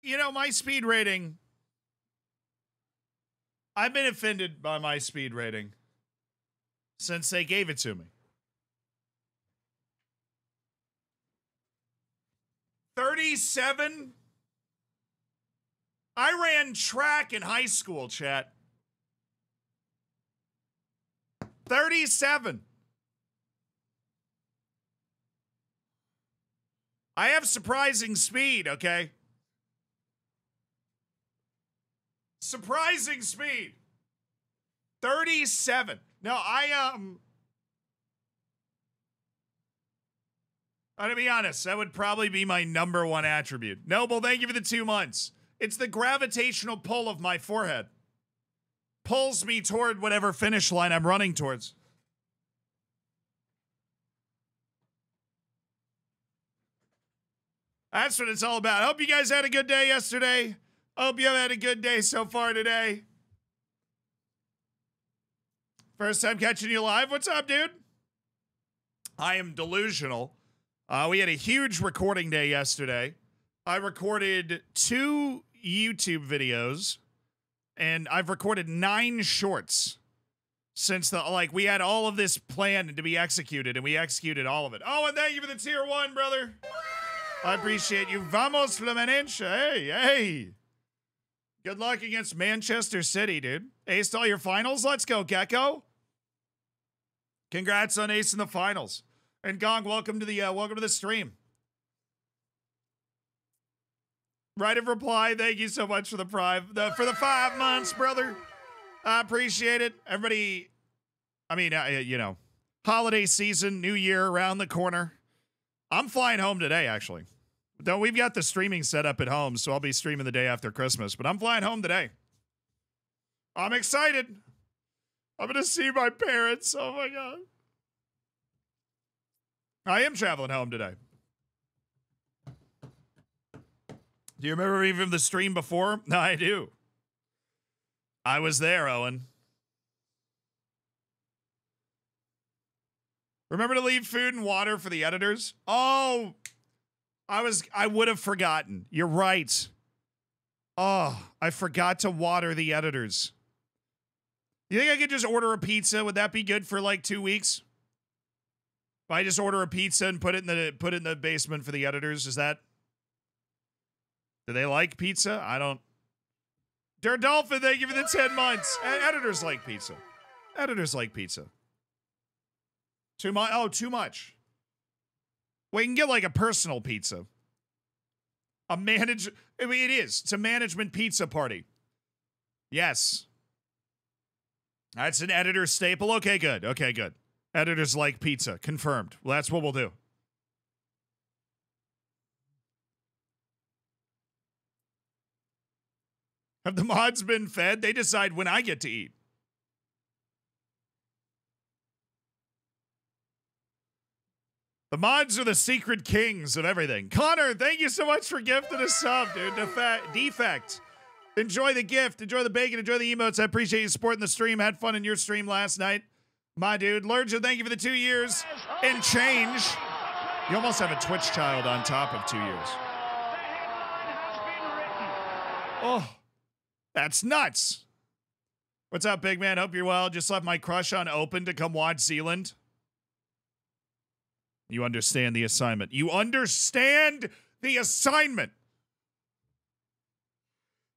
you know, my speed rating, I've been offended by my speed rating since they gave it to me. 37? I ran track in high school, chat. 37. I have surprising speed, okay? Surprising speed. 37. No, I'm to be honest, that would probably be my number one attribute. Noble, thank you for the 2 months. It's the gravitational pull of my forehead. Pulls me toward whatever finish line I'm running towards. That's what it's all about. I hope you guys had a good day yesterday. I hope you have had a good day so far today. First time catching you live. What's up, dude? I am delusional. We had a huge recording day yesterday. I recorded 2 YouTube videos, and I've recorded 9 shorts since we had all of this planned to be executed, and we executed all of it. Oh, and thank you for the tier 1, brother. I appreciate you. Vamos, Fluminense. Hey. Good luck against Manchester City, dude. Aced all your finals? Let's go, Gecko. Congrats on acing the finals. And Gong, welcome to the stream. Right of reply, thank you so much for the for the 5 months, brother. I appreciate it. Everybody, I mean, you know, holiday season, new year around the corner. I'm flying home today, actually. Though we've got the streaming set up at home, so I'll be streaming the day after Christmas. But I'm flying home today. I'm excited. I'm going to see my parents. Oh, my God. I am traveling home today. Do you remember me from the stream before? No, I do. I was there, Owen. Remember to leave food and water for the editors? Oh, I would have forgotten. You're right. Oh, I forgot to water the editors. You think I could just order a pizza? Would that be good for like 2 weeks? If I just order a pizza and put it in the basement for the editors, is that? Do they like pizza? I don't. Dolphin, thank you for the 10 months. Editors like pizza. Editors like pizza. Too much? Oh, too much. Well, you can get like a personal pizza. I mean, it is. It's a management pizza party. Yes. That's an editor staple. Okay, good. Okay, good. Editors like pizza. Confirmed. Well, that's what we'll do. Have the mods been fed? They decide when I get to eat. The mods are the secret kings of everything. Connor, thank you so much for gifting a sub, dude. Defect. Enjoy the gift. Enjoy the bacon. Enjoy the emotes. I appreciate you supporting the stream. Had fun in your stream last night. My dude. Lurja, thank you for the 2 years and change. You almost have a Twitch child on top of 2 years. Oh, that's nuts. What's up, big man? Hope you're well. Just left my crush on open to come watch Zealand. You understand the assignment. You understand the assignment.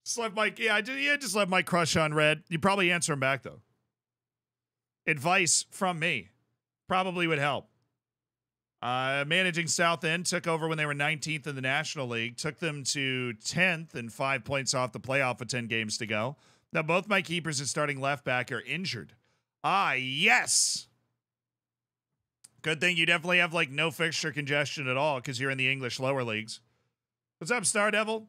Just left my, just left my crush on red. You probably answer him back, though. Advice from me probably would help. Managing South End took over when they were 19th in the National League. Took them to 10th and 5 points off the playoff with 10 games to go. Now, both my keepers and starting left back are injured. Ah, yes. Good thing you definitely have, like, no fixture congestion at all because you're in the English lower leagues. What's up, Star Devil?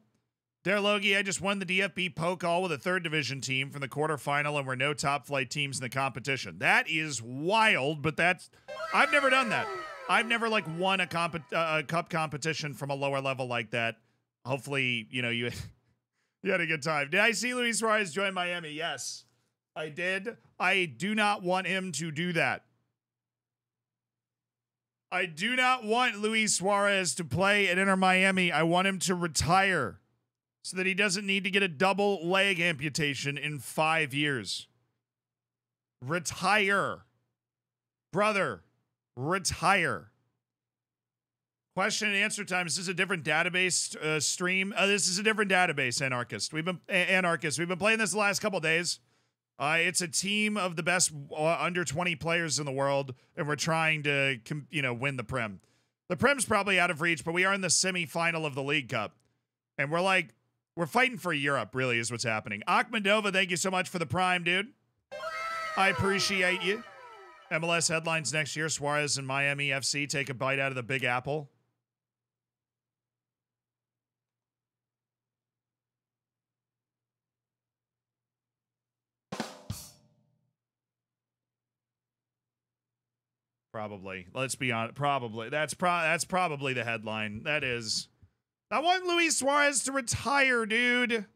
Dare Logie, I just won the DFB Poke All with a 3rd division team from the quarterfinal and we're no top flight teams in the competition. That is wild, but that's... I've never done that. I've never, like, won a cup competition from a lower level like that. Hopefully, you know, you had a good time. Did I see Luis Suarez join Miami? Yes, I did. I do not want him to do that. I do not want Luis Suarez to play at Inter Miami. I want him to retire so that he doesn't need to get a double leg amputation in 5 years. Retire. Brother, retire. Question and answer time. Is this a different database stream? This is a different database, Anarchist. We've been playing this the last couple days. It's a team of the best under 20 players in the world, and we're trying to, win the Prem. The Prem's probably out of reach, but we are in the semifinal of the League Cup, and we're fighting for Europe. Really, is what's happening. Akhmedova, thank you so much for the Prime, dude. I appreciate you. MLS headlines next year: Suarez and Miami FC take a bite out of the Big Apple. Probably. Let's be honest. Probably. That's probably the headline. That is. I want Luis Suarez to retire, dude.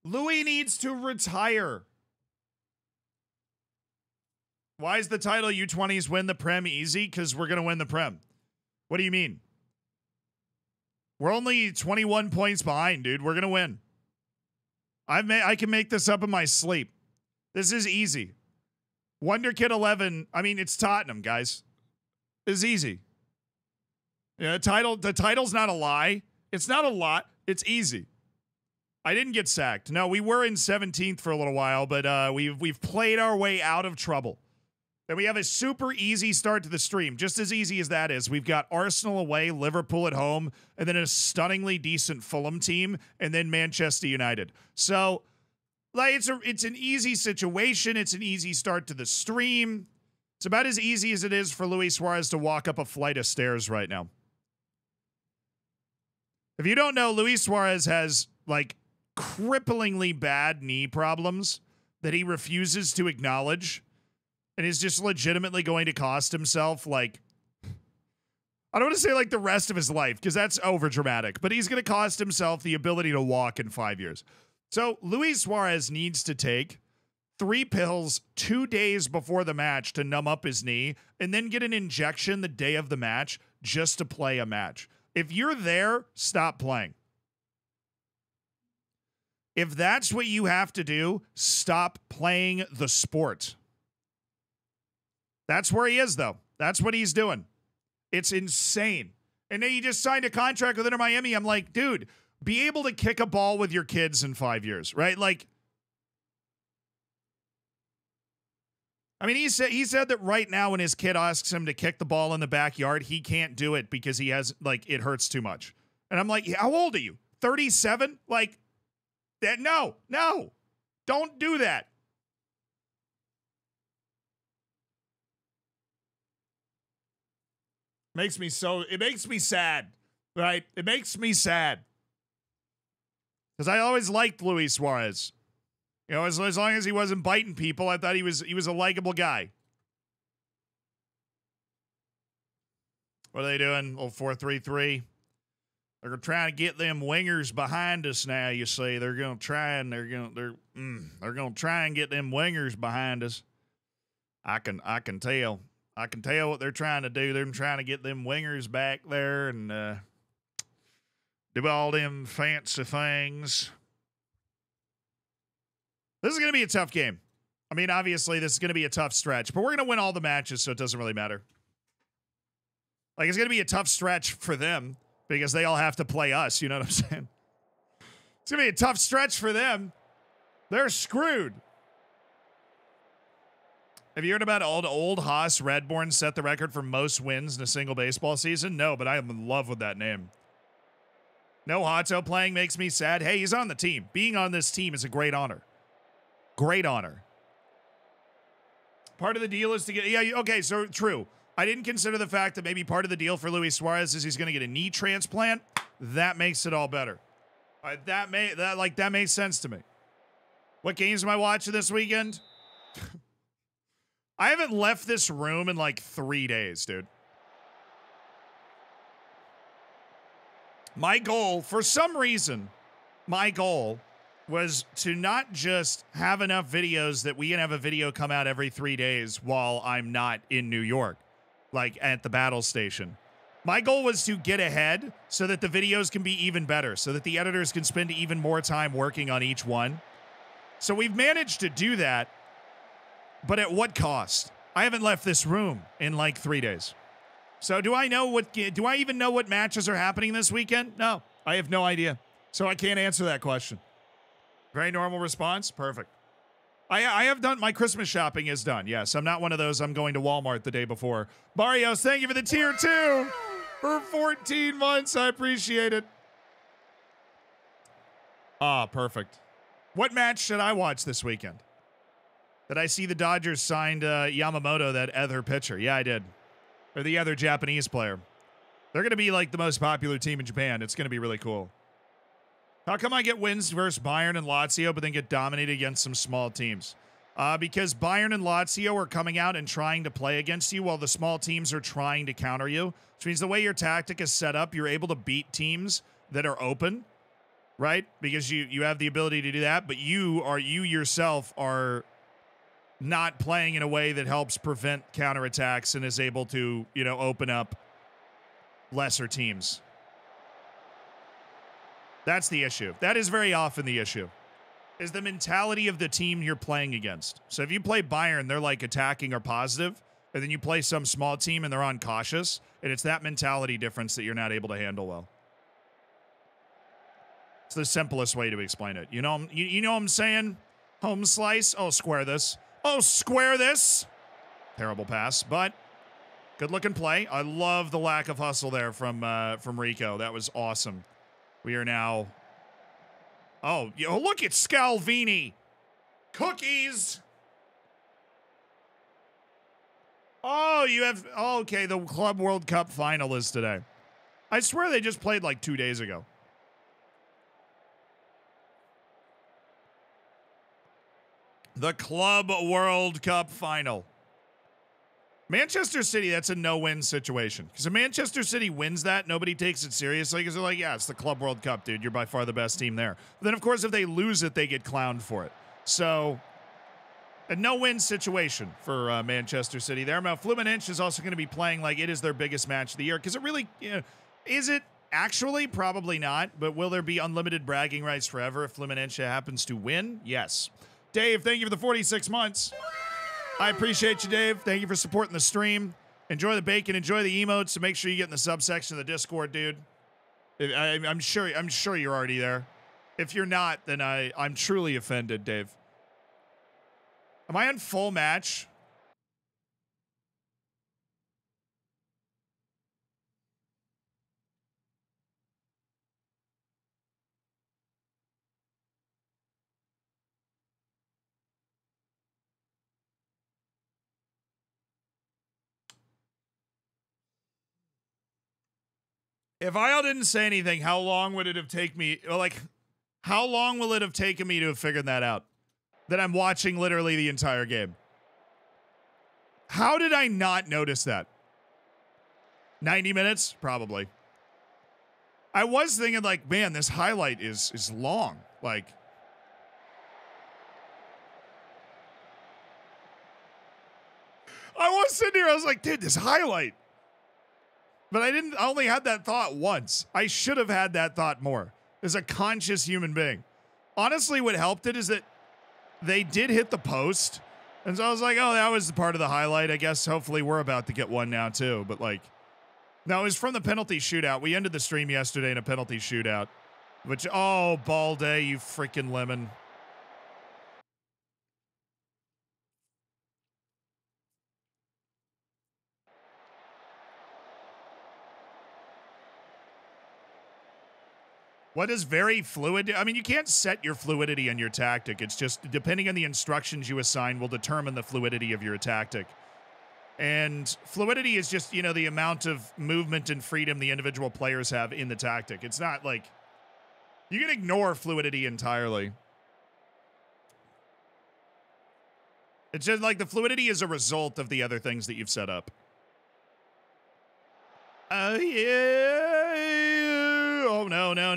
Louis needs to retire. Why is the title U20s win the Prem easy? Because we're going to win the Prem. What do you mean? We're only 21 points behind, dude. We're going to win. I can make this up in my sleep. This is easy. Wonderkid 11. I mean, it's Tottenham, guys. It's easy. Yeah, the title's not a lie. It's not a lot. It's easy. I didn't get sacked. No, we were in 17th for a little while, but we've played our way out of trouble. And we have a super easy start to the stream. Just as easy as that is. We've got Arsenal away, Liverpool at home, and then a stunningly decent Fulham team, and then Manchester United. So, like, it's an easy situation. It's an easy start to the stream. It's about as easy as it is for Luis Suarez to walk up a flight of stairs right now. If you don't know, Luis Suarez has, like, cripplingly bad knee problems that he refuses to acknowledge. And is just legitimately going to cost himself, like, I don't want to say like the rest of his life, because that's over dramatic, but he's going to cost himself the ability to walk in 5 years. So Luis Suarez needs to take 3 pills 2 days before the match to numb up his knee, and then get an injection the day of the match just to play a match. If you're there, stop playing. If that's what you have to do, stop playing the sport. That's where he is, though. That's what he's doing. It's insane. And then he just signed a contract with Inter Miami. I'm like, dude, be able to kick a ball with your kids in 5 years, right? Like, I mean, he said that right now when his kid asks him to kick the ball in the backyard, he can't do it because he has, like, it hurts too much. And I'm like, how old are you? 37? Like, that? No, don't do that. It makes me sad, right? It makes me sad. Because I always liked Luis Suarez. You know, as long as he wasn't biting people, I thought he was a likable guy. What are they doing? Little 4-3-3. They're trying to get them wingers behind us now, you see. They're going to try and get them wingers behind us. I can tell. I can tell what they're trying to do. They're trying to get them wingers back there and do all them fancy things. This is going to be a tough game. I mean, obviously, this is going to be a tough stretch, but we're going to win all the matches, so it doesn't really matter. Like, it's going to be a tough stretch for them because they all have to play us. You know what I'm saying? It's going to be a tough stretch for them. They're screwed. Have you heard about old Haas Redborn set the record for most wins in a single baseball season? No, but I am in love with that name. No Hato playing makes me sad. Hey, he's on the team. Being on this team is a great honor. Great honor. Part of the deal is to get... Yeah, okay, so true. I didn't consider the fact that maybe part of the deal for Luis Suarez is he's going to get a knee transplant. That makes it all better. That makes sense to me. What games am I watching this weekend? I haven't left this room in like 3 days, dude. My goal, for some reason, was to not just have enough videos that we can have a video come out every 3 days while I'm not in New York, like at the battle station. My goal was to get ahead so that the videos can be even better, so that the editors can spend even more time working on each one. So we've managed to do that, but at what cost? I haven't left this room in like 3 days. So do I even know what matches are happening this weekend? No, I have no idea. So I can't answer that question. Very normal response. Perfect. I have done, my Christmas shopping is done. Yes, I'm not one of those I'm going to Walmart the day before. Barrios, thank you for the tier 2 for 14 months. I appreciate it. Ah, perfect. What match should I watch this weekend? Did I see the Dodgers signed Yamamoto, that other pitcher? Yeah, I did. Or the other Japanese player. They're going to be like the most popular team in Japan. It's going to be really cool. How come I get wins versus Bayern and Lazio, but then get dominated against some small teams? Because Bayern and Lazio are coming out and trying to play against you while the small teams are trying to counter you. Which means the way your tactic is set up, you're able to beat teams that are open, right? Because you have the ability to do that, but you yourself are not playing in a way that helps prevent counterattacks and is able to, open up lesser teams. That's the issue. That is very often the issue, is the mentality of the team you're playing against. So if you play Bayern, they're like attacking or positive, and then you play some small team and they're on cautious, and it's that mentality difference that you're not able to handle well. It's the simplest way to explain it. You know what I'm saying? Home slice. Oh, square this. Oh, square this. Terrible pass, but good looking play. I love the lack of hustle there from Rico. That was awesome. We are now. Oh, look at Scalvini. Cookies. Oh, you have. Oh, okay, the Club World Cup final is today. I swear they just played like 2 days ago. The Club World Cup final. Manchester City, that's a no-win situation. Because if Manchester City wins that, nobody takes it seriously because they're like, yeah, it's the Club World Cup, dude. You're by far the best team there. But then, of course, if they lose it, they get clowned for it. So, a no-win situation for Manchester City there. Now, Fluminense is also going to be playing like it is their biggest match of the year. Because it really, is it actually? Probably not. But will there be unlimited bragging rights forever if Fluminense happens to win? Yes. Dave, thank you for the 46 months. I appreciate you, Dave. Thank you for supporting the stream. Enjoy the bacon. Enjoy the emotes. So make sure you get in the subsection of the Discord, dude. I'm sure you're already there. If you're not, then I'm truly offended, Dave. Am I on full match? If I didn't say anything, how long would it have taken me? Like, how long will it have taken me to have figured that out? That I'm watching literally the entire game. How did I not notice that? 90 minutes? Probably. I was thinking like, man, this highlight is long. Like, I was sitting here, I was like, dude, this highlight. But I only had that thought once. I should have had that thought more as a conscious human being. Honestly, what helped it is that they did hit the post. And so I was like, oh, that was part of the highlight. I guess hopefully we're about to get one now too. But like, no, it was from the penalty shootout. We ended the stream yesterday in a penalty shootout. Which, oh, Balde, you freaking lemon. What is very fluid? I mean, you can't set your fluidity on your tactic. It's just depending on the instructions you assign will determine the fluidity of your tactic. And fluidity is just, the amount of movement and freedom the individual players have in the tactic. It's not like you can ignore fluidity entirely. It's just like the fluidity is a result of the other things that you've set up. Oh, yeah. Oh, no. No!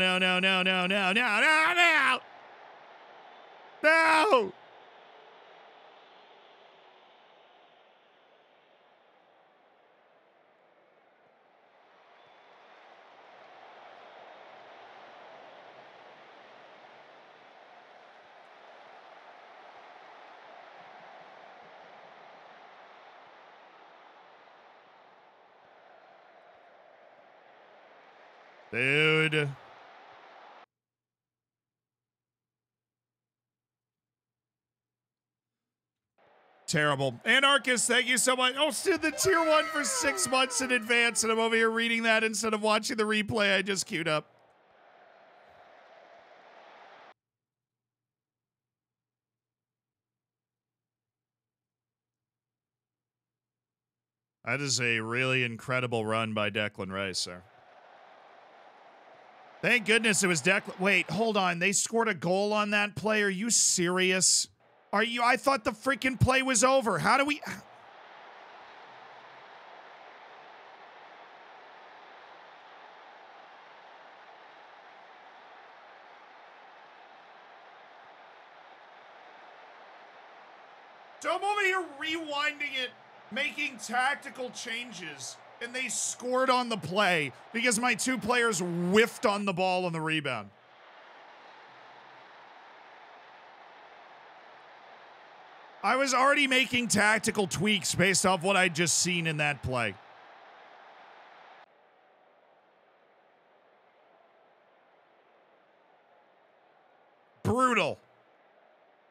Dude. Terrible. Anarchist, thank you so much. Oh, did the tier 1 for 6 months in advance, and I'm over here reading that instead of watching the replay I just queued up. That is a really incredible run by Declan Rice, sir. Thank goodness it was Declan. Wait, hold on. They scored a goal on that play. Are you serious? Are you? I thought the freaking play was over. How do we? So I'm over here rewinding it, making tactical changes, and they scored on the play because my two players whiffed on the ball on the rebound. I was already making tactical tweaks based off what I'd just seen in that play. Brutal.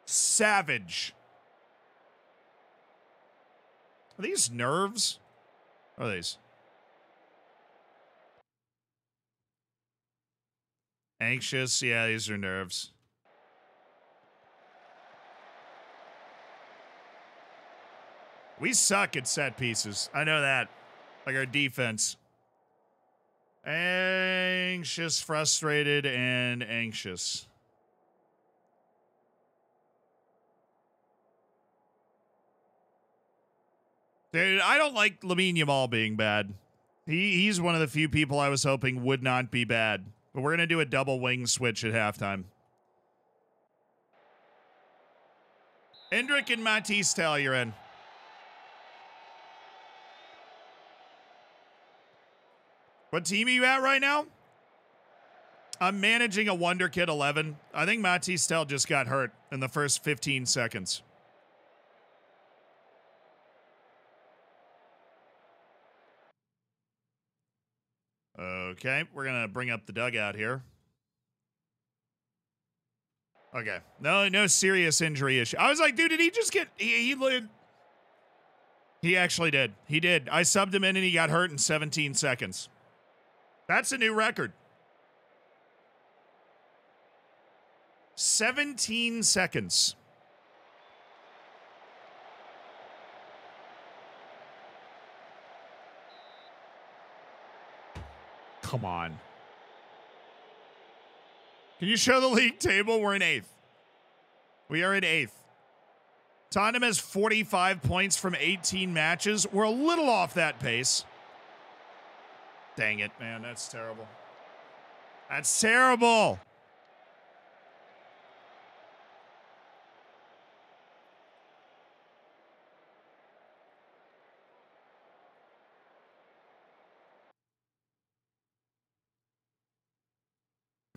Savage. Are these nerves? What are these? Anxious? Yeah, these are nerves. We suck at set pieces. I know that. Like our defense. Anxious, frustrated, and anxious. Dude, I don't like Lamine Yamal being bad. He's one of the few people I was hoping would not be bad. But we're going to do a double wing switch at halftime. Hendrick and Matisse Tell, you're in. What team are you at right now? I'm managing a Wonderkid 11. I think Matisse Tell just got hurt in the first 15 seconds. Okay, we're going to bring up the dugout here. Okay, no serious injury issue. I was like, dude, did he just get... He actually did. He did. I subbed him in and he got hurt in 17 seconds. That's a new record. 17 seconds. Come on. Can you show the league table? We're in 8th. We are in 8th. Tottenham has 45 points from 18 matches. We're a little off that pace. Dang it, man. That's terrible. That's terrible.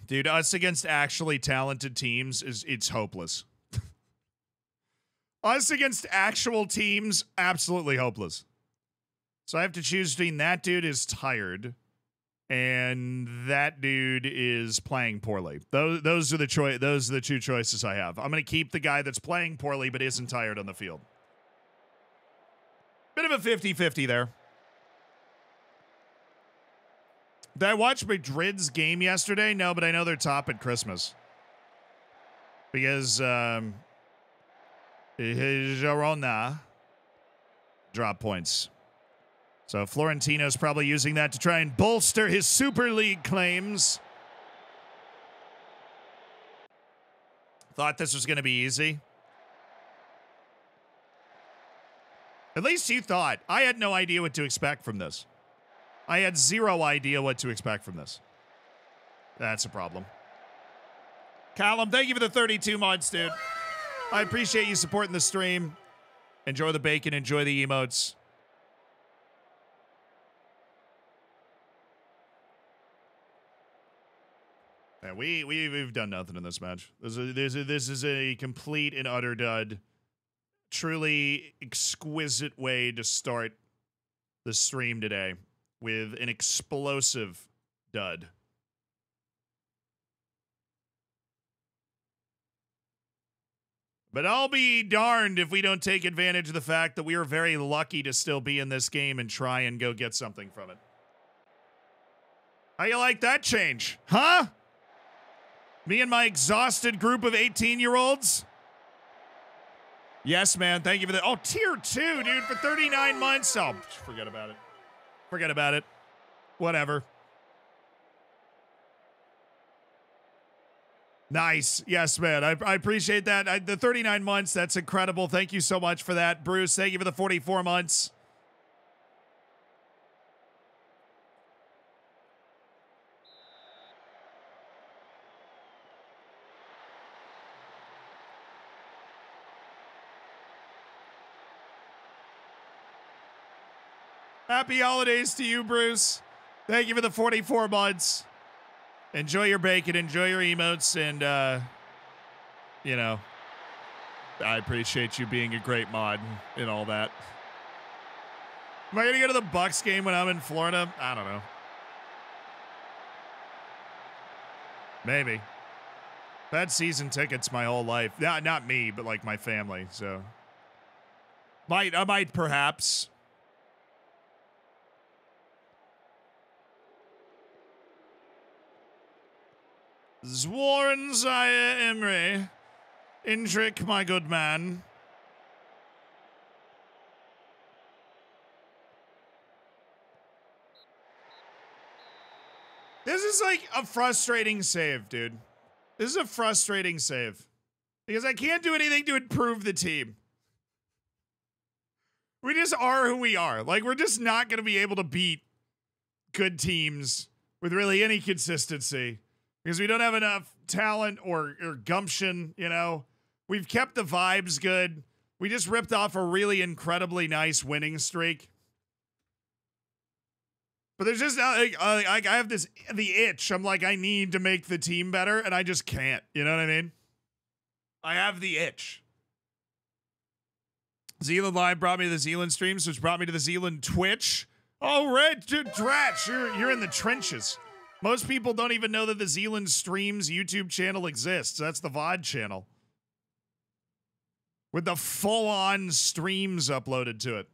Dude, us against actually talented teams it's hopeless. Us against actual teams, absolutely hopeless. So I have to choose between that dude is tired and that dude is playing poorly. Those are the two choices I have. I'm going to keep the guy that's playing poorly but isn't tired on the field. Bit of a 50-50 there. Did I watch Madrid's game yesterday? No, but I know they're top at Christmas. Because Girona drop points. So Florentino's probably using that to try and bolster his Super League claims. Thought this was going to be easy. At least you thought. I had no idea what to expect from this. I had zero idea what to expect from this. That's a problem. Callum, thank you for the 32 months, dude. I appreciate you supporting the stream. Enjoy the bacon. Enjoy the emotes. Yeah, we've done nothing in this match. This is a complete and utter dud. Truly exquisite way to start the stream today with an explosive dud. But I'll be darned if we don't take advantage of the fact that we are very lucky to still be in this game and try and go get something from it. How you like that change? Huh? Me and my exhausted group of 18-year-olds? Yes, man. Thank you for that. Oh, tier 2, dude, for 39 months. Oh, forget about it. Forget about it. Whatever. Nice. Yes, man. I appreciate that. The 39 months, that's incredible. Thank you so much for that. Bruce, thank you for the 44 months. Happy holidays to you, Bruce. Thank you for the 44 months. Enjoy your bacon, enjoy your emotes, and, you know, I appreciate you being a great mod and all that. Am I going to go to the Bucks game when I'm in Florida? I don't know. Maybe. I've had season tickets my whole life. Not me, but like my family, so. I might perhaps. Zwarn Zaya Emre. Indrik, my good man. This is like a frustrating save, dude. This is a frustrating save. Because I can't do anything to improve the team. We just are who we are. Like, we're just not going to be able to beat good teams with really any consistency. Because we don't have enough talent or gumption, you know. We've kept the vibes good. We just ripped off a really incredibly nice winning streak. But there's just, I have the itch. I'm like, I need to make the team better, and I just can't. You know what I mean? I have the itch. Zealand Live brought me to the Zealand streams, which brought me to the Zealand Twitch. Oh, Red Dratch, you're in the trenches. Most people don't even know that the Zealand Streams YouTube channel exists. That's the VOD channel. With the full-on streams uploaded to it.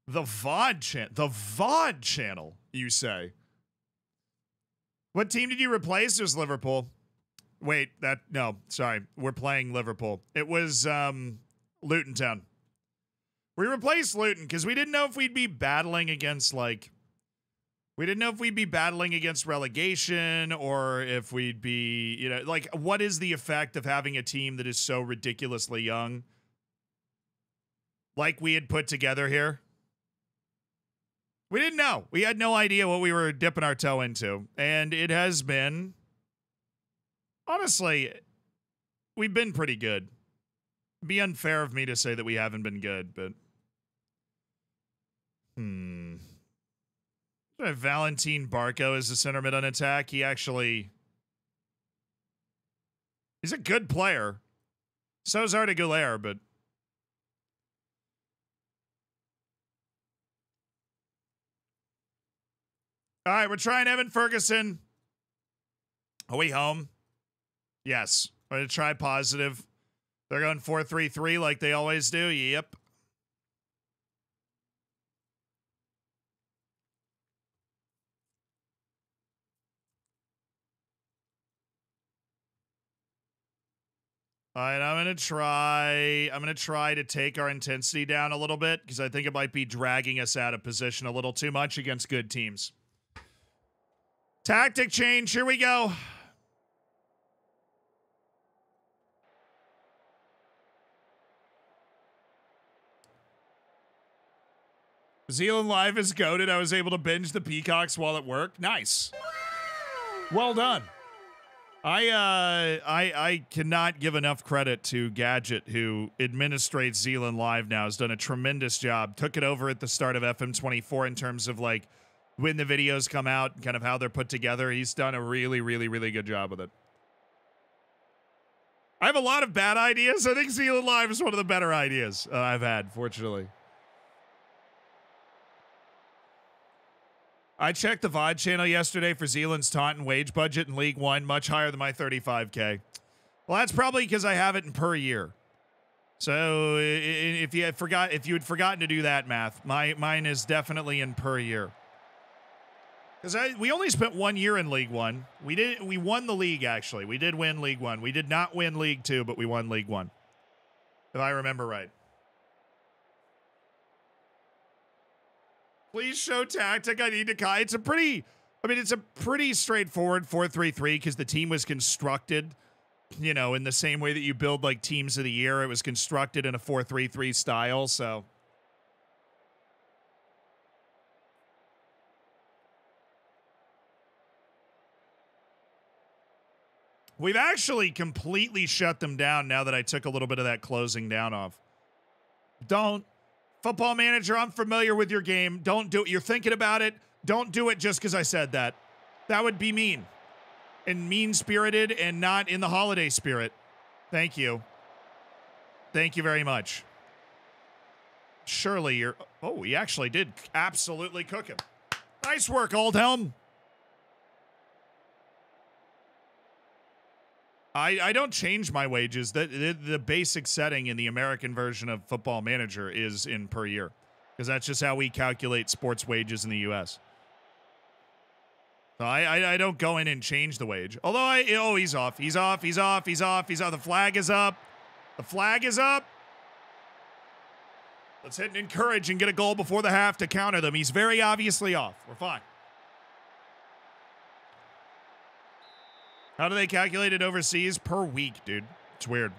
The VOD channel, you say? What team did you replace? It was Liverpool. Wait, no, sorry. We're playing Liverpool. It was Luton Town. We replaced Luton because we didn't know if we'd be battling against, like, we didn't know if we'd be battling against relegation or if we'd be, you know, like, what is the effect of having a team that is so ridiculously young? Like we had put together here. We didn't know. We had no idea what we were dipping our toe into. And it has been, honestly, we've been pretty good. It'd be unfair of me to say that we haven't been good, but. Valentin Barco is the center mid on attack. He's a good player. So is Arda Güler, but. All right, we're trying Evan Ferguson. Are we home? Yes. We're going to try positive. They're going 4-3-3 like they always do. Yep. All right, I'm going to try to take our intensity down a little bit because I think it might be dragging us out of position a little too much against good teams. Tactic change. Here we go. Zealand Live is goated. I was able to binge the Peacocks while at work. Nice. Well done. I cannot give enough credit to Gadget, who administrates Zealand Live now, has done a tremendous job. Took it over at the start of FM24 in terms of, like, when the videos come out and kind of how they're put together. He's done a really, really, really good job with it. I have a lot of bad ideas. I think Zealand Live is one of the better ideas I've had, fortunately. I checked the VOD channel yesterday for Zealand's Taunton wage budget in League One, much higher than my 35K. Well, that's probably because I have it in per year. So if you had forgotten to do that math, mine is definitely in per year. Because we only spent 1 year in League One. We won the league, actually. We did win League One. We did not win League Two, but we won League One, if I remember right. Please show tactic. I need to. It's a pretty straightforward 4-3-3 because the team was constructed, you know, in the same way that you build like teams of the year. It was constructed in a 4-3-3 style, so. We've actually completely shut them down now that I took a little bit of that closing down off. Don't. Football Manager, I'm familiar with your game. Don't do it. You're thinking about it. Don't do it just because I said that. That would be mean. And mean-spirited and not in the holiday spirit. Thank you. Thank you very much. Surely you're... Oh, he actually did absolutely cook him. Nice work, Oldhelm. I don't change my wages. The basic setting in the American version of Football Manager is in per year. Because that's just how we calculate sports wages in the U.S. So I don't go in and change the wage. Although he's off. He's off. He's off. He's off. He's off. The flag is up. The flag is up. Let's hit and encourage and get a goal before the half to counter them. He's very obviously off. We're fine. How do they calculate it overseas? Per week, dude. It's weird.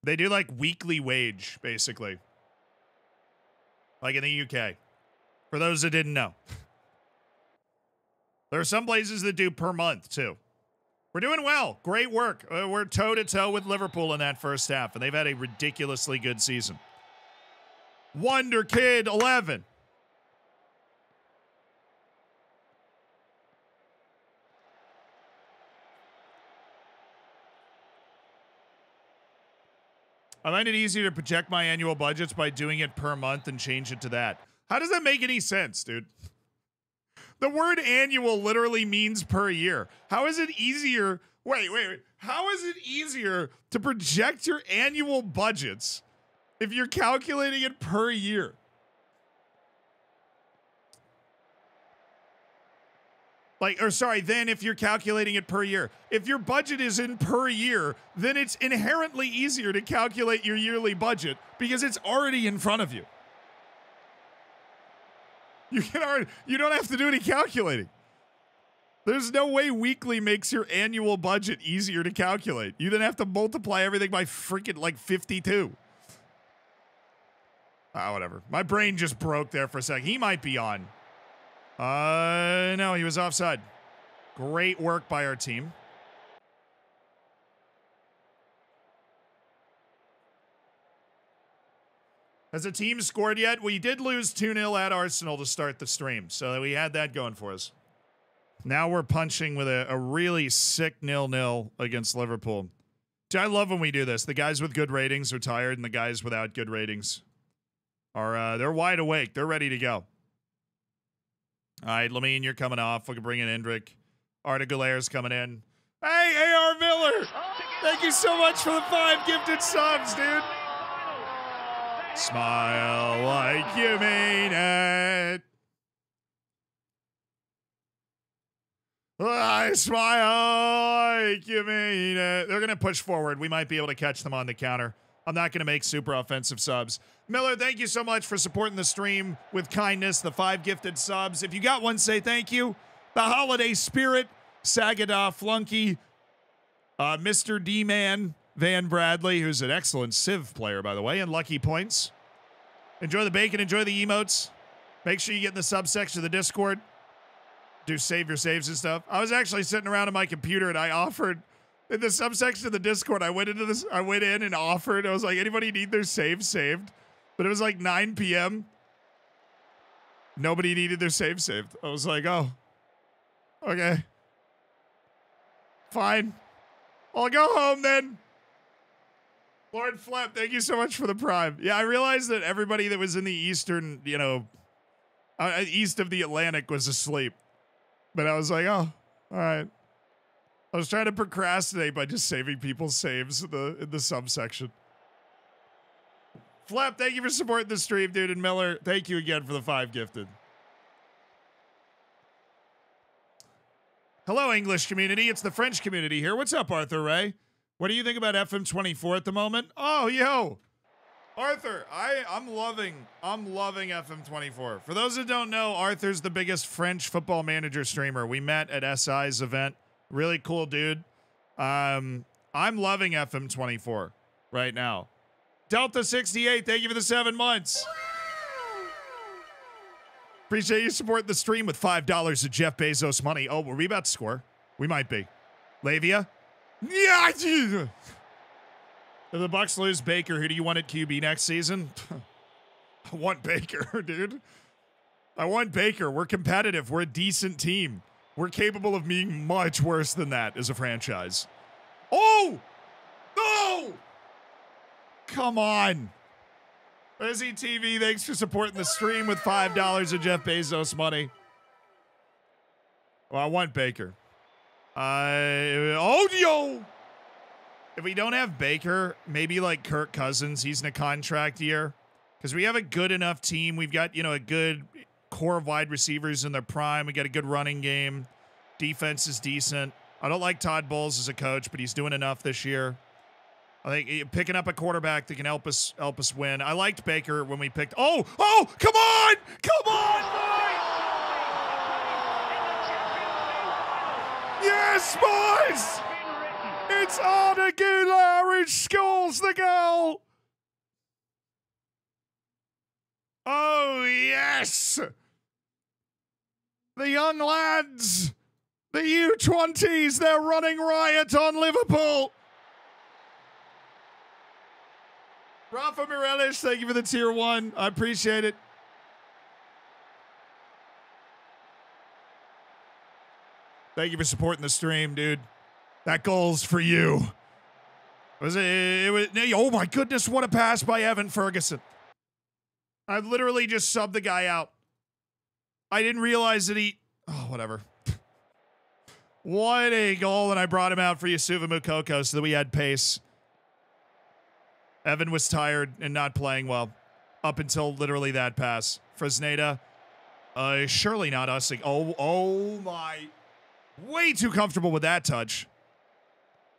They do like weekly wage, basically. Like in the UK. For those that didn't know. There are some places that do per month, too. We're doing well. Great work. We're toe-to-toe with Liverpool in that first half, and they've had a ridiculously good season. Wonderkid 11. I find it easier to project my annual budgets by doing it per month and change it to that. How does that make any sense, dude? The word annual literally means per year. How is it easier? Wait. How is it easier to project your annual budgets if you're calculating it per year? Then if you're calculating it per year. If your budget is in per year, then it's inherently easier to calculate your yearly budget because it's already in front of you. You don't have to do any calculating. There's no way weekly makes your annual budget easier to calculate. You then have to multiply everything by freaking like 52. Whatever. My brain just broke there for a second. He might be on. No, he was offside. Great work by our team. Has the team scored yet? We did lose 2-0 at Arsenal to start the stream, so we had that going for us. Now we're punching with a really sick 0-0 against Liverpool. I love when we do this. The guys with good ratings are tired, and the guys without good ratings are they're wide awake. They're ready to go. All right, Lamine, you're coming off. We can bring in Endrick. Arda Gulaire's coming in. Hey, A.R. Miller! Thank you so much for the 5 gifted subs, dude. Smile like you mean it. I smile like you mean it. They're going to push forward. We might be able to catch them on the counter. I'm not going to make super offensive subs. Miller, thank you so much for supporting the stream with kindness. The 5 gifted subs. If you got one, say thank you. The Holiday Spirit, Sagada Flunky, Mr. D-Man, Van Bradley, who's an excellent Civ player, by the way, and Lucky Points. Enjoy the bacon. Enjoy the emotes. Make sure you get in the subsection of the Discord. Do save your saves and stuff. I was actually sitting around on my computer, and I offered... In the subsection of the Discord, I went in and offered. I was like, anybody need their save saved? But it was like 9 p.m. Nobody needed their save saved. I was like, oh, okay. Fine. I'll go home then. Lord Flep, thank you so much for the prime. Yeah, I realized that everybody that was in the eastern, east of the Atlantic was asleep. But I was like, oh, all right. I was trying to procrastinate by just saving people's saves in the subsection. Flap, thank you for supporting the stream, dude. And Miller, thank you again for the 5 gifted. Hello, English community. It's the French community here. What's up, Arthur Ray? What do you think about FM24 at the moment? Oh, yo. Arthur, I'm loving FM24. For those that don't know, Arthur's the biggest French football manager streamer. We met at SI's event. Really cool dude. I'm loving FM24 right now. Delta68, thank you for the 7 months. Appreciate you supporting the stream with $5 of Jeff Bezos money. Oh, were we about to score? We might be. Lavia? Yeah. If the Bucks lose Baker, who do you want at QB next season? I want Baker, dude. I want Baker. We're competitive. We're a decent team. We're capable of being much worse than that as a franchise. Oh! No! Come on. Rizzy TV, thanks for supporting the stream with $5 of Jeff Bezos money. Well, I want Baker. Yo! If we don't have Baker, maybe like Kirk Cousins, he's in a contract year. Because we have a good enough team. We've got, a good core of wide receivers in their prime. We got a good running game. Defense is decent. I don't like Todd Bowles as a coach, but he's doing enough this year. I think picking up a quarterback that can help us win. I liked Baker when we picked. Oh, come on! Come on, boys! Yes, boys! It's Arda Güler who scores the goal! Oh, yes! The young lads, the U20s, they're running riot on Liverpool. Rafa Mireles, thank you for the tier 1. I appreciate it. Thank you for supporting the stream, dude. That goal's for you. Oh my goodness, what a pass by Evan Ferguson. I literally just subbed the guy out. I didn't realize that whatever. What a goal, and I brought him out for Yusufa Mukoko so that we had pace. Evan was tired and not playing well up until literally that pass. Fresneda, surely not us. Oh my. Way too comfortable with that touch.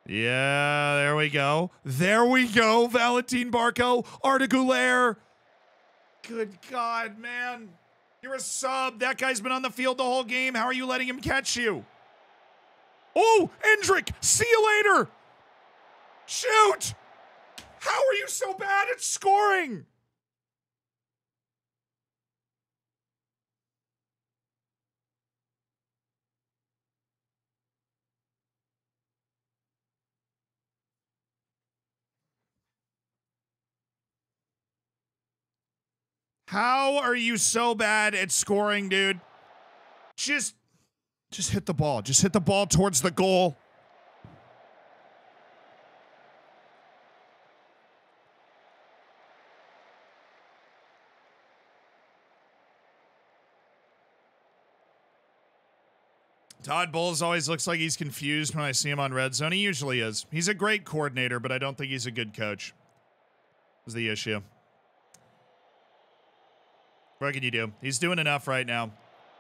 Yeah, there we go. There we go. Valentin Barco, Arda Güler. Good God, man. You're a sub. That guy's been on the field the whole game. How are you letting him catch you? Oh, Endrick, see you later. Shoot. How are you so bad at scoring? How are you so bad at scoring, dude? Just hit the ball. Just hit the ball towards the goal. Todd Bowles always looks like he's confused when I see him on Red Zone. He usually is. He's a great coordinator, but I don't think he's a good coach. Is the issue. What can you do? He's doing enough right now.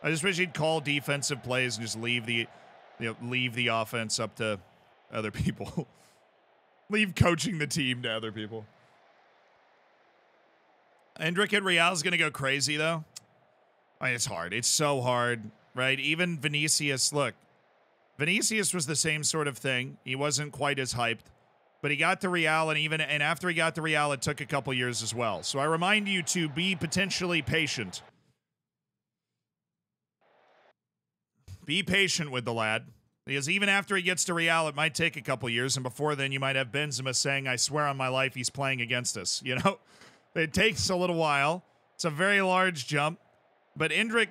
I just wish he'd call defensive plays and just leave the offense up to other people. Leave coaching the team to other people. Endrick at Real's going to go crazy, though. I mean, it's hard. It's so hard, right? Even Vinicius, look. Vinicius was the same sort of thing. He wasn't quite as hyped. But he got to Real, and after he got to Real, it took a couple years as well. So I remind you to be potentially patient. Be patient with the lad. Because even after he gets to Real, it might take a couple years. And before then, you might have Benzema saying, I swear on my life, he's playing against us. You know? It takes a little while. It's a very large jump. But Endrick,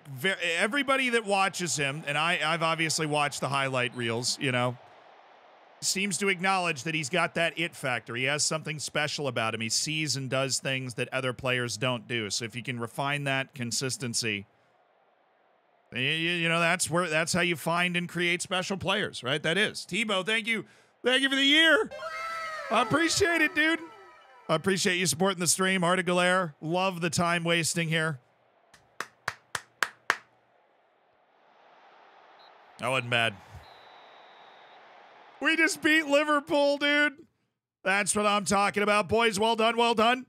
everybody that watches him, and I've obviously watched the highlight reels, you know, seems to acknowledge that he's got that it factor. He has something special about him. He sees and does things that other players don't do. So if you can refine that consistency, You know, that's how you find and create special players, right? That is. Tebow, thank you. Thank you for the year. I appreciate it, dude. I appreciate you supporting the stream. Art of Galere. Love the time wasting here. That wasn't bad. We just beat Liverpool, dude. That's what I'm talking about, boys. Well done, well done.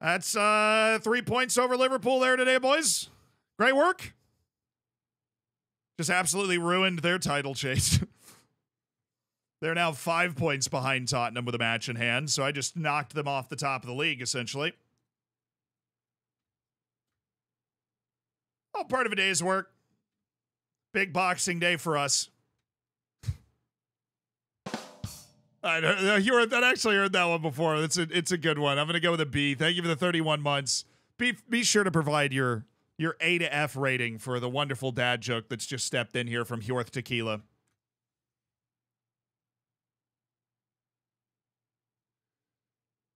That's 3 points over Liverpool there today, boys. Great work. Just absolutely ruined their title chase. They're now 5 points behind Tottenham with a match in hand, so I just knocked them off the top of the league, essentially. All part of a day's work. Big Boxing Day for us. I actually heard that one before. It's a good one. I'm going to go with a B. Thank you for the 31 months. Be sure to provide your A to F rating for the wonderful dad joke that's just stepped in here from Hjorth Tequila.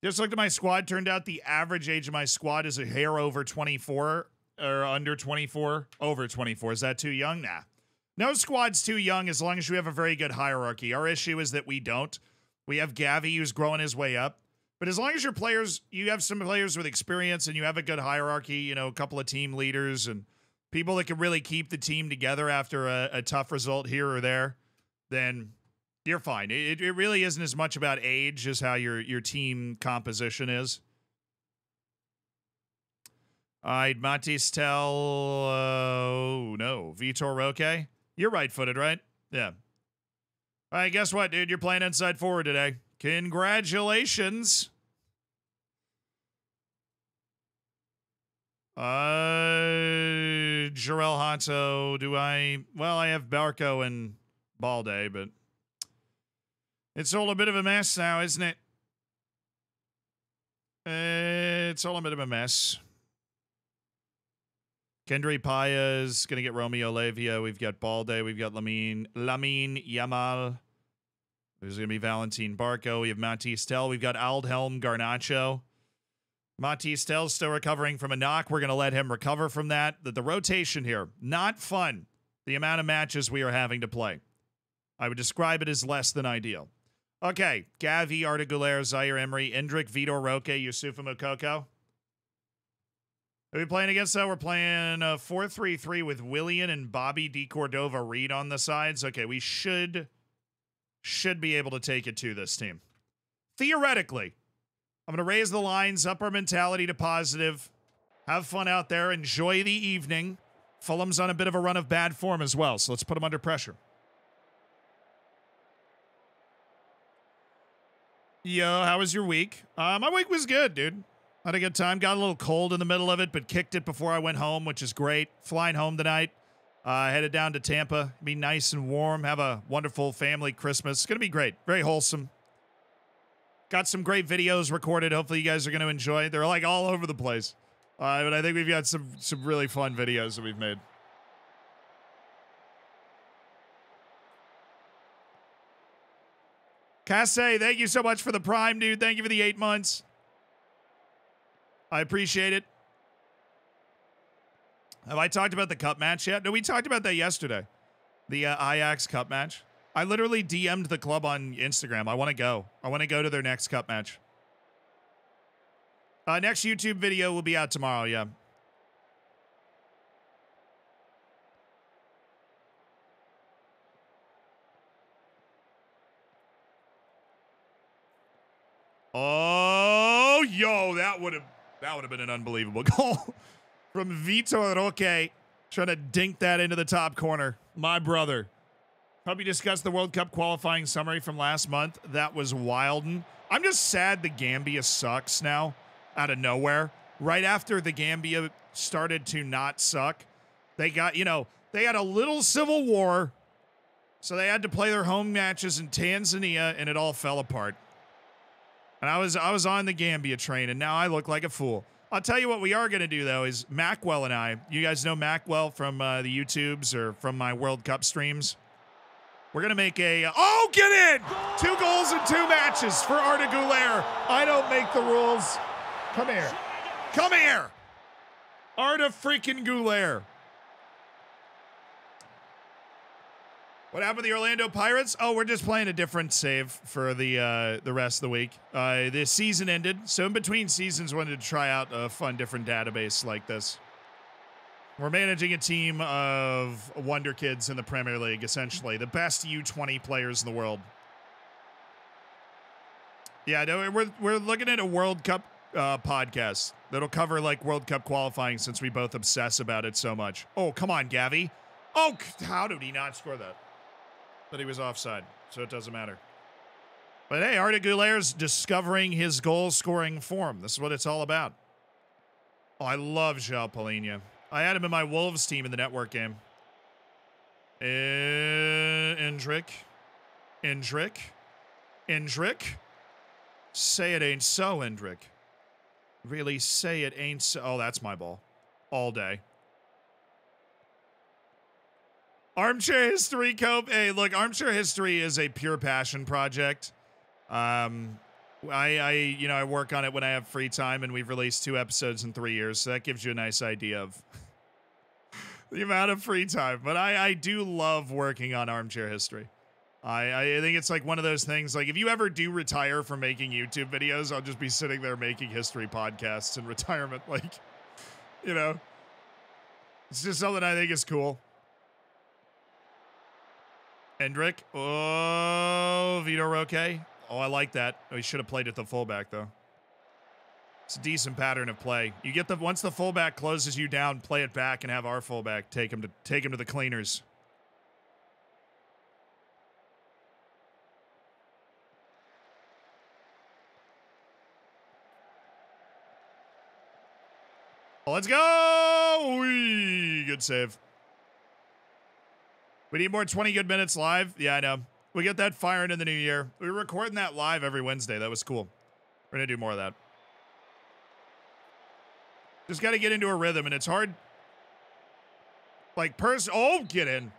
Just looked at my squad. Turned out the average age of my squad is a hair over 24 or under 24. Over 24. Is that too young? Nah. No squad's too young as long as you have a very good hierarchy. Our issue is that we don't. We have Gavi who's growing his way up. But as long as your players, you have some players with experience and you have a good hierarchy, you know, a couple of team leaders and people that can really keep the team together after a tough result here or there, then you're fine. It really isn't as much about age as how your team composition is. All right, Matistel. Oh, no. Vitor Roque. You're right-footed, right? Yeah. All right, guess what, dude? You're playing inside forward today. Congratulations. Jarell Hato. Do I? Well, I have Barco and Balde, but it's all a bit of a mess now, isn't it? It's all a bit of a mess. Kendry Paya's going to get Romeo Lavia. We've got Balde. We've got Lamine Yamal. There's going to be Valentin Barco. We have Matistel. We've got Aldhelm Garnacho. Matistel's still recovering from a knock. We're going to let him recover from that. The rotation here, not fun. The amount of matches we are having to play. I would describe it as less than ideal. Okay, Gavi, Arda Güler, Zaire Emery, Indrik, Vitor Roque, Yusufa Mokoko. Are we playing against that? We're playing 4-3-3 with Willian and Bobby D. Cordova Reed on the sides. Okay, we should be able to take it to this team. Theoretically, I'm going to raise the lines, up our mentality to positive. Have fun out there. Enjoy the evening. Fulham's on a bit of a run of bad form as well, so let's put them under pressure. Yo, how was your week? My week was good, dude. Had a good time. Got a little cold in the middle of it, but kicked it before I went home, which is great. Flying home tonight. Headed down to Tampa. Be nice and warm. Have a wonderful family Christmas. It's going to be great. Very wholesome. Got some great videos recorded. Hopefully you guys are going to enjoy. They're like all over the place. But I think we've got some really fun videos that we've made. Casse, thank you so much for the Prime, dude. Thank you for the 8 months. I appreciate it. Have I talked about the cup match yet? No, we talked about that yesterday. The Ajax cup match. I literally DM'd the club on Instagram. I want to go. I want to go to their next cup match. Next YouTube video will be out tomorrow, yeah. Oh, yo, that would have been an unbelievable goal from Vitor Roque, trying to dink that into the top corner. My brother. Hope you discussed the World Cup qualifying summary from last month. That was wild. I'm just sad the Gambia sucks now out of nowhere. Right after the Gambia started to not suck, they got, they had a little civil war, so they had to play their home matches in Tanzania, and it all fell apart. And I was on the Gambia train, and now I look like a fool. I'll tell you what we are going to do, though, is Macwell and I. You guys know Macwell from the YouTubes or from my World Cup streams. We're going to make a... oh, get in! 2 goals in 2 matches for Arda Güler. I don't make the rules. Come here. Come here! Arda freaking Güler. What happened to the Orlando Pirates? Oh, we're just playing a different save for the rest of the week. The season ended, so in between seasons, wanted to try out a fun, different database like this. We're managing a team of Wonderkids in the Premier League, essentially the best U20 players in the world. Yeah, no, we're looking at a World Cup podcast that'll cover like World Cup qualifying since we both obsess about it so much. Oh, come on, Gavi. Oh, how did he not score that? But he was offside, so it doesn't matter. But hey, Arda Güler's discovering his goal-scoring form. This is what it's all about. Oh, I love João Palhinha. I had him in my Wolves team in the network game. Endrick. Say it ain't so, Endrick. Really say it ain't so. Oh, that's my ball. All day. Armchair History, Cope. Hey, look, Armchair History is a pure passion project. I work on it when I have free time, and we've released 2 episodes in 3 years, so that gives you a nice idea of the amount of free time. But I do love working on Armchair History. I think it's like one of those things, like if you ever do retire from making YouTube videos, I'll just be sitting there making history podcasts in retirement. Like, you know, it's just something I think is cool. Endrick. Oh, Vito Roque. Oh, I like that. Oh, he should have played at the fullback, though. It's a decent pattern of play. You get once the fullback closes you down, play it back and have our fullback take him to the cleaners. Let's go! Whee! Good save. We need more 20 good minutes live. Yeah, I know. We get that firing in the new year. We were recording that live every Wednesday. That was cool. We're going to do more of that. Just got to get into a rhythm, and it's hard. Like, get in.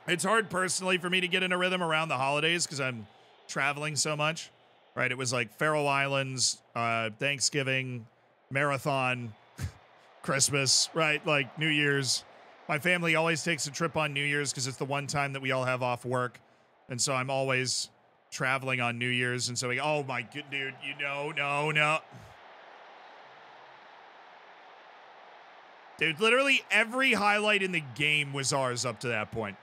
It's hard personally for me to get in a rhythm around the holidays because I'm traveling so much. Right? It was like Faroe Islands, Thanksgiving, marathon, Christmas, right? Like New Year's. My family always takes a trip on New Year's because it's the one time that we all have off work. And so I'm always traveling on New Year's. And so we, oh my good dude, no. Dude, literally every highlight in the game was ours up to that point.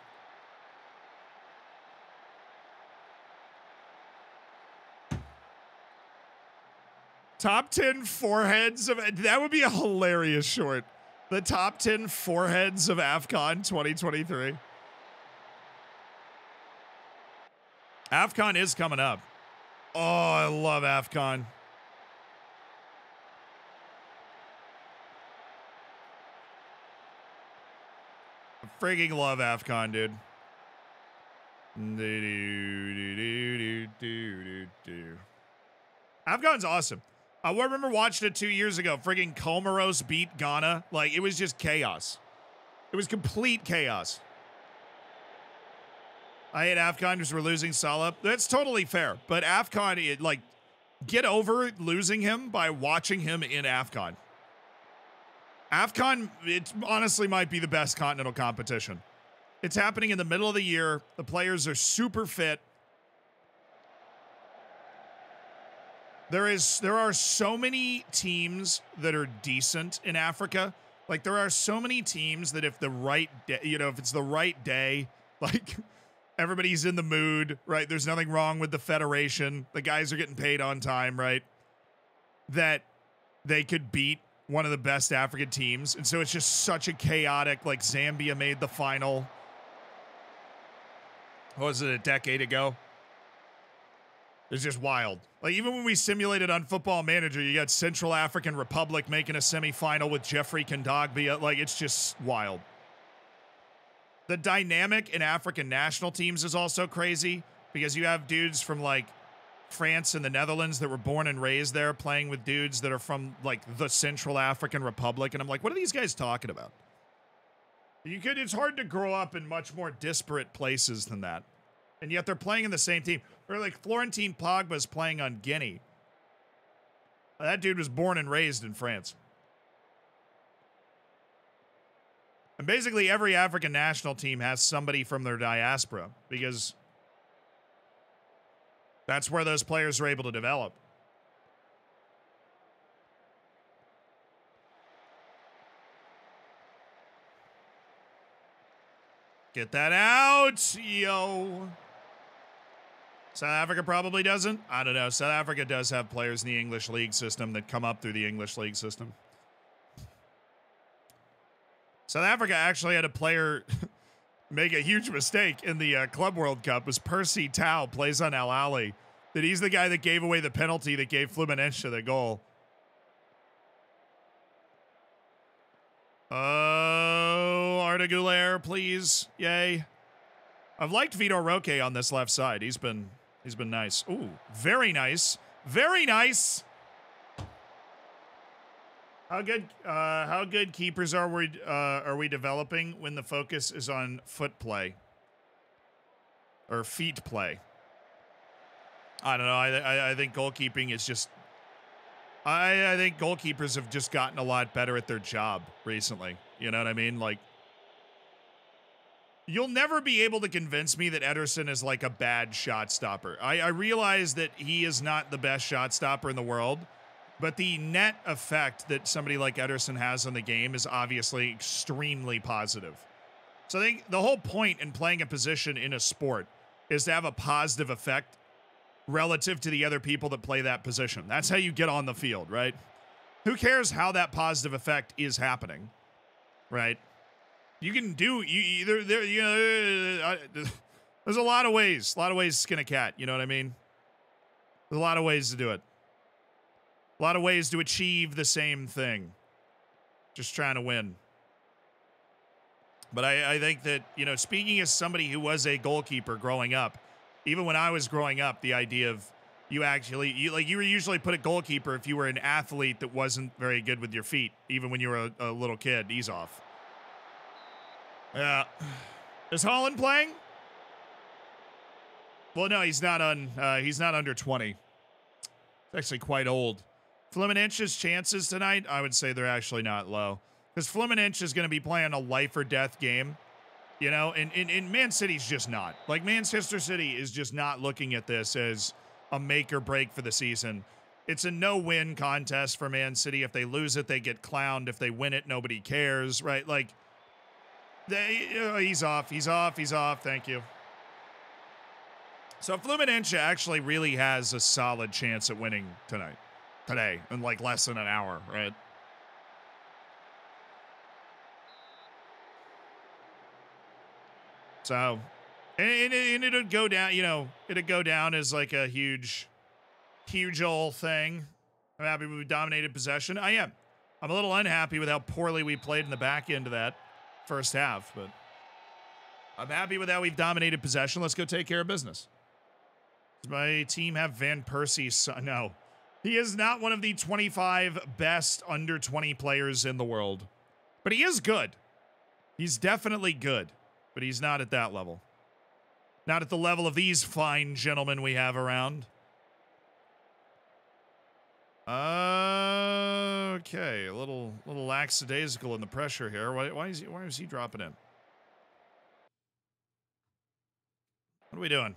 Top 10 foreheads of, that would be a hilarious short. The top 10 foreheads of AFCON 2023. AFCON is coming up. Oh, I love AFCON. I freaking love AFCON, dude. AFCON's awesome. I remember watching it 2 years ago. Friggin' Comoros beat Ghana. Like, it was just chaos. It was complete chaos. I hate AFCON because we're losing Salah. That's totally fair. But AFCON, get over losing him by watching him in AFCON. AFCON, it honestly might be the best continental competition. It's happening in the middle of the year. The players are super fit. There are so many teams that are decent in Africa. Like, there are so many teams that if it's the right day, like, everybody's in the mood, right? There's nothing wrong with the federation. The guys are getting paid on time, right? That they could beat one of the best African teams. And so it's just such a chaotic, like, Zambia made the final. What was it, a decade ago? It's just wild. Like, even when we simulated on Football Manager, you got Central African Republic making a semifinal with Jeffrey Kondogbia. Like, it's just wild. The dynamic in African national teams is also crazy because you have dudes from, like, France and the Netherlands that were born and raised there playing with dudes that are from, like, the Central African Republic. And I'm like, what are these guys talking about? It's hard to grow up in much more disparate places than that. And yet they're playing in the same team. Or like Florentine Pogba's playing on Guinea. That dude was born and raised in France. And basically every African national team has somebody from their diaspora because that's where those players are able to develop. Get that out, yo. South Africa probably doesn't. I don't know. South Africa does have players in the English league system that come up through the English league system. South Africa actually had a player make a huge mistake in the Club World Cup. It was Percy Tau, plays on Al Ahly. That he's the guy that gave away the penalty that gave Fluminense the goal. Oh, Arda Güler, please. Yay. I've liked Vitor Roque on this left side. He's been nice. Ooh, very nice. Very nice. How good keepers are we developing when the focus is on foot play or feet play? I don't know. I think goalkeeping is just. I think goalkeepers have just gotten a lot better at their job recently. You know what I mean? Like, you'll never be able to convince me that Ederson is like a bad shot stopper. I realize that he is not the best shot stopper in the world, but the net effect that somebody like Ederson has on the game is obviously extremely positive. So I think the whole point in playing a position in a sport is to have a positive effect relative to the other people that play that position. That's how you get on the field, right? Who cares how that positive effect is happening, right? You can do either there. You know, there's a lot of ways to skin a cat. You know what I mean? There's a lot of ways to do it. A lot of ways to achieve the same thing. Just trying to win. But I think that, you know, speaking as somebody who was a goalkeeper growing up, even when I was growing up, the idea of you were usually put at goalkeeper if you were an athlete that wasn't very good with your feet, even when you were a little kid. Ease off. Yeah. Is Holland playing? Well, no, he's not under 20. It's actually quite old. Fluminense's chances tonight, I would say they're actually not low. Because Fluminense is going to be playing a life or death game. You know, and Man City's just not. Like, Manchester City is just not looking at this as a make or break for the season. It's a no-win contest for Man City. If they lose it, they get clowned. If they win it, nobody cares, right? Like, he's off. Thank you. So Fluminense actually really has a solid chance at winning today, in like less than an hour, right? So, and it'd go down, you know, it'd go down as like a huge old thing. I'm happy we dominated possession. I am. I'm a little unhappy with how poorly we played in the back end of that first half, but I'm happy with how we've dominated possession. Let's go take care of business. Does my team have Van Persie's son? No. He is not one of the 25 best under 20 players in the world. But he is good. He's definitely good. But he's not at that level. Not at the level of these fine gentlemen we have around. Okay, a little lackadaisical in the pressure here. Why is he dropping in? What are we doing?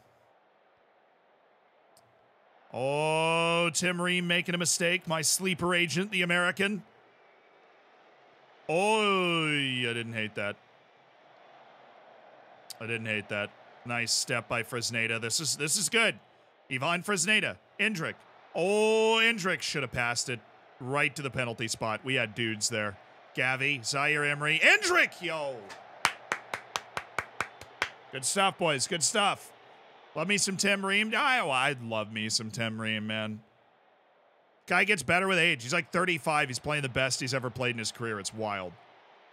Oh, Tim Ream making a mistake. My sleeper agent, the American. Oh, I didn't hate that. Nice step by Fresneda. This is good. Ivan Fresneda. Endrick. Oh, Endrick should have passed it right to the penalty spot. We had dudes there. Gavi, Zaire Emery, Endrick, yo. Good stuff, boys. Good stuff. Love me some Tim Ream. I'd love me some Tim Ream, man. Guy gets better with age. He's like 35. He's playing the best he's ever played in his career. It's wild.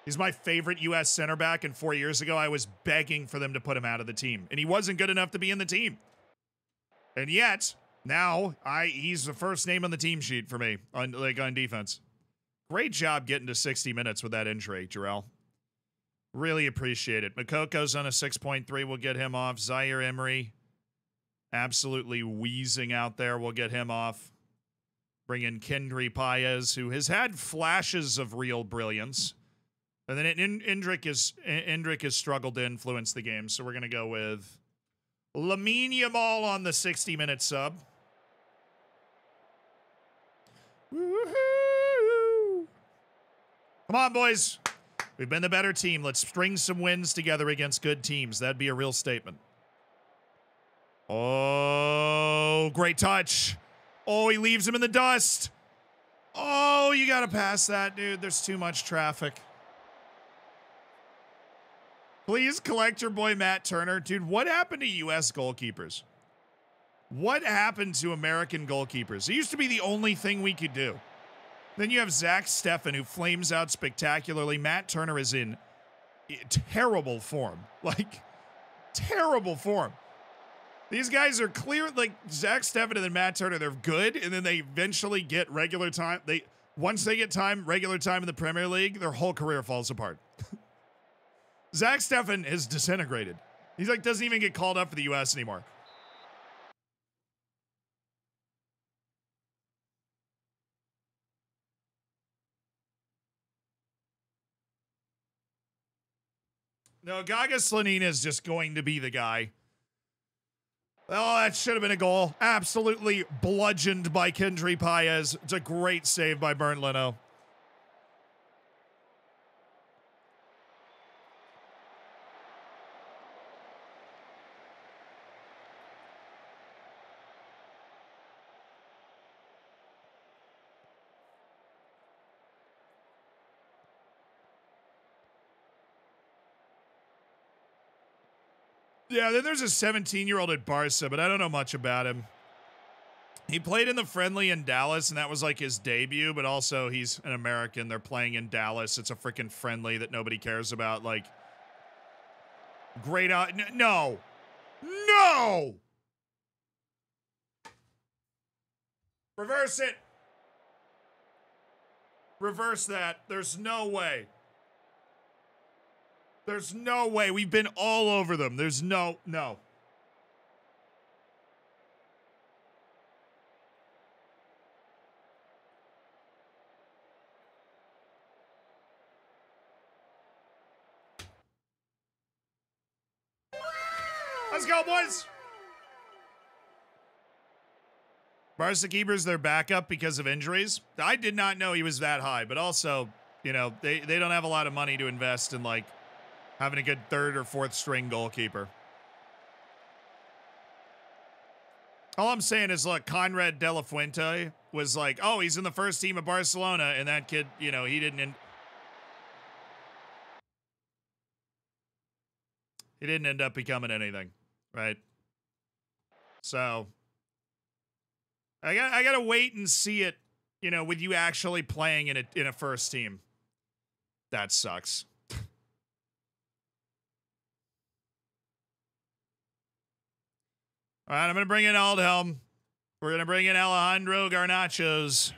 He's my favorite U.S. center back, and 4 years ago, I was begging for them to put him out of the team, and he wasn't good enough to be in the team. And yet, now, he's the first name on the team sheet for me on defense. Great job getting to 60 minutes with that injury, Jarrell. Really appreciate it. Makoko's on a 6.3. We'll get him off. Zaire Emery, absolutely wheezing out there. We'll get him off. Bring in Kendry Paez, who has had flashes of real brilliance. And then Indrik has struggled to influence the game, so we're going to go with Lamine Yamal on the 60-minute sub. Woohoo! Come on, boys. We've been the better team. Let's string some wins together against good teams. That'd be a real statement. Oh, great touch. Oh, he leaves him in the dust. Oh, you got to pass that, dude. There's too much traffic. Please collect your boy Matt Turner. Dude, what happened to U.S. goalkeepers? What happened to American goalkeepers? It used to be the only thing we could do. Then you have Zach Steffen, who flames out spectacularly. Matt Turner is in terrible form. Like, terrible form. These guys are clear, like Zach Steffen and then Matt Turner, they're good, and then they eventually get regular time. Once they get regular time in the Premier League, their whole career falls apart. Zach Steffen is disintegrated. He's like, doesn't even get called up for the U.S. anymore. No, Gaga Slanina is just going to be the guy. Oh, that should have been a goal. Absolutely bludgeoned by Kendry Paez. It's a great save by Bernd Leno. Yeah, then there's a 17-year-old at Barca, but I don't know much about him. He played in the friendly in Dallas, and that was like his debut, but also he's an American. They're playing in Dallas. It's a freaking friendly that nobody cares about. Like, great out. No. No! Reverse it. Reverse that. There's no way. There's no way. We've been all over them. There's no. Let's go, boys. Barca keeper's their backup because of injuries. I did not know he was that high, but also, you know, they don't have a lot of money to invest in, like, having a good third or fourth string goalkeeper. All I'm saying is, look, Conrad De La Fuente was like, oh, he's in the first team of Barcelona, and that kid, you know, he didn't end up becoming anything, right? So I gotta wait and see it, you know, with you actually playing in a first team. That sucks. All right, I'm going to bring in Aldhelm. We're going to bring in Alejandro Garnachos.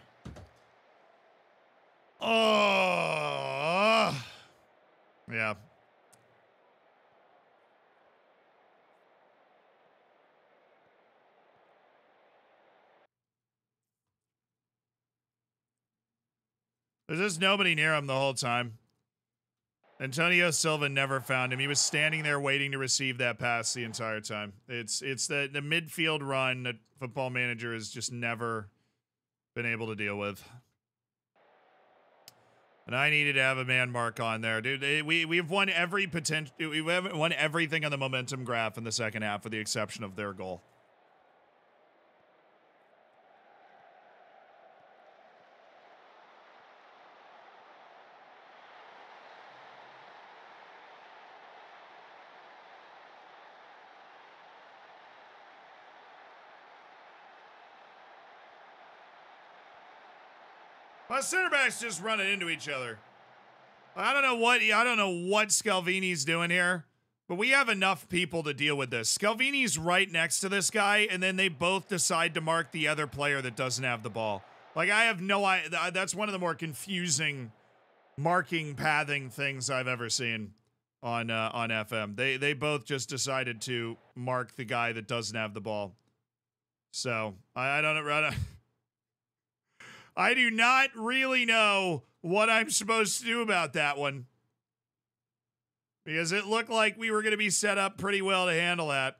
Oh. Yeah. There's just nobody near him the whole time. Antonio Silva never found him. He was standing there waiting to receive that pass the entire time. It's the midfield run that Football Manager has just never been able to deal with. And I needed to have a man mark on there, dude. We've won every potential. We haven't won everything on the momentum graph in the second half, with the exception of their goal. My center backs just running into each other. I don't know what Scalvini's doing here, but we have enough people to deal with this. Scalvini's right next to this guy, and then they both decide to mark the other player that doesn't have the ball. Like, I have no idea. That's one of the more confusing marking pathing things I've ever seen on FM. They both just decided to mark the guy that doesn't have the ball. So I don't know. I do not really know what I'm supposed to do about that one. Because it looked like we were going to be set up pretty well to handle that.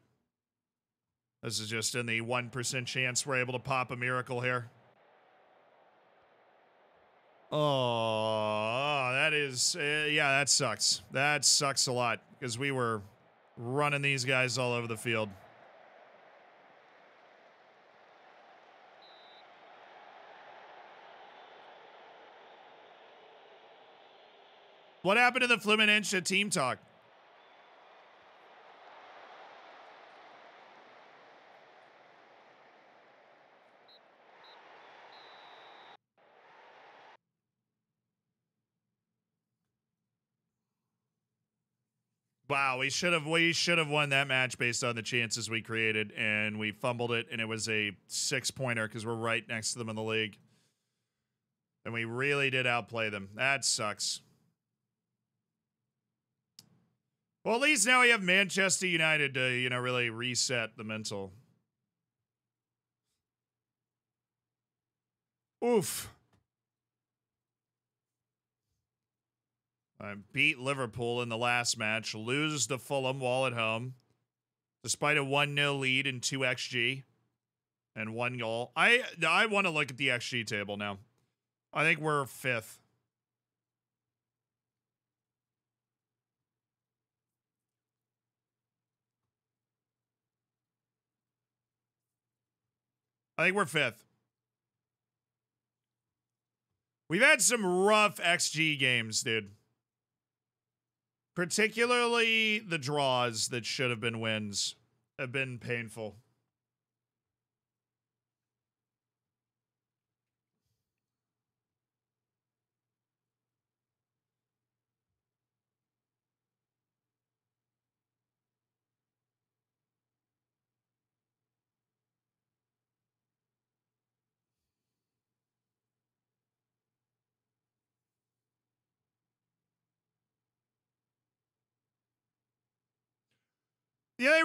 This is just in the 1% chance we're able to pop a miracle here. Oh, that is, yeah, that sucks. That sucks a lot because we were running these guys all over the field. What happened to the Fluminense team talk? Wow, we should have won that match based on the chances we created, and we fumbled it, and it was a 6-pointer because we're right next to them in the league. And we really did outplay them. That sucks. Well, at least now we have Manchester United to, you know, really reset the mental. Oof. I beat Liverpool in the last match, lose to Fulham while at home, despite a 1-0 lead and 2 XG and 1 goal. I want to look at the XG table now. I think we're 5th. I think we're 5th. We've had some rough XG games, dude. Particularly the draws that should have been wins have been painful. Yeah,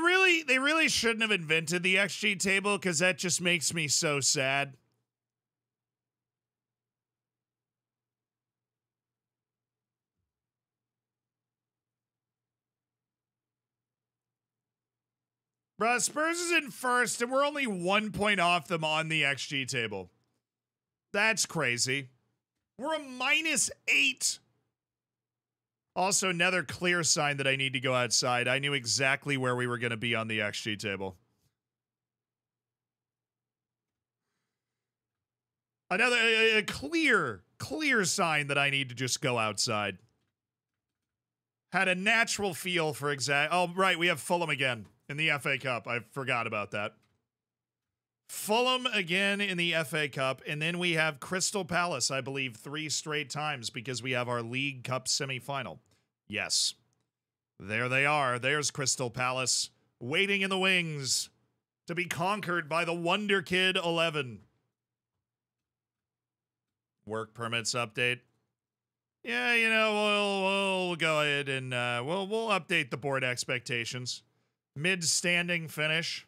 they really shouldn't have invented the XG table because that just makes me so sad. Bruh, Spurs is in first, and we're only 1 point off them on the XG table. That's crazy. We're a -8. Also, another clear sign that I need to go outside. I knew exactly where we were going to be on the XG table. Another a clear sign that I need to just go outside. Had a natural feel for exact. Oh, right. We have Fulham again in the FA Cup. I forgot about that. Fulham again in the FA Cup. And then we have Crystal Palace, I believe, 3 straight times because we have our League Cup semifinal. Yes. There they are. There's Crystal Palace waiting in the wings to be conquered by the Wonderkid 11. Work permits update. Yeah, you know, we'll go ahead and we'll update the board expectations. Mid-standing finish.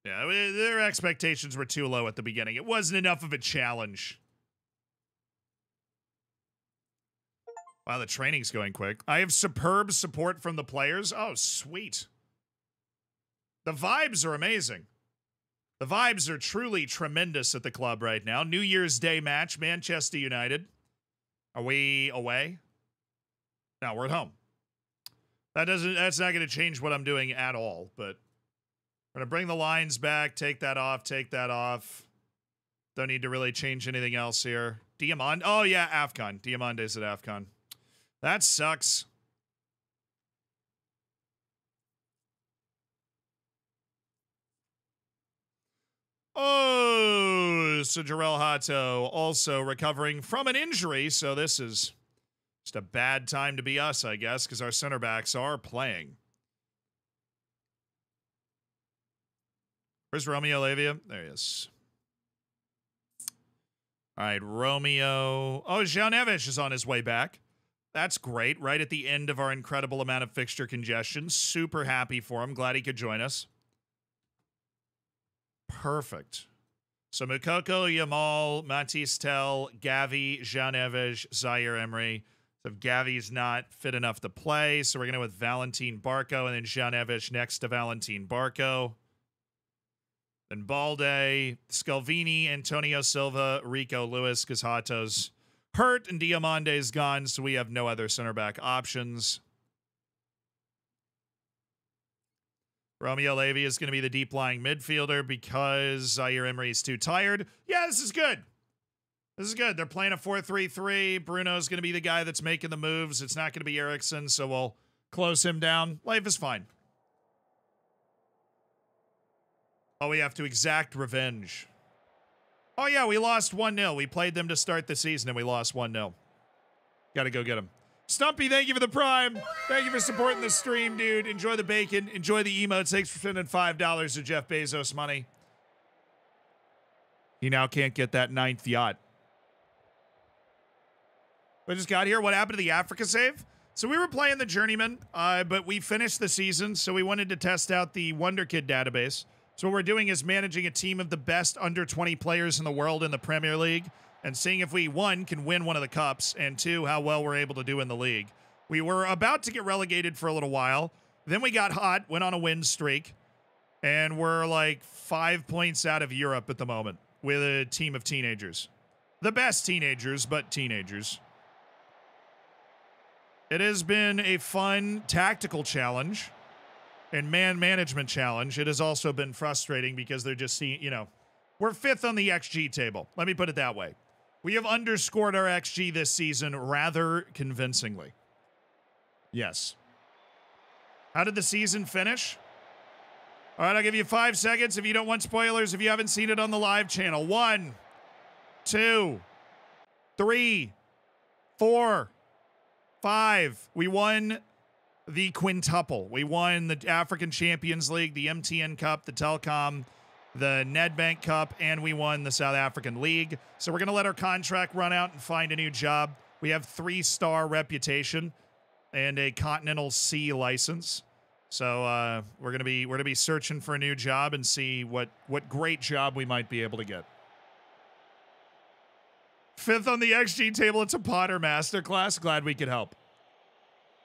Yeah, their expectations were too low at the beginning. It wasn't enough of a challenge. Wow, the training's going quick. I have superb support from the players. Oh, sweet. The vibes are amazing. The vibes are truly tremendous at the club right now. New Year's Day match, Manchester United. Are we away? No, we're at home. That's not going to change what I'm doing at all, but we're going to bring the lines back, take that off, take that off. Don't need to really change anything else here. Diamond. Oh, yeah, AFCON. Diamante's at AFCON. That sucks. Oh, so Jarrell Hato also recovering from an injury, so this is just a bad time to be us, I guess, because our center backs are playing. Where's Romeo Lavia? There he is. All right, Romeo. Oh, João Neves is on his way back. That's great. Right at the end of our incredible amount of fixture congestion. Super happy for him. Glad he could join us. Perfect. So Mukoko, Yamal, Matisse Tell, Gavi, João Neves, Zaire Emery, So Gavi's not fit enough to play, so we're going to go with Valentin Barco and then Janevic next to Valentin Barco. Then Balde, Scalvini, Antonio Silva, Rico Lewis, because Hato's hurt and Diamande's gone, so we have no other center back options. Romeo Levy is going to be the deep-lying midfielder because Zaire Emery's too tired. Yeah, this is good. This is good. They're playing a 4-3-3. Bruno's going to be the guy that's making the moves. It's not going to be Eriksson, so we'll close him down. Life is fine. Oh, we have to exact revenge. Oh, yeah, we lost 1-0. We played them to start the season, and we lost 1-0. Got to go get them. Stumpy, thank you for the prime. Thank you for supporting the stream, dude. Enjoy the bacon. Enjoy the emotes. Thanks for sending $5 to Jeff Bezos money. He now can't get that 9th yacht. We just got here. What happened to the Africa save? So we were playing the Journeyman, but we finished the season, so we wanted to test out the Wonderkid database. So what we're doing is managing a team of the best under 20 players in the world in the Premier League and seeing if we, one, can win one of the cups, and two, how well we're able to do in the league. We were about to get relegated for a little while. Then we got hot, went on a win streak, and we're like 5 points out of Europe at the moment with a team of teenagers. The best teenagers, but teenagers. It has been a fun tactical challenge and man management challenge. It has also been frustrating because they're just seeing, you know, we're 5th on the XG table. Let me put it that way. We have underscored our XG this season rather convincingly. Yes. How did the season finish? All right, I'll give you 5 seconds if you don't want spoilers, if you haven't seen it on the live channel. 1, 2, 3, 4, 5. We won the quintuple. We won the African Champions League, the MTN Cup, the Telcom, the Nedbank Cup, and we won the South African League. So we're going to let our contract run out and find a new job. We have 3-star reputation and a Continental C license. So we're going to be searching for a new job and see what great job we might be able to get. 5th on the XG table. It's a Potter masterclass. Glad we could help.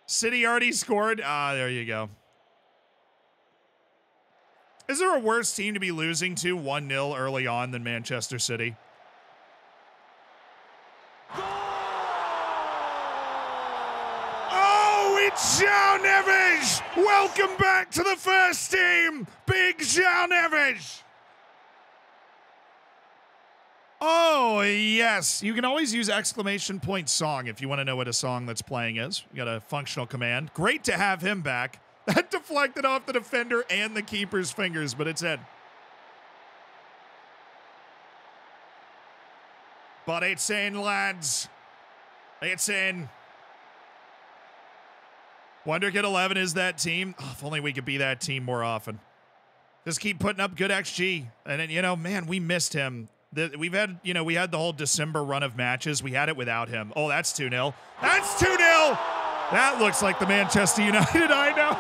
City already scored. There you go. Is there a worse team to be losing to 1-0 early on than Manchester City? Oh, it's João Neves! Welcome back to the first team, Big João Neves! Oh, yes. You can always use exclamation point song if you want to know what a song that's playing is. You got a functional command. Great to have him back. That deflected off the defender and the keeper's fingers, but it's in. But it's in, lads. It's in. Wonderkid 11 is that team. Oh, if only we could be that team more often. Just keep putting up good XG. And then, you know, man, we missed him. We've had, you know, we had the whole December run of matches. We had it without him. Oh, that's 2-0. That's 2-0. That looks like the Manchester United I know.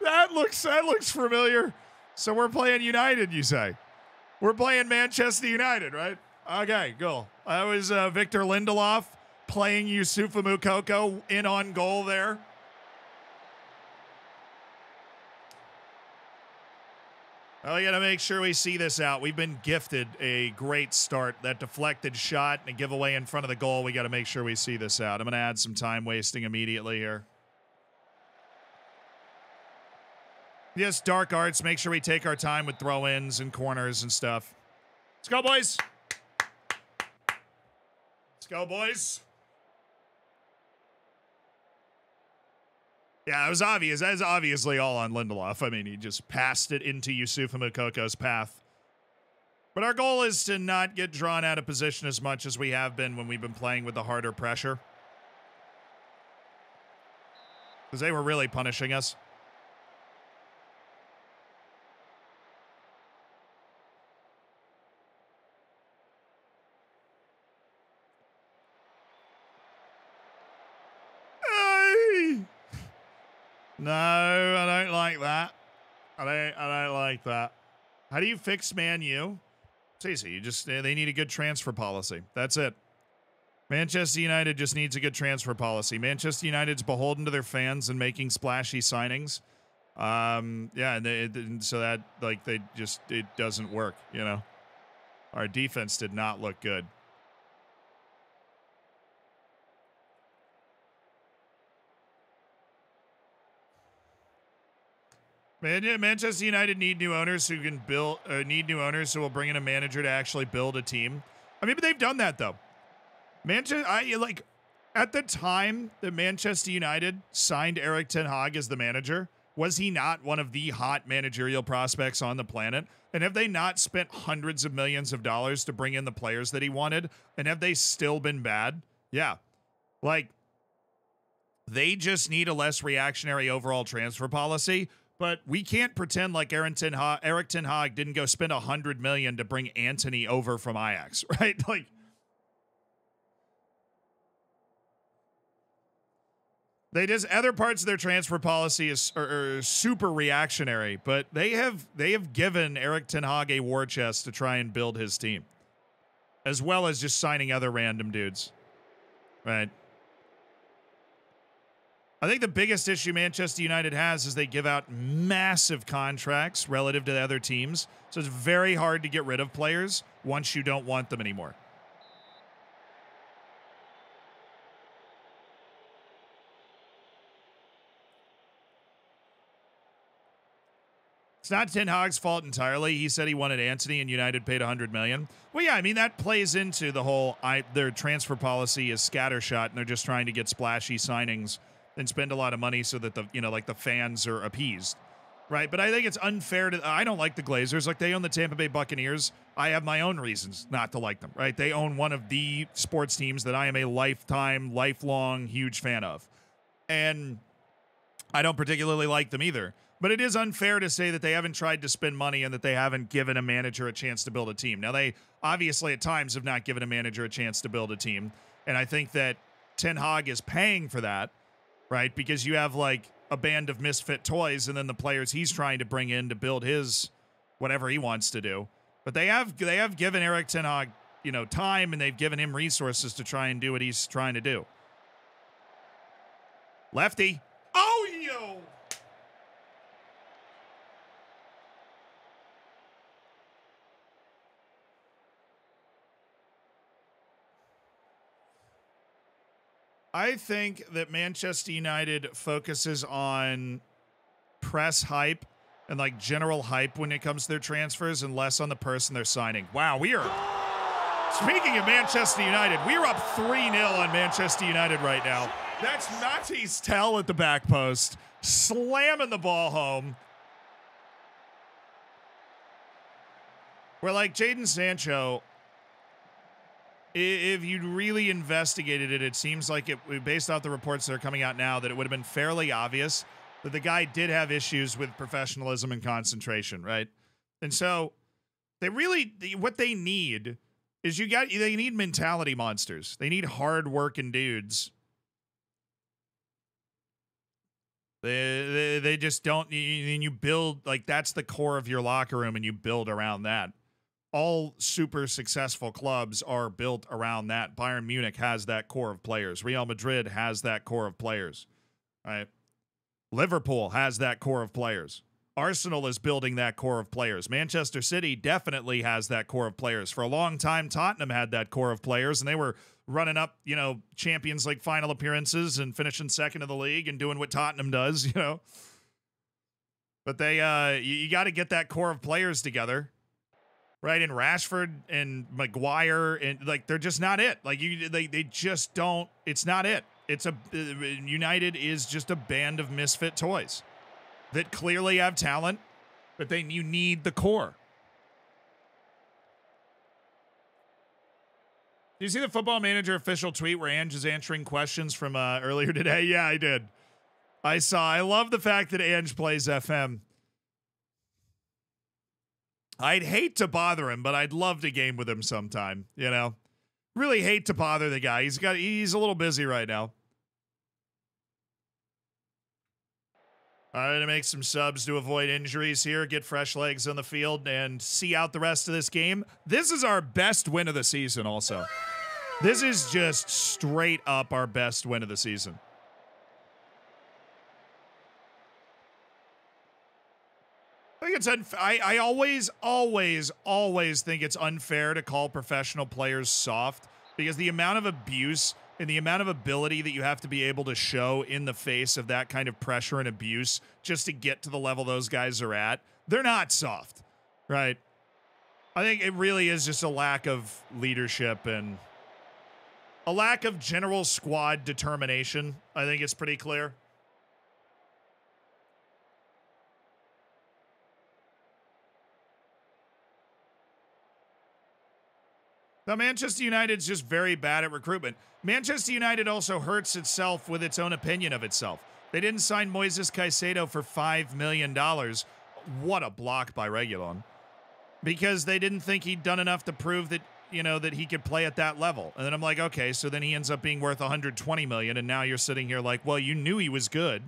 That looks familiar. So we're playing United, you say? We're playing Manchester United, right? Okay, cool. That was Victor Lindelof playing Yusufa Moukoko in on goal there. Oh, we got to make sure we see this out. We've been gifted a great start. That deflected shot and a giveaway in front of the goal. We got to make sure we see this out. I'm going to add some time wasting immediately here. Yes, dark arts. Make sure we take our time with throw-ins and corners and stuff. Let's go, boys. Let's go, boys. Yeah, it was obvious. That is obviously all on Lindelof. I mean, he just passed it into Yusufa Moukoko's path. But our goal is to not get drawn out of position as much as we have been when we've been playing with the harder pressure. Because they were really punishing us. No, I don't like that. I don't like that. How do you fix Man U? It's easy. You just, they need a good transfer policy. That's it. Manchester United just needs a good transfer policy. Manchester United's beholden to their fans and making splashy signings. Yeah, and so that, like, it doesn't work, you know? Our defense did not look good. Manchester United need new owners who can build, need new owners who will bring in a manager to actually build a team. I mean, but they've done that, though. At the time that Manchester United signed Erik ten Hag as the manager, was he not one of the hot managerial prospects on the planet? And have they not spent hundreds of millions of dollars to bring in the players that he wanted? And have they still been bad? Yeah. Like, they just need a less reactionary overall transfer policy. But we can't pretend like Erik ten Hag didn't go spend $100 million to bring Antony over from Ajax, right? Like, they just, other parts of their transfer policy are super reactionary, but they have given Erik ten Hag a war chest to try and build his team, as well as just signing other random dudes, right? I think the biggest issue Manchester United has is they give out massive contracts relative to the other teams. So it's very hard to get rid of players once you don't want them anymore. It's not Ten Hag's fault entirely. He said he wanted Antony and United paid $100 million. Well, yeah, I mean, that plays into the whole, their transfer policy is scattershot and they're just trying to get splashy signings and spend a lot of money so that the fans are appeased, right? But I think it's unfair to, I don't like the Glazers. Like, they own the Tampa Bay Buccaneers. I have my own reasons not to like them, right? They own one of the sports teams that I am a lifelong, huge fan of. And I don't particularly like them either. But it is unfair to say that they haven't tried to spend money and that they haven't given a manager a chance to build a team. Now, they obviously at times have not given a manager a chance to build a team. And I think that Ten Hag is paying for that, right? Because you have like a band of misfit toys and then the players he's trying to bring in to build his whatever he wants to do. But they have given Erik ten Hag, time, and they've given him resources to try and do what he's trying to do. Lefty. Oh, yo. I think that Manchester United focuses on press hype and like general hype when it comes to their transfers and less on the person they're signing. Wow, speaking of Manchester United, we're up 3-0 on Manchester United right now. That's Matisse Tell at the back post, slamming the ball home. We're like Jadon Sancho. If you'd really investigated it, it seems like based off the reports that are coming out now, that it would have been fairly obvious that the guy did have issues with professionalism and concentration, right? And so what they need is they need mentality monsters. They need hard-working dudes. They just don't, and you build, like, that's the core of your locker room, and you build around that. All super successful clubs are built around that. Bayern Munich has that core of players. Real Madrid has that core of players. Right? Liverpool has that core of players. Arsenal is building that core of players. Manchester City definitely has that core of players. For a long time, Tottenham had that core of players, and they were running up, Champions League final appearances and finishing second in the league and doing what Tottenham does, But you got to get that core of players together. Right, and Rashford and Maguire, and like, they're just not it. Like, they just don't. It's not it. United is just a band of misfit toys that clearly have talent, but you need the core. Did you see the Football Manager official tweet where Ange is answering questions from earlier today? Yeah, I did. I saw. I love the fact that Ange plays FM. I'd hate to bother him, but I'd love to game with him sometime, Really hate to bother the guy. He's a little busy right now. All right, to make some subs to avoid injuries here, get fresh legs on the field, and see out the rest of this game. This is our best win of the season also. This is just straight up our best win of the season. I think it's I always think it's unfair to call professional players soft because the amount of abuse and the amount of ability that you have to be able to show in the face of that kind of pressure and abuse just to get to the level those guys are at, they're not soft, right? I think it really is just a lack of leadership and a lack of general squad determination. I think it's pretty clear. Now, Manchester United's just very bad at recruitment. Manchester United also hurts itself with its own opinion of itself. They didn't sign Moises Caicedo for $5 million. What a block by Reguilon. Because they didn't think he'd done enough to prove that, you know, that he could play at that level. And then I'm like, okay, so then he ends up being worth $120 million, and now you're sitting here like, well, you knew he was good.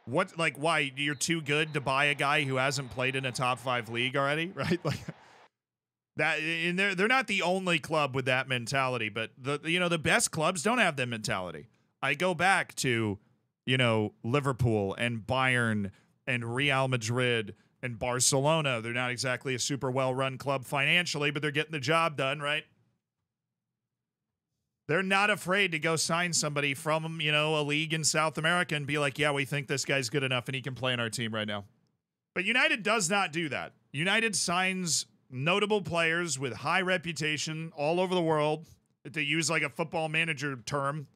What, like, why? You're too good to buy a guy who hasn't played in a top 5 league already, right? Like, that, and they're not the only club with that mentality, but the best clubs don't have that mentality. I go back to, Liverpool and Bayern and Real Madrid and Barcelona. They're not exactly a super well-run club financially, but they're getting the job done, right? They're not afraid to go sign somebody from, a league in South America and be like, yeah, we think this guy's good enough and he can play in our team right now. But United does not do that. United signs notable players with high reputation all over the world. They use like a football manager term.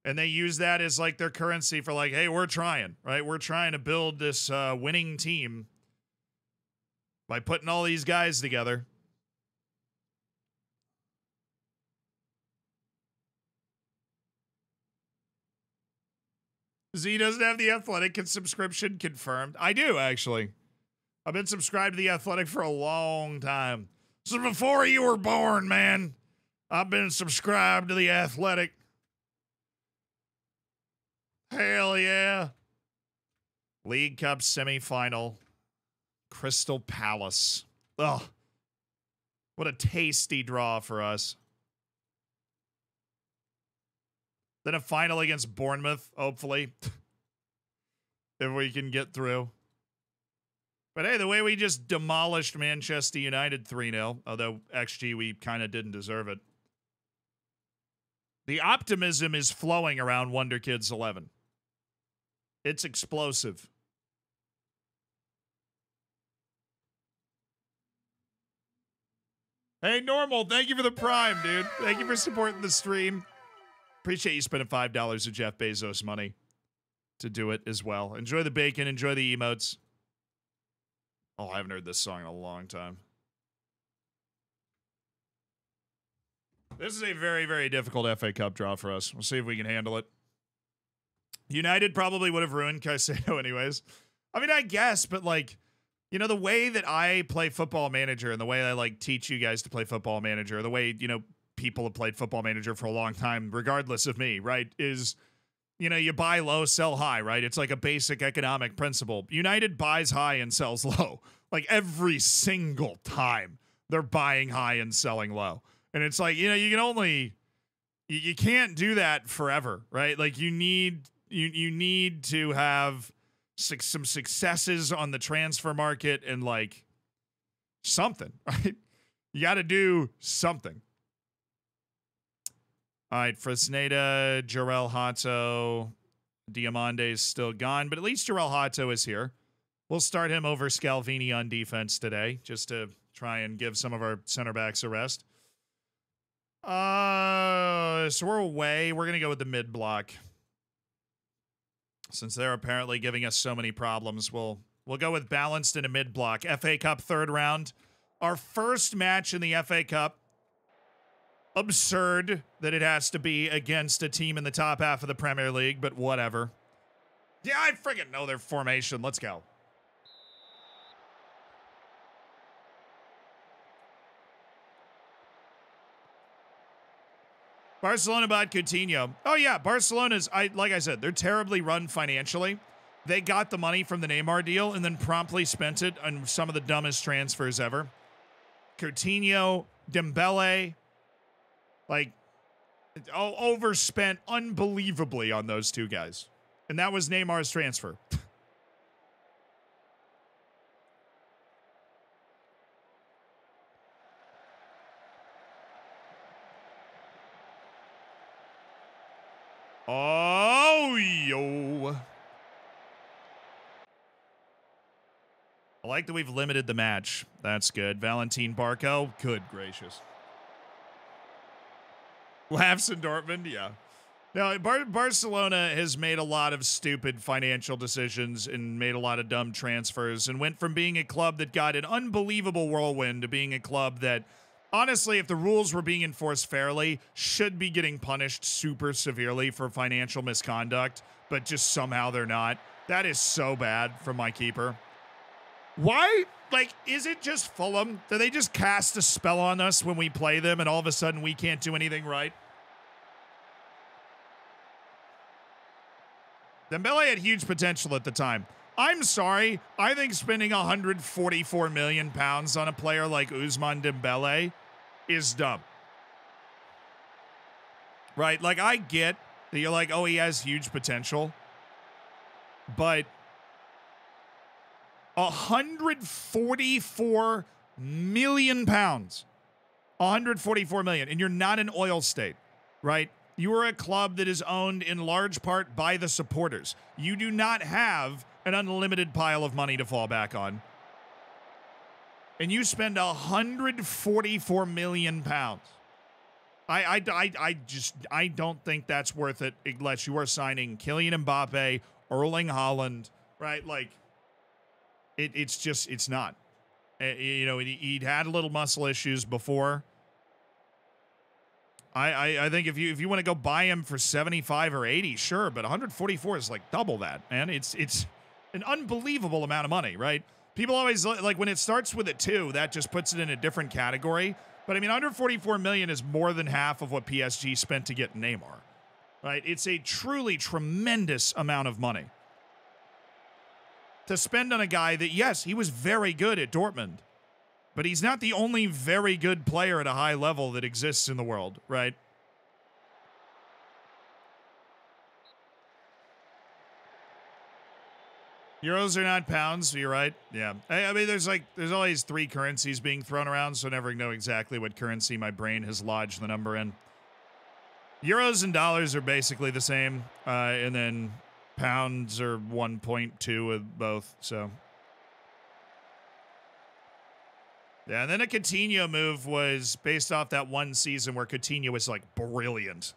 And they use that as like their currency for like, hey, we're trying, right? We're trying to build this winning team by putting all these guys together. Z doesn't have the Athletic subscription confirmed. I do, actually. I've been subscribed to the Athletic for a long time. So before you were born, man, I've been subscribed to the Athletic. Hell yeah. League Cup semifinal. Crystal Palace. Ugh. What a tasty draw for us. Then a final against Bournemouth, hopefully. If we can get through. But hey, the way we just demolished Manchester United 3-0, although XG, we kind of didn't deserve it. The optimism is flowing around Wonderkid's 11. It's explosive. Hey, Normal, thank you for the Prime, dude. Thank you for supporting the stream. Appreciate you spending $5 of Jeff Bezos money to do it as well. Enjoy the bacon. Enjoy the emotes. Oh, I haven't heard this song in a long time. This is a very, very difficult FA Cup draw for us. We'll see if we can handle it. United probably would have ruined Caicedo anyways. I mean, I guess, but like, the way that I play Football Manager and the way I like teach you guys to play Football Manager, the way, people have played Football Manager for a long time, regardless of me, right, is, you buy low, sell high, right? It's like a basic economic principle. United buys high and sells low. Like every single time they're buying high and selling low. And it's like, you can only, you can't do that forever, right? Like you need to have some successes on the transfer market and like something, right? You got to do something. All right, Fresneda, Jarell Hato, Diamande's still gone, but at least Jarell Hato is here. We'll start him over Scalvini on defense today, just to try and give some of our center backs a rest. So we're away. We're going to go with the mid block. Since they're apparently giving us so many problems, we'll go with balanced in a mid block. FA Cup third round. Our first match in the FA Cup. Absurd that it has to be against a team in the top half of the Premier League, but whatever. Yeah, I friggin' know their formation. Let's go. Barcelona bought Coutinho. Oh yeah, Barcelona's, like I said, they're terribly run financially. They got the money from the Neymar deal and then promptly spent it on some of the dumbest transfers ever. Coutinho, Dembele, Like, overspent unbelievably on those two guys. And that was Neymar's transfer. Oh, yo. I like that we've limited the match. That's good. Valentin Barco. Good gracious. Laughs in Dortmund, yeah. Now, Barcelona has made a lot of stupid financial decisions and made a lot of dumb transfers and went from being a club that got an unbelievable whirlwind to being a club that, honestly, if the rules were being enforced fairly, should be getting punished super severely for financial misconduct, but just somehow they're not. That is so bad from my keeper. Why? Like, is it just Fulham? Do they just cast a spell on us when we play them and all of a sudden we can't do anything right? Dembele had huge potential at the time. I'm sorry. I think spending 144 million pounds on a player like Ousmane Dembele is dumb. Right? Like, I get that you're like, oh, he has huge potential. But 144 million pounds. 144 million. And you're not an oil state, right? You are a club that is owned in large part by the supporters. You do not have an unlimited pile of money to fall back on. And you spend 144 million pounds. I don't think that's worth it unless you are signing Kylian Mbappe, Erling Haaland, right? Like, it's not. You know, he'd had little muscle issues before. I think if you want to go buy him for 75 or 80, sure, but 144 is like double that, man. It's an unbelievable amount of money, right? People always like when it starts with a 2, that just puts it in a different category. But I mean, 144 million is more than half of what PSG spent to get Neymar, right? It's a truly tremendous amount of money to spend on a guy that, yes, he was very good at Dortmund, but he's not the only very good player at a high level that exists in the world, right? Euros are not pounds, you're right. Yeah. I mean, there's always 3 currencies being thrown around, so I never know exactly what currency my brain has lodged the number in. Euros and dollars are basically the same, and then pounds are 1.2 with both, so. Yeah, and then a Coutinho move was based off that one season where Coutinho was, like, brilliant.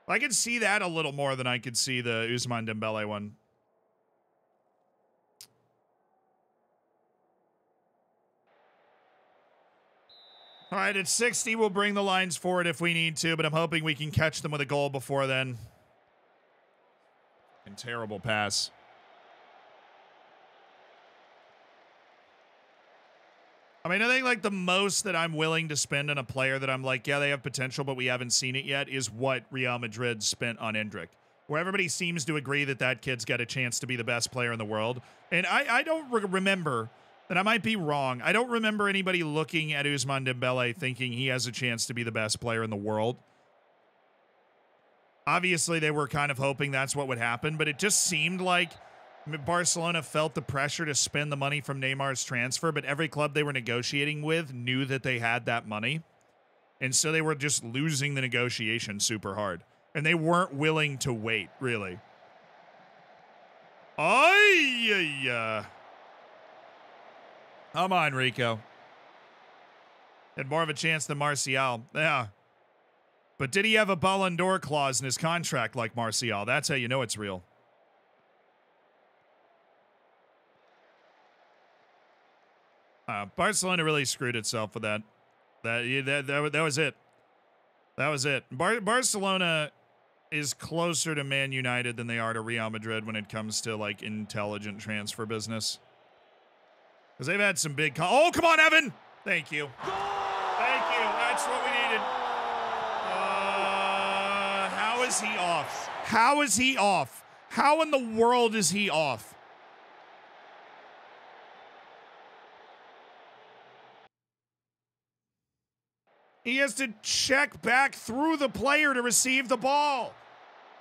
I could see that a little more than I could see the Ousmane Dembele one. All right, at 60, we'll bring the lines forward if we need to, but I'm hoping we can catch them with a goal before then. And terrible pass. I mean, I think like the most that I'm willing to spend on a player that I'm like, yeah, they have potential, but we haven't seen it yet, is what Real Madrid spent on Endrick. Where everybody seems to agree that that kid's got a chance to be the best player in the world. And I don't remember... And I might be wrong. I don't remember anybody looking at Ousmane Dembele thinking he has a chance to be the best player in the world. Obviously, they were kind of hoping that's what would happen, but it just seemed like Barcelona felt the pressure to spend the money from Neymar's transfer, but every club they were negotiating with knew that they had that money. And so they were just losing the negotiation super hard. And they weren't willing to wait, really. Oh, Come on, Rico. Had more of a chance than Martial. Yeah. But did he have a Ballon d'Or clause in his contract like Martial? That's how you know it's real. Barcelona really screwed itself with that. That was it. That was it. Barcelona is closer to Man United than they are to Real Madrid when it comes to, like, intelligent transfer business. Because they've had some big... Oh, come on, Evan! Thank you. Thank you. That's what we needed. How is he off? How is he off? How in the world is he off? He has to check back through the player to receive the ball.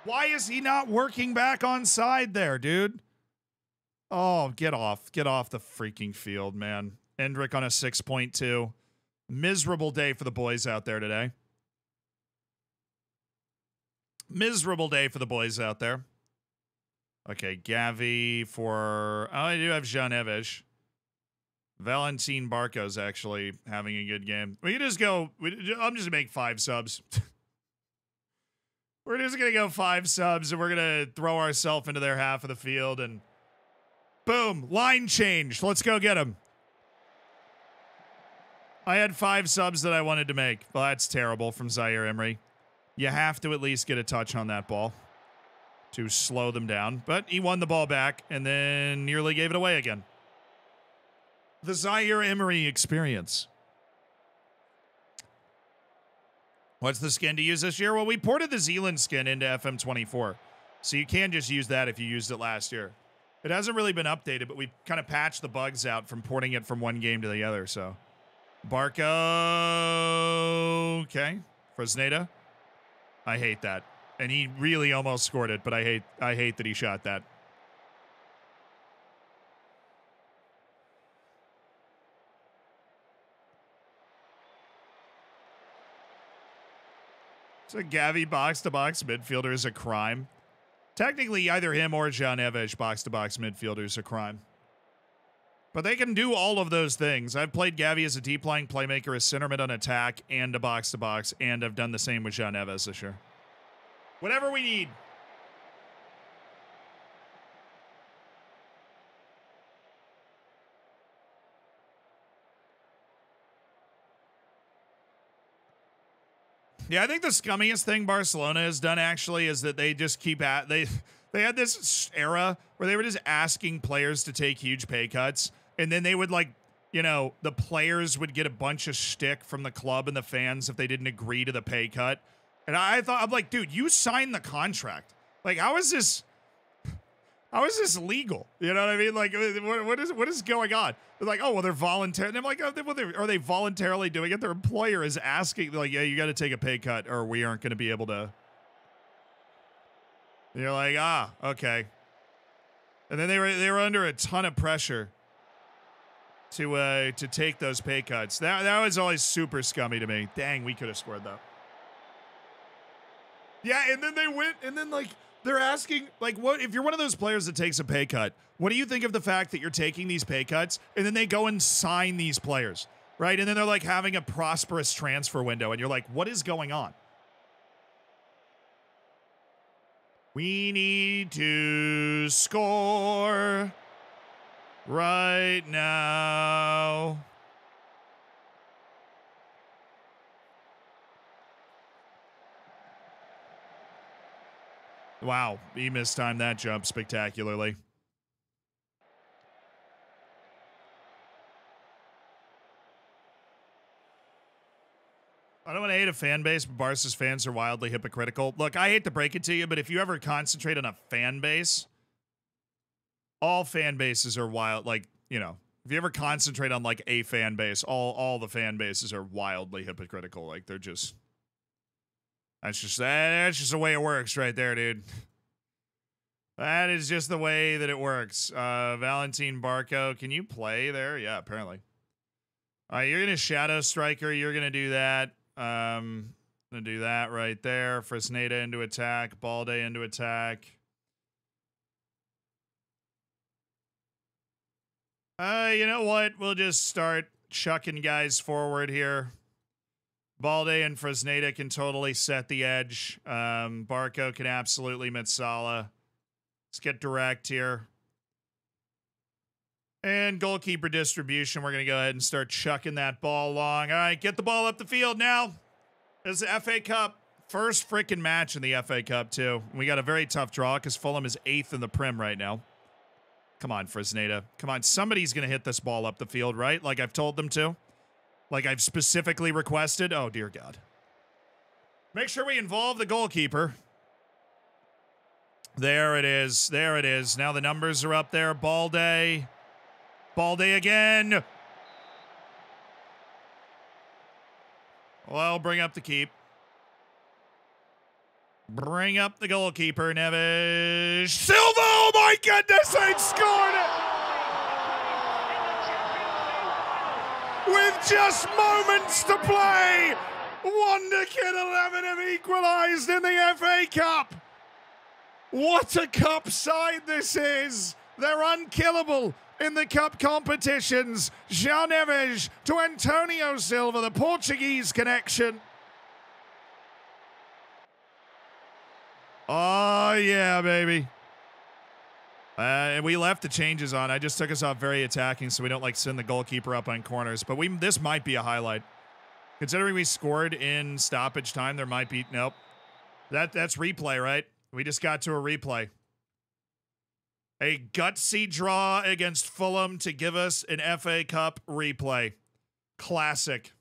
Why is he not working back on side there, dude? Oh, get off. Get off the freaking field, man. Endrick on a 6.2. Miserable day for the boys out there today. Miserable day for the boys out there. Okay, Gavi for... Oh, I do have Jean Neves. Valentin Barco's actually having a good game. We can just go... I'm just going to make 5 subs. We're just going to go 5 subs, and we're going to throw ourselves into their half of the field, and boom, line change. Let's go get him. I had 5 subs that I wanted to make. Well, that's terrible from Zaire Emery. You have to at least get a touch on that ball to slow them down. But he won the ball back and then nearly gave it away again. The Zaire Emery experience. What's the skin to use this year? Well, we ported the Zealand skin into FM24. So you can just use that if you used it last year. It hasn't really been updated, but we kind of patched the bugs out from porting it from one game to the other. So Barco. Okay. Fresneda. I hate that. And he really almost scored it, but I hate that he shot that. So Gavi box-to-box midfielder is a crime. Technically, either him or Jean Neves box-to-box midfielder is a crime. But they can do all of those things. I've played Gavi as a deep-lying playmaker, a centerman on attack, and a box-to-box, and I've done the same with Jean Neves this year. Whatever we need. Yeah, I think the scummiest thing Barcelona has done actually is that they just keep at they had this era where they were just asking players to take huge pay cuts, and then they would the players would get a bunch of shtick from the club and the fans if they didn't agree to the pay cut. And I'm like, dude, you signed the contract. Like, how is this legal? You know what I mean? Like, what is going on? They're like, oh, well, they're voluntary. And I'm like, are they voluntarily doing it? Their employer is asking, like, yeah, you got to take a pay cut or we aren't going to be able to. And you're like, okay. And then they were under a ton of pressure to take those pay cuts. That was always super scummy to me. Dang, we could have scored though. Yeah, and then they went, and then they're asking, what if you're one of those players that takes a pay cut? What do you think of the fact that you're taking these pay cuts, and then they go and sign these players, right? And then they're having a prosperous transfer window, and you're like, what is going on? We need to score right now. Wow, he mistimed that jump spectacularly. I don't want to hate a fan base, but Barca's fans are wildly hypocritical. Look, I hate to break it to you, but if you ever concentrate on a fan base, all fan bases are wild. If you ever concentrate on a fan base, all the fan bases are wildly hypocritical. They're just... That's just the way it works right there, dude. That is just the way that it works. Valentin Barco, can you play there? Yeah, apparently. All right, you're going to Shadow Striker. You're going to do that. Going to do that right there. Fresneda into attack. Balde into attack. You know what? We'll just start chucking guys forward here. Balde and Fresneda can totally set the edge. Barco can absolutely Metsala. Let's get direct here. And goalkeeper distribution. We're going to go ahead and start chucking that ball along. All right, get the ball up the field now. This is the FA Cup. First freaking match in the FA Cup, too. We got a very tough draw because Fulham is 8th in the Prem right now. Come on, Fresneda. Come on, somebody's going to hit this ball up the field, right? Like I've told them to. Like I've specifically requested. Oh, dear God. Make sure we involve the goalkeeper. There it is. There it is. Now the numbers are up there. Balde. Balde again. Well, bring up the keep. Bring up the goalkeeper, Neves. Silva, oh my goodness, they scored it! With just moments to play, Wonderkid 11 have equalized in the FA Cup. What a cup side this is. They're unkillable in the cup competitions. João Neves to Antonio Silva, the Portuguese connection. Oh, yeah, baby. And we left the changes on. I just took us off very attacking so we don't like send the goalkeeper up on corners. But this might be a highlight. Considering we scored in stoppage time, there might be... Nope. That's replay, right? We just got to a replay. A gutsy draw against Fulham to give us an FA Cup replay. Classic.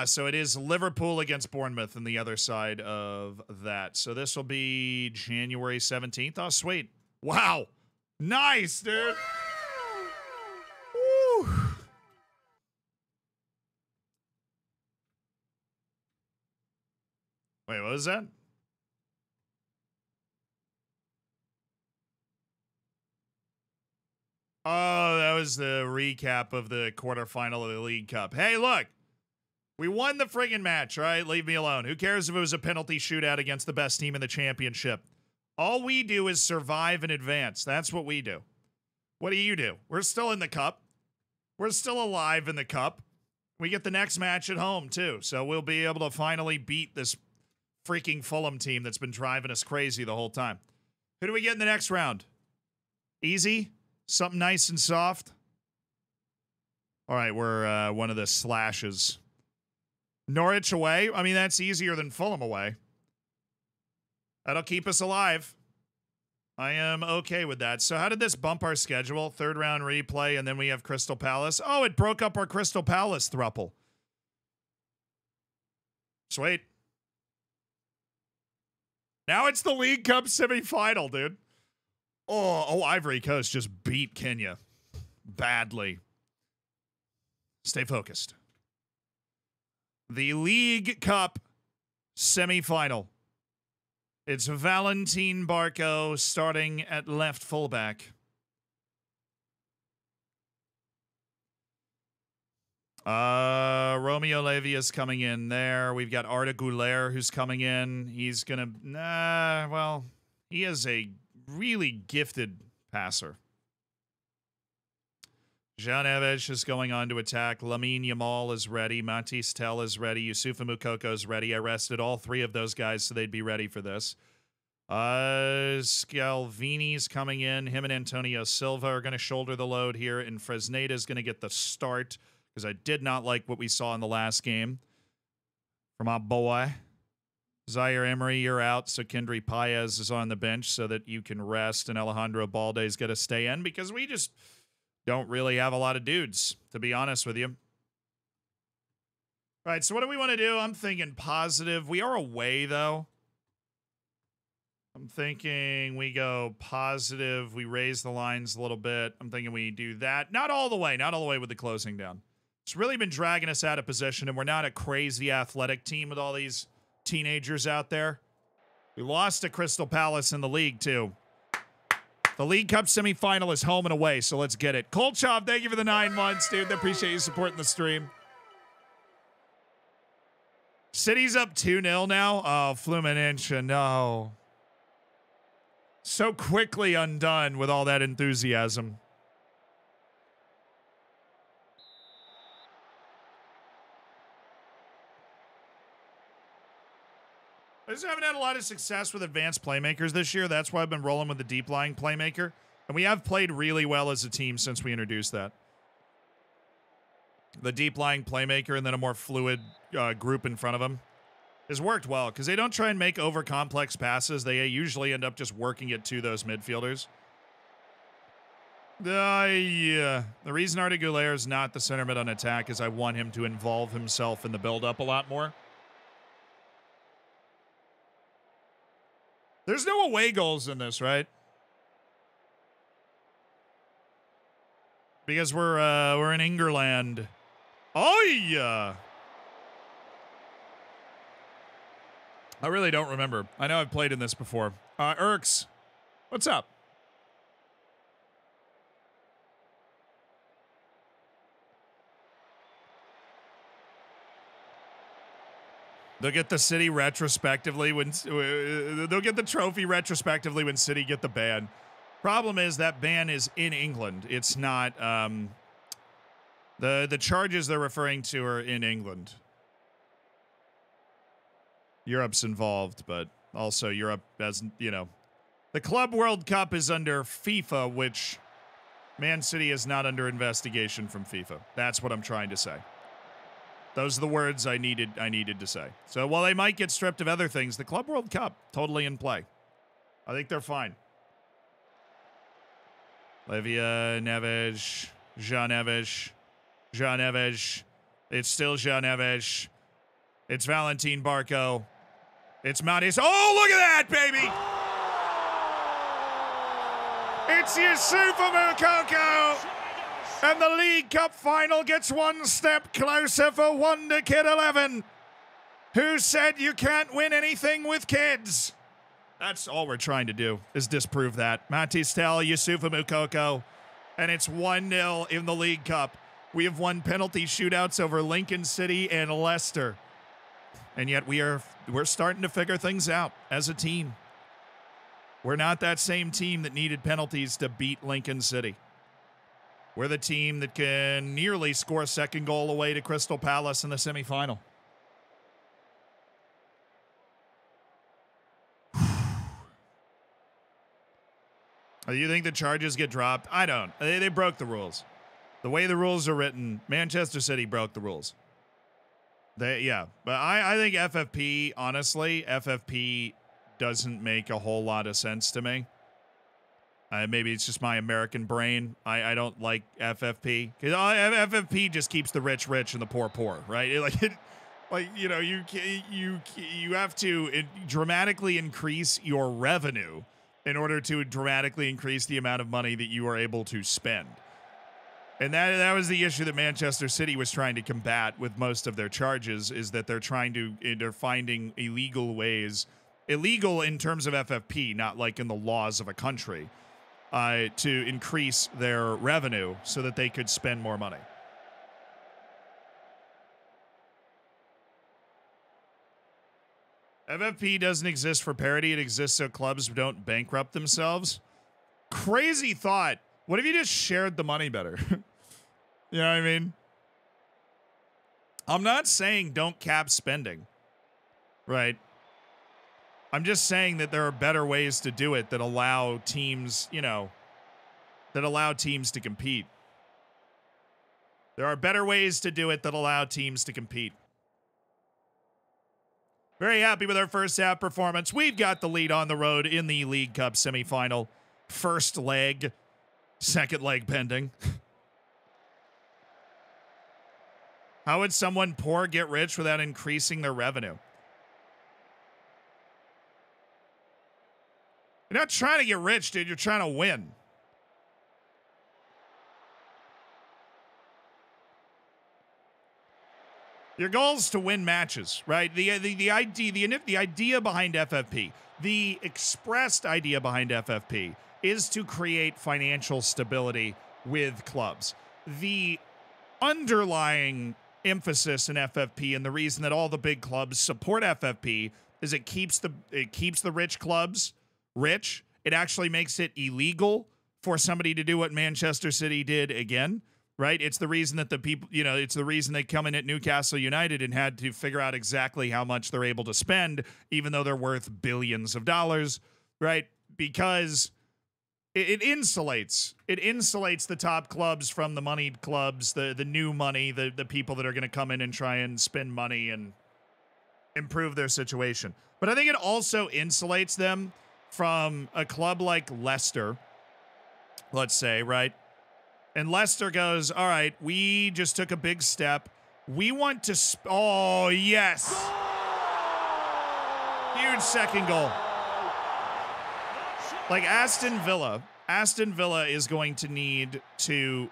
So it is Liverpool against Bournemouth on the other side of that. So this will be January 17th. Oh, sweet. Wow. Nice, dude. Woo. Wait, what was that? Oh, that was the recap of the quarterfinal of the League Cup. Hey, look. We won the friggin' match, right? Leave me alone. Who cares if it was a penalty shootout against the best team in the championship? All we do is survive and advance. That's what we do. What do? We're still in the cup. We're still alive in the cup. We get the next match at home, too. So we'll be able to finally beat this freaking Fulham team that's been driving us crazy the whole time. Who do we get in the next round? Easy? Something nice and soft? All right, we're one of the slashes. Norwich away. I mean, that's easier than Fulham away. That'll keep us alive. I am okay with that. So how did this bump our schedule? Third round replay, and then we have Crystal Palace. Oh, it broke up our Crystal Palace thruple. Sweet. Now it's the League Cup semifinal, dude. Oh, Ivory Coast just beat Kenya badly. Stay focused. The League Cup semifinal. It's Valentin Barco starting at left fullback. Romeo Lavia is coming in there. We've got Arda Güler who's coming in. He's gonna, well, he is a really gifted passer. João Neves is going on to attack. Lamine Yamal is ready. Matisse Tell is ready. Youssoufa Moukoko is ready. I rested all three of those guys so they'd be ready for this. Scalvini's coming in. Him and Antonio Silva are going to shoulder the load here. And Fresneda is going to get the start because I did not like what we saw in the last game from our boy. Zaire Emery, you're out. So Kendry Paez is on the bench so that you can rest. And Alejandro Balde's got to stay in because we just... don't really have a lot of dudes, to be honest with you. All right, so what do we want to do? I'm thinking positive. We are away, though. I'm thinking we go positive. We raise the lines a little bit. I'm thinking we do that. Not all the way. Not all the way with the closing down. It's really been dragging us out of position, and we're not a crazy athletic team with all these teenagers out there. We lost to Crystal Palace in the league, too. The League Cup semifinal is home and away, so let's get it. Kolchov, thank you for the 9 months, dude. I appreciate you supporting the stream. City's up 2-0 now. Oh, Fluminense, no. So quickly undone with all that enthusiasm. I just haven't had a lot of success with advanced playmakers this year. That's why I've been rolling with the deep lying playmaker. And we have played really well as a team since we introduced that. The deep lying playmaker and then a more fluid group in front of them has worked well because they don't try and make over complex passes. They usually end up just working it to those midfielders. Yeah. The reason Arda Güler is not the center mid on attack is I want him to involve himself in the build-up a lot more. There's no away goals in this, right? Because we're in England. Oh, yeah. I really don't remember. I know I've played in this before. Erks, what's up? They'll get the city retrospectively when they'll get the trophy retrospectively when City get the ban. Problem is that ban is in England. It's not the charges they're referring to are in England. Europe's involved, but also Europe has, you know, the Club World Cup is under FIFA, which Man City is not under investigation from FIFA. That's what I'm trying to say. Those are the words I needed to say. So while they might get stripped of other things, the Club World Cup, totally in play. I think they're fine. Livia Neves, Jean Neves, Jean Neves. It's still Jean Neves. It's Valentin Barco. It's Matis. Oh, look at that, baby! It's Yusufa Moukoko! And the League Cup final gets one step closer for Wonderkid 11. Who said you can't win anything with kids? That's all we're trying to do, is disprove that. Matis Tel, Yusufa Moukoko, and it's 1-0 in the League Cup. We have won penalty shootouts over Lincoln City and Leicester. And yet we're starting to figure things out as a team. We're not that same team that needed penalties to beat Lincoln City. We're the team that can nearly score a second goal away to Crystal Palace in the semifinal. You think the charges get dropped? I don't. They broke the rules. The way the rules are written, Manchester City broke the rules. Yeah, but I think FFP, honestly, FFP doesn't make a whole lot of sense to me. Maybe it's just my American brain. I don't like FFP because FFP just keeps the rich rich and the poor poor, right? Like you know, you have to dramatically increase your revenue in order to dramatically increase the amount of money that you are able to spend. And that was the issue that Manchester City was trying to combat with most of their charges, is that they're finding illegal ways, illegal in terms of FFP, not like in the laws of a country, to increase their revenue so that they could spend more money. FFP doesn't exist for parity. It exists so clubs don't bankrupt themselves. Crazy thought. What if you just shared the money better? You know what I mean? I'm not saying don't cap spending, right? I'm just saying that there are better ways to do it that allow teams, you know, that allow teams to compete. There are better ways to do it that allow teams to compete. Very happy with our first half performance. We've got the lead on the road in the League Cup semifinal. First leg. Second leg pending. How would someone poor get rich without increasing their revenue? You're not trying to get rich, dude. You're trying to win. Your goal is to win matches, right? The idea behind FFP, the expressed idea behind FFP is to create financial stability with clubs. The underlying emphasis in FFP and the reason that all the big clubs support FFP is it keeps the rich clubs rich. It actually makes it illegal for somebody to do what Manchester City did again, right? It's the reason that the people, you know, it's the reason they come in at Newcastle United and had to figure out exactly how much they're able to spend, even though they're worth billions of dollars, right? Because it insulates the top clubs from the moneyed clubs, the new money, the people that are going to come in and try and spend money and improve their situation. But I think it also insulates them from a club like Leicester, let's say, right? And Leicester goes, all right, we just took a big step. We want to, oh, yes. Huge second goal. Like Aston Villa is going to need to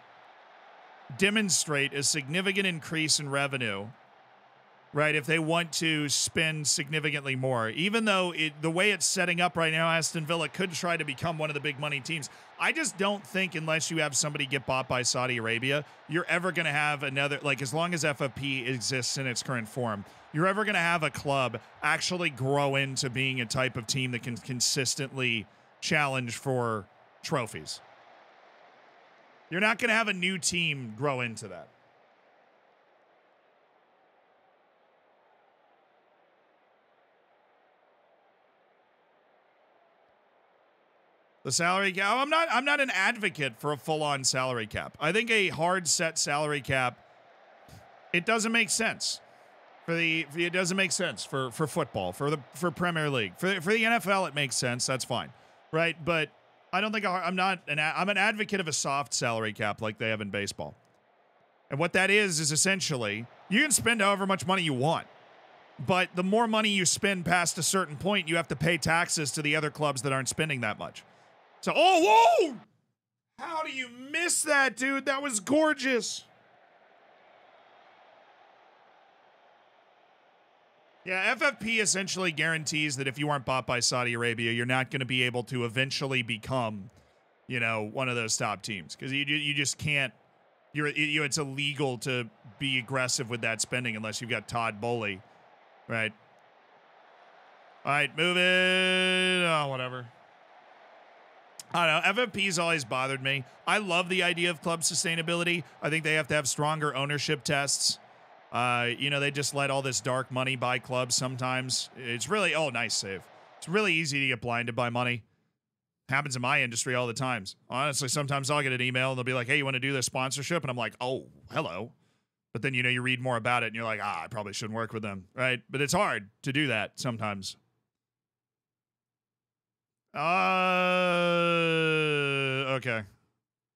demonstrate a significant increase in revenue, right, if they want to spend significantly more. Even though the way it's setting up right now, Aston Villa could try to become one of the big money teams. I just don't think, unless you have somebody get bought by Saudi Arabia, you're ever going to have another, like, as long as FFP exists in its current form, you're ever going to have a club actually grow into being a type of team that can consistently challenge for trophies. You're not going to have a new team grow into that. The salary cap. I'm not an advocate for a full-on salary cap. I think a hard set salary cap, it doesn't make sense. It doesn't make sense for football, for Premier League. For the NFL, it makes sense. That's fine, right? But I don't think I'm an advocate of a soft salary cap like they have in baseball. And what that is essentially you can spend however much money you want, but the more money you spend past a certain point, you have to pay taxes to the other clubs that aren't spending that much. So, whoa! How do you miss that, dude? That was gorgeous. Yeah, FFP essentially guarantees that if you aren't bought by Saudi Arabia, you're not going to be able to eventually become, one of those top teams, because you just can't. It's illegal to be aggressive with that spending unless you've got Todd Bowley, right? All right, move it. Oh, whatever. I don't know. FFP's always bothered me. I love the idea of club sustainability. I think they have to have stronger ownership tests. They just let all this dark money buy clubs sometimes. It's really, nice save. It's really easy to get blinded by money. Happens in my industry all the times. Honestly, sometimes I'll get an email and they'll be like, hey, you want to do this sponsorship? And I'm like, oh, hello. But then, you read more about it and you're like, I probably shouldn't work with them, right? But it's hard to do that sometimes. Okay.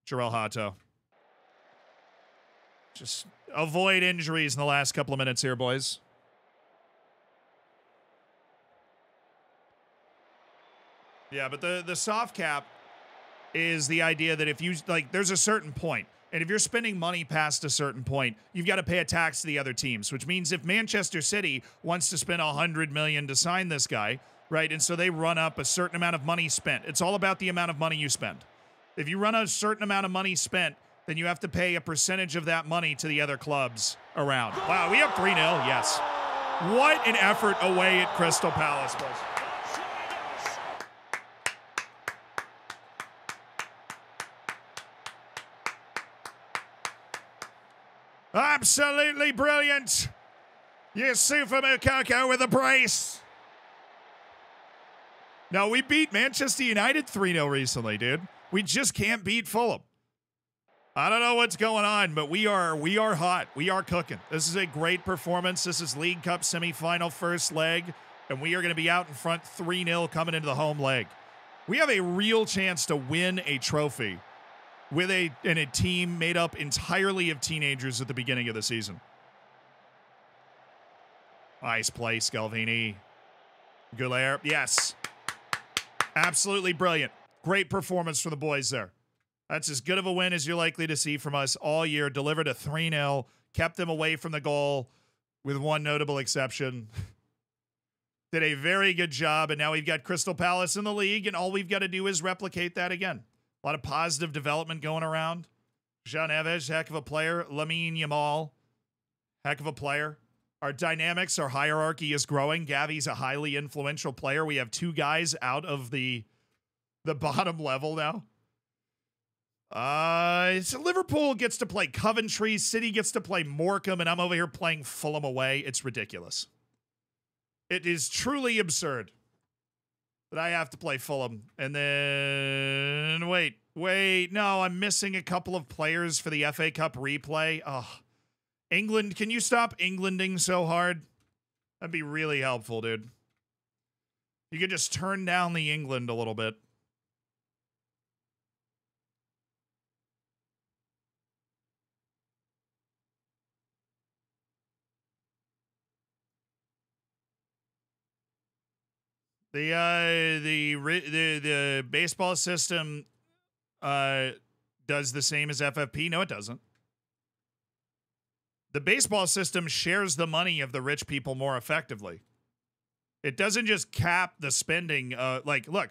Jarrell Hato. Just avoid injuries in the last couple of minutes here, boys. Yeah, but the soft cap is the idea that if you, there's a certain point, and if you're spending money past a certain point, you've got to pay a tax to the other teams, which means if Manchester City wants to spend $100 million to sign this guy, right, and so they run up a certain amount of money spent. It's all about the amount of money you spend. If you run a certain amount of money spent, then you have to pay a percentage of that money to the other clubs around. Wow, we have 3-0, yes. What an effort away at Crystal Palace, boys. Absolutely brilliant. Yusufa Moukoko with a brace. No, we beat Manchester United 3-0 recently, dude. We just can't beat Fulham. I don't know what's going on, but we are hot. We are cooking. This is a great performance. This is League Cup semifinal first leg, and we are going to be out in front 3-0 coming into the home leg. We have a real chance to win a trophy with a team made up entirely of teenagers at the beginning of the season. Nice play, Scalvini. Goulier, yes. Absolutely brilliant. Great performance for the boys there. That's as good of a win as you're likely to see from us all year. Delivered a 3-0, kept them away from the goal with one notable exception. Did a very good job, and now we've got Crystal Palace in the league, and all we've got to do is replicate that again. A lot of positive development going around. Jean Neves, heck of a player. Lamine Yamal, heck of a player. Our dynamics, our hierarchy is growing. Gavi's a highly influential player. We have two guys out of the bottom level now. So Liverpool gets to play Coventry. City gets to play Morecambe, and I'm over here playing Fulham away. It's ridiculous. It is truly absurd that I have to play Fulham. And then, wait. No, I'm missing a couple of players for the FA Cup replay. Oh, England, can you stop Englanding so hard? That'd be really helpful, dude. You could just turn down the England a little bit. The baseball system does the same as FFP. No, it doesn't. The baseball system shares the money of the rich people more effectively. It doesn't just cap the spending. Look,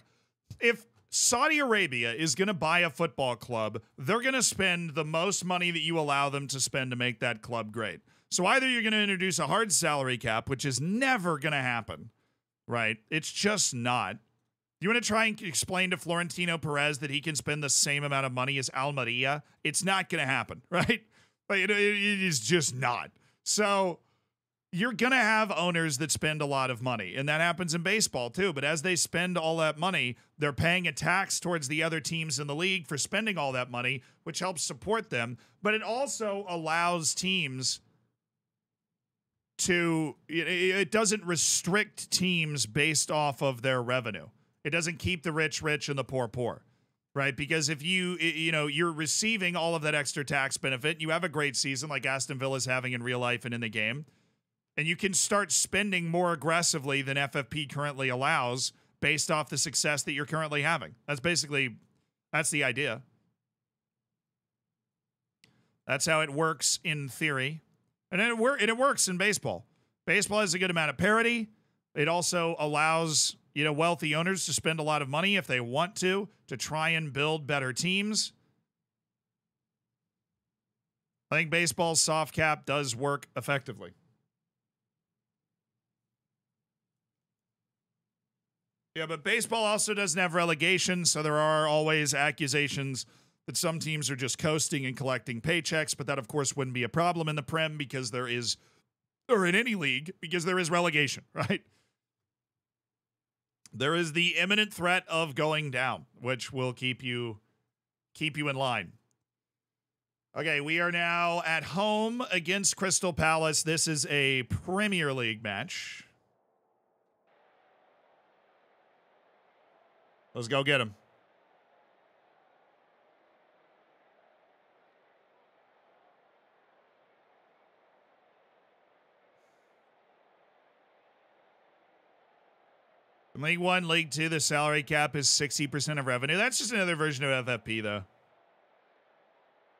if Saudi Arabia is going to buy a football club, they're going to spend the most money that you allow them to spend to make that club great. So either you're going to introduce a hard salary cap, which is never going to happen, right? It's just not. You want to try and explain to Florentino Perez that he can spend the same amount of money as Almeria? It's not going to happen, right? It is just not. So you're going to have owners that spend a lot of money, and that happens in baseball too. But as they spend all that money, they're paying a tax towards the other teams in the league for spending all that money, which helps support them. But it also allows teams to, it doesn't restrict teams based off of their revenue. It doesn't keep the rich rich and the poor poor, right? Because if you're receiving all of that extra tax benefit, you have a great season like Aston Villa's having in real life and in the game, and you can start spending more aggressively than FFP currently allows based off the success that you're currently having. That's the idea. That's how it works in theory. And it works in baseball. Baseball has a good amount of parity. It also allows, wealthy owners to spend a lot of money if they want to try and build better teams. I think baseball's soft cap does work effectively. Yeah, but baseball also doesn't have relegation, so there are always accusations that some teams are just coasting and collecting paychecks, but that, of course, wouldn't be a problem in the Prem because there is, or in any league, because there is relegation, right? There is the imminent threat of going down, which will keep you in line. Okay, we are now at home against Crystal Palace. This is a Premier League match. Let's go get him. In League 1, League 2, the salary cap is 60% of revenue. That's just another version of FFP, though.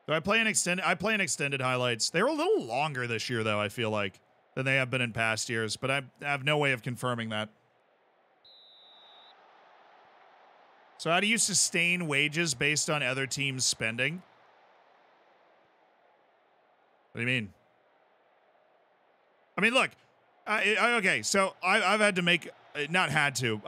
So I play an extended highlights. They were a little longer this year, though, I feel like, than they have been in past years, but I have no way of confirming that. So how do you sustain wages based on other teams' spending? What do you mean? I mean, look, okay, so I've had to make, not had to,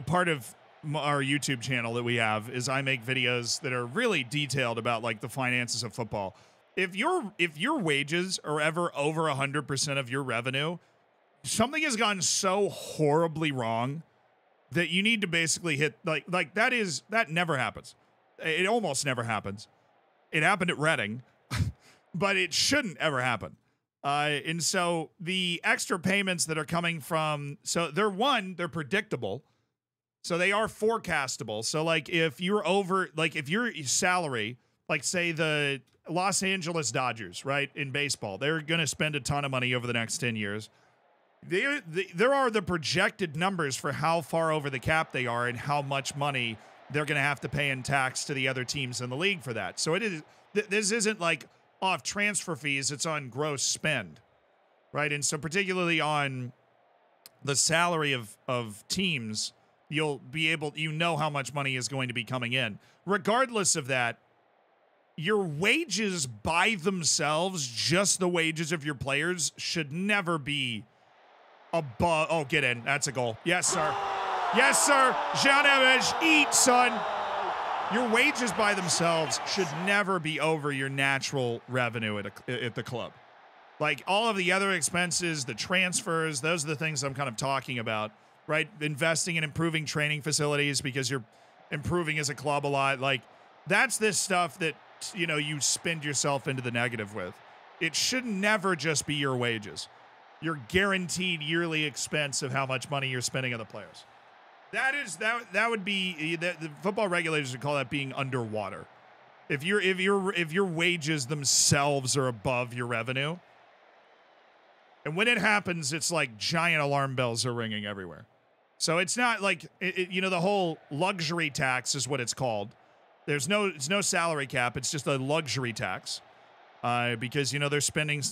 part of our YouTube channel that we have is I make videos that are really detailed about like the finances of football. If your wages are ever over 100% of your revenue, something has gone so horribly wrong that you need to basically hit that never happens. It almost never happens. It happened at Reading, but it shouldn't ever happen. And so the extra payments that are coming from, so they're predictable. So they are forecastable. So like if you're over, like if your salary, like say the Los Angeles Dodgers, right, in baseball, they're going to spend a ton of money over the next 10 years. There are the projected numbers for how far over the cap they are and how much money they're going to have to pay in tax to the other teams in the league for that. So it is, this isn't like off transfer fees, it's on gross spend, right? And so particularly on the salary of teams, you'll be able, how much money is going to be coming in. Regardless of that, your wages by themselves, just the wages of your players, should never be above. Oh, get in. That's a goal. Yes, sir. Yes, sir. Jean Neves, eat, son. Your wages by themselves should never be over your natural revenue at the club. Like all of the other expenses, the transfers, those are the things I'm kind of talking about, right? Investing in improving training facilities because you're improving as a club a lot. Like that's this stuff that, you spend yourself into the negative with. It should never just be your wages. Your guaranteed yearly expense of how much money you're spending on the players. That would be the football regulators would call that being underwater. If your wages themselves are above your revenue, and when it happens, it's like giant alarm bells are ringing everywhere. So it's not like the whole luxury tax is what it's called. It's no salary cap. It's just a luxury tax. because, you know, they're spending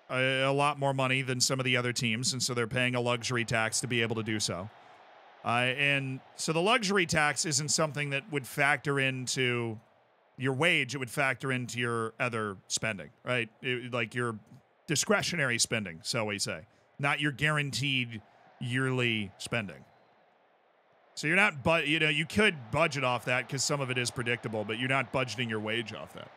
a lot more money than some of the other teams, and so they're paying a luxury tax to be able to do so. And so the luxury tax isn't something that would factor into your wage. It would factor into your other spending, right? Like your discretionary spending, so we say, not your guaranteed yearly spending. So you're not, you know, you could budget off that because some of it is predictable, but you're not budgeting your wage off that.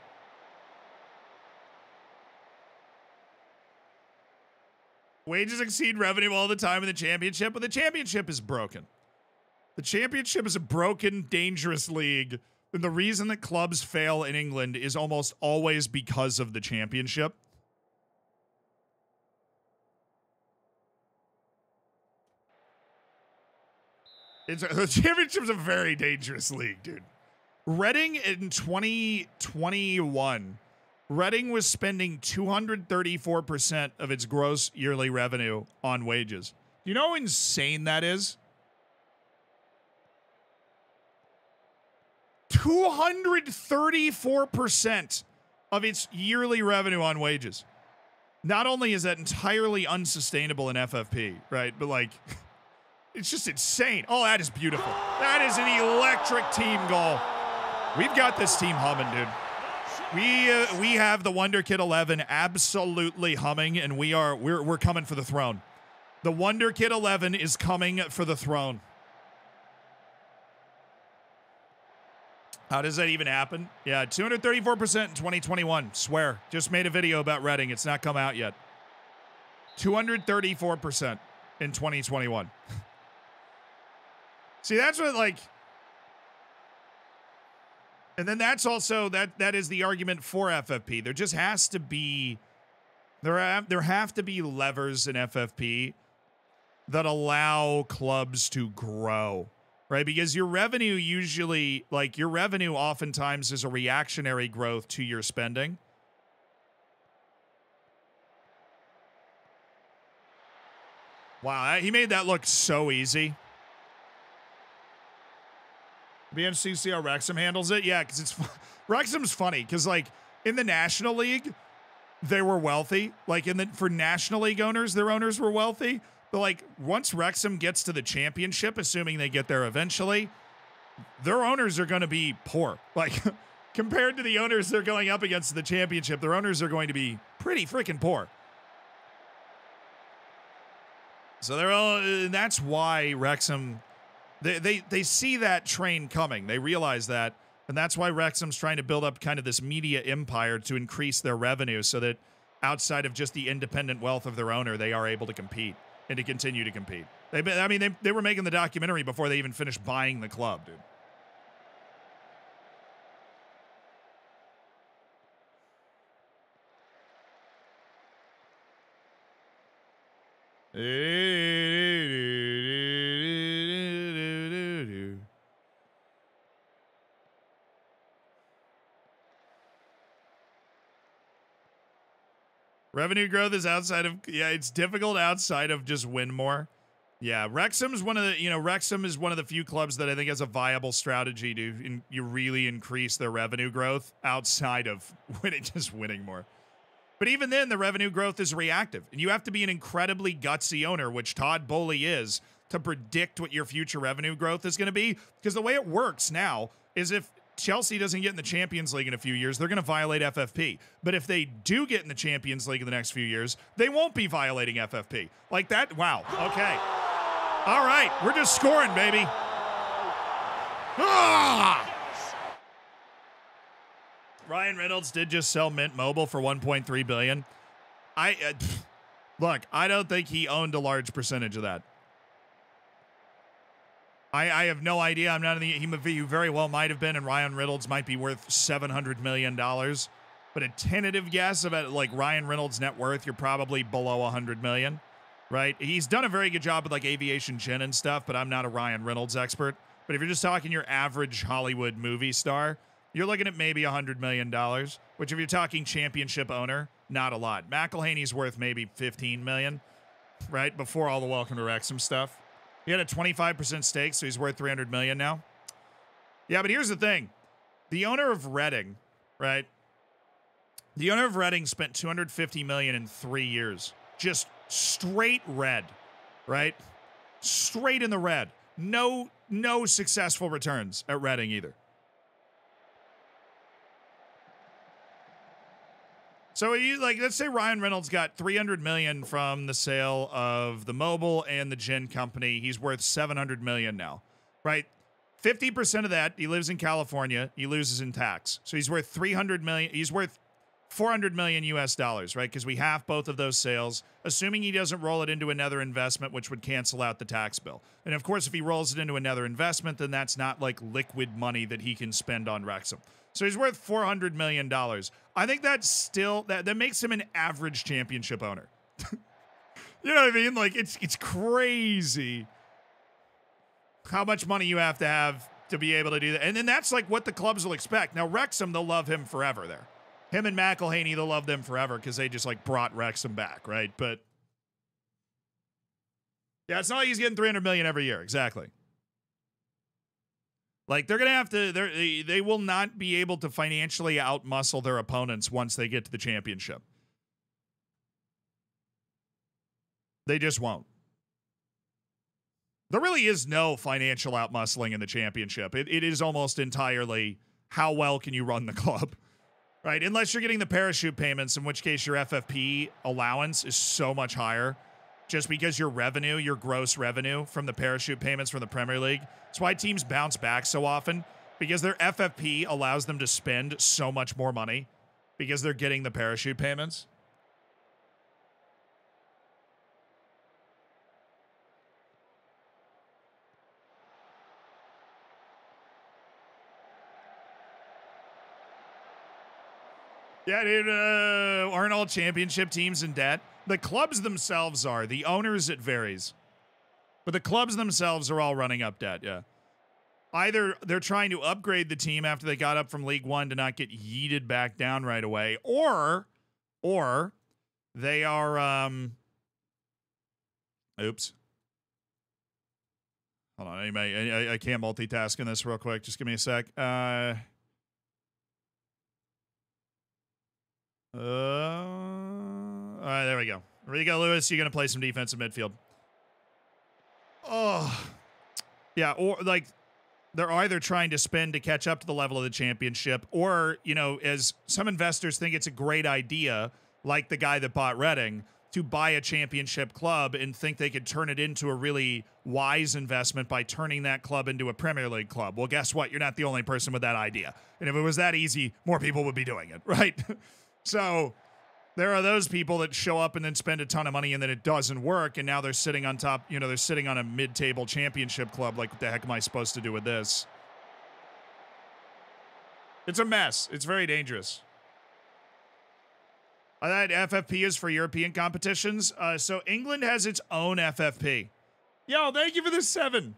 Wages exceed revenue all the time in the championship, but the championship is broken. The championship is a broken, dangerous league. And the reason that clubs fail in England is almost always because of the championship. The championship's a very dangerous league, dude. Reading in 2021, Reading was spending 234% of its gross yearly revenue on wages. You know how insane that is? 234% of its yearly revenue on wages. Not only is that entirely unsustainable in FFP, right? But like, it's just insane. Oh, that is beautiful. That is an electric team goal. We've got this team humming, dude. We have the Wonderkid 11 absolutely humming, and we're coming for the throne. The Wonderkid 11 is coming for the throne. How does that even happen? Yeah, 234% in 2021. Swear. Just made a video about Reading. It's not come out yet. 234% in 2021. See, that's what, like... And then that's also, that is the argument for FFP. There just has to be... There have to be levers in FFP that allow clubs to grow. Right, because your revenue usually, like your revenue oftentimes is a reactionary growth to your spending. Wow, he made that look so easy. Be interesting to see how Wrexham handles it. Yeah, because it's Wrexham's funny because like in the National League, they were wealthy. Like for National League owners, their owners were wealthy. But, like, once Wrexham gets to the championship, assuming they get there eventually, their owners are going to be poor. Like, compared to the owners they're going up against in the championship, their owners are going to be pretty freaking poor. So that's why Wrexham, they see that train coming. They realize that. And that's why Wrexham's trying to build up kind of this media empire to increase their revenue so that outside of just the independent wealth of their owner, they are able to compete. And to continue to compete. They were making the documentary before they even finished buying the club, dude. Revenue growth is outside of, it's difficult outside of just win more. Yeah, Wrexham is one of the few clubs that I think has a viable strategy to you really increase their revenue growth outside of winning more. But even then, the revenue growth is reactive, and you have to be an incredibly gutsy owner, which Todd Bowley is, to predict what your future revenue growth is going to be. Because the way it works now is if Chelsea doesn't get in the Champions League in a few years, they're going to violate FFP. But if they do get in the Champions League in the next few years, they won't be violating FFP. Like that? Wow. Okay. All right. We're just scoring, baby. Ah! Ryan Reynolds did just sell Mint Mobile for $1.3 billion. Look, I don't think he owned a large percentage of that. I have no idea. I'm not in the. He very well might have been, and Ryan Reynolds might be worth $700 million. But a tentative guess about like Ryan Reynolds' net worth, you're probably below $100 million, right? He's done a very good job with like aviation gin and stuff, but I'm not a Ryan Reynolds expert. But if you're just talking your average Hollywood movie star, you're looking at maybe $100 million. Which, if you're talking championship owner, not a lot. McElhaney's worth maybe $15 million, right? Before all the Welcome to Wrexham stuff. He had a 25% stake, so he's worth $300 million now. Yeah, but here's the thing. The owner of Reading, right? The owner of Reading spent $250 million in 3 years. Just straight red, right? Straight in the red. No successful returns at Reading either. So let's say Ryan Reynolds got $300 million from the sale of the mobile and the gin company. He's worth $700 million now, right? 50% of that, he lives in California. He loses in tax. So he's worth $300 million. He's worth $400 million US dollars, right? Because we have both of those sales, assuming he doesn't roll it into another investment, which would cancel out the tax bill. And of course, if he rolls it into another investment, then that's not like liquid money that he can spend on Wrexham. So he's worth $400 million. I think that's still, that makes him an average championship owner. You know what I mean? Like, it's crazy how much money you have to be able to do that. And then that's like what the clubs will expect. Now, Wrexham, they'll love him forever there. Him and McElhaney, they'll love them forever because they just like brought Wrexham back, right? But yeah, it's not like he's getting $300 million every year. Exactly. Like they're going to have to, they will not be able to financially outmuscle their opponents once they get to the championship. They just won't. There really is no financial outmuscling in the championship. It is almost entirely how well can you run the club. Right, unless you're getting the parachute payments, in which case your FFP allowance is so much higher just because your revenue, your gross revenue from the parachute payments from the Premier League. That's why teams bounce back so often, because their FFP allows them to spend so much more money because they're getting the parachute payments. Yeah, dude, aren't all championship teams in debt? The clubs themselves are. The owners, it varies. But the clubs themselves are all running up debt, yeah. Either they're trying to upgrade the team after they got up from League One to not get yeeted back down right away, or they are, oops. Hold on, I can't multitask in this real quick. Just give me a sec. All right, there we go. There you go, Lewis. You're going to play some defensive midfield. Oh, yeah. Or like they're either trying to spend to catch up to the level of the championship, or, you know, as some investors think it's a great idea, like the guy that bought Reading, to buy a championship club and think they could turn it into a really wise investment by turning that club into a Premier League club. Well, guess what? You're not the only person with that idea. And if it was that easy, more people would be doing it, right? So there are those people that show up and then spend a ton of money and then it doesn't work. And now they're sitting on top, you know, they're sitting on a mid-table championship club. Like, what the heck am I supposed to do with this? It's a mess. It's very dangerous. That FFP is for European competitions. So England has its own FFP. Yo, thank you for the 7.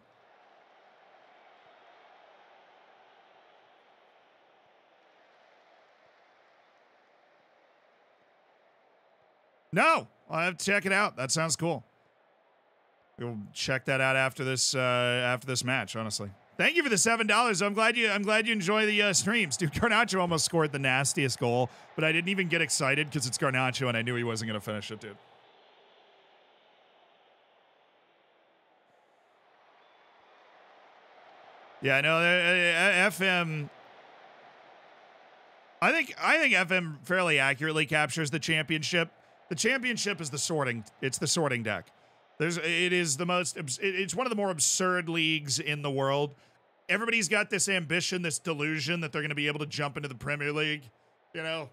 No, I'll have to check it out. That sounds cool. We'll check that out after this match, honestly. Thank you for the $7. I'm glad you enjoy the streams. Dude, Garnacho almost scored the nastiest goal, but I didn't even get excited because it's Garnacho and I knew he wasn't going to finish it, dude. Yeah, no, FM. I think FM fairly accurately captures the championship. The championship is the sorting deck. It's one of the more absurd leagues in the world. Everybody's got this ambition, this delusion that they're going to be able to jump into the Premier League, you know.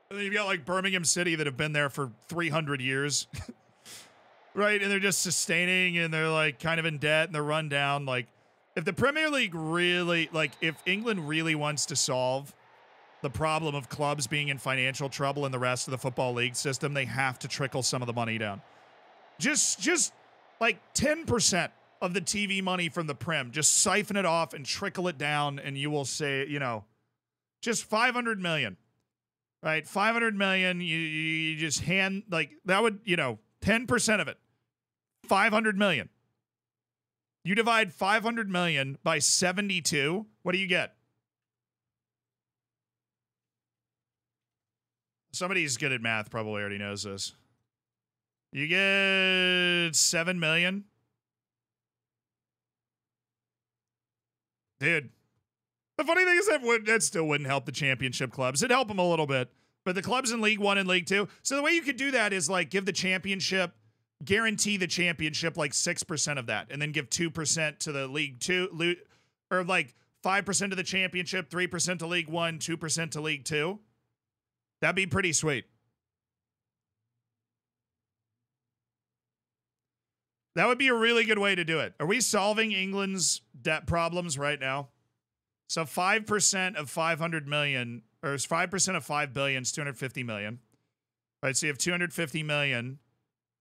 And then you've got like Birmingham City that have been there for 300 years, right? And they're just sustaining and they're like kind of in debt and they're run down. Like, if the Premier League really, like, if England really wants to solve the problem of clubs being in financial trouble in the rest of the football league system, they have to trickle some of the money down. Just like 10% of the TV money from the Prem, just siphon it off and trickle it down, and you will say, you know, just 500 million, right? 500 million, you just hand, like, that would, you know, 10% of it, 500 million. You divide 500 million by 72, what do you get? Somebody who's good at math probably already knows this. You get 7 million. Dude. The funny thing is that still wouldn't help the championship clubs. It'd help them a little bit. But the clubs in League 1 and League 2. So the way you could do that is like give the championship, guarantee the championship like 6% of that, and then give 2% to the League 2, or like 5% to the championship, 3% to League 1, 2% to League 2. That'd be pretty sweet. That would be a really good way to do it. Are we solving England's debt problems right now? So 5% of 500 million, or 5% of 5 billion is 250 million. All right, so you have 250 million,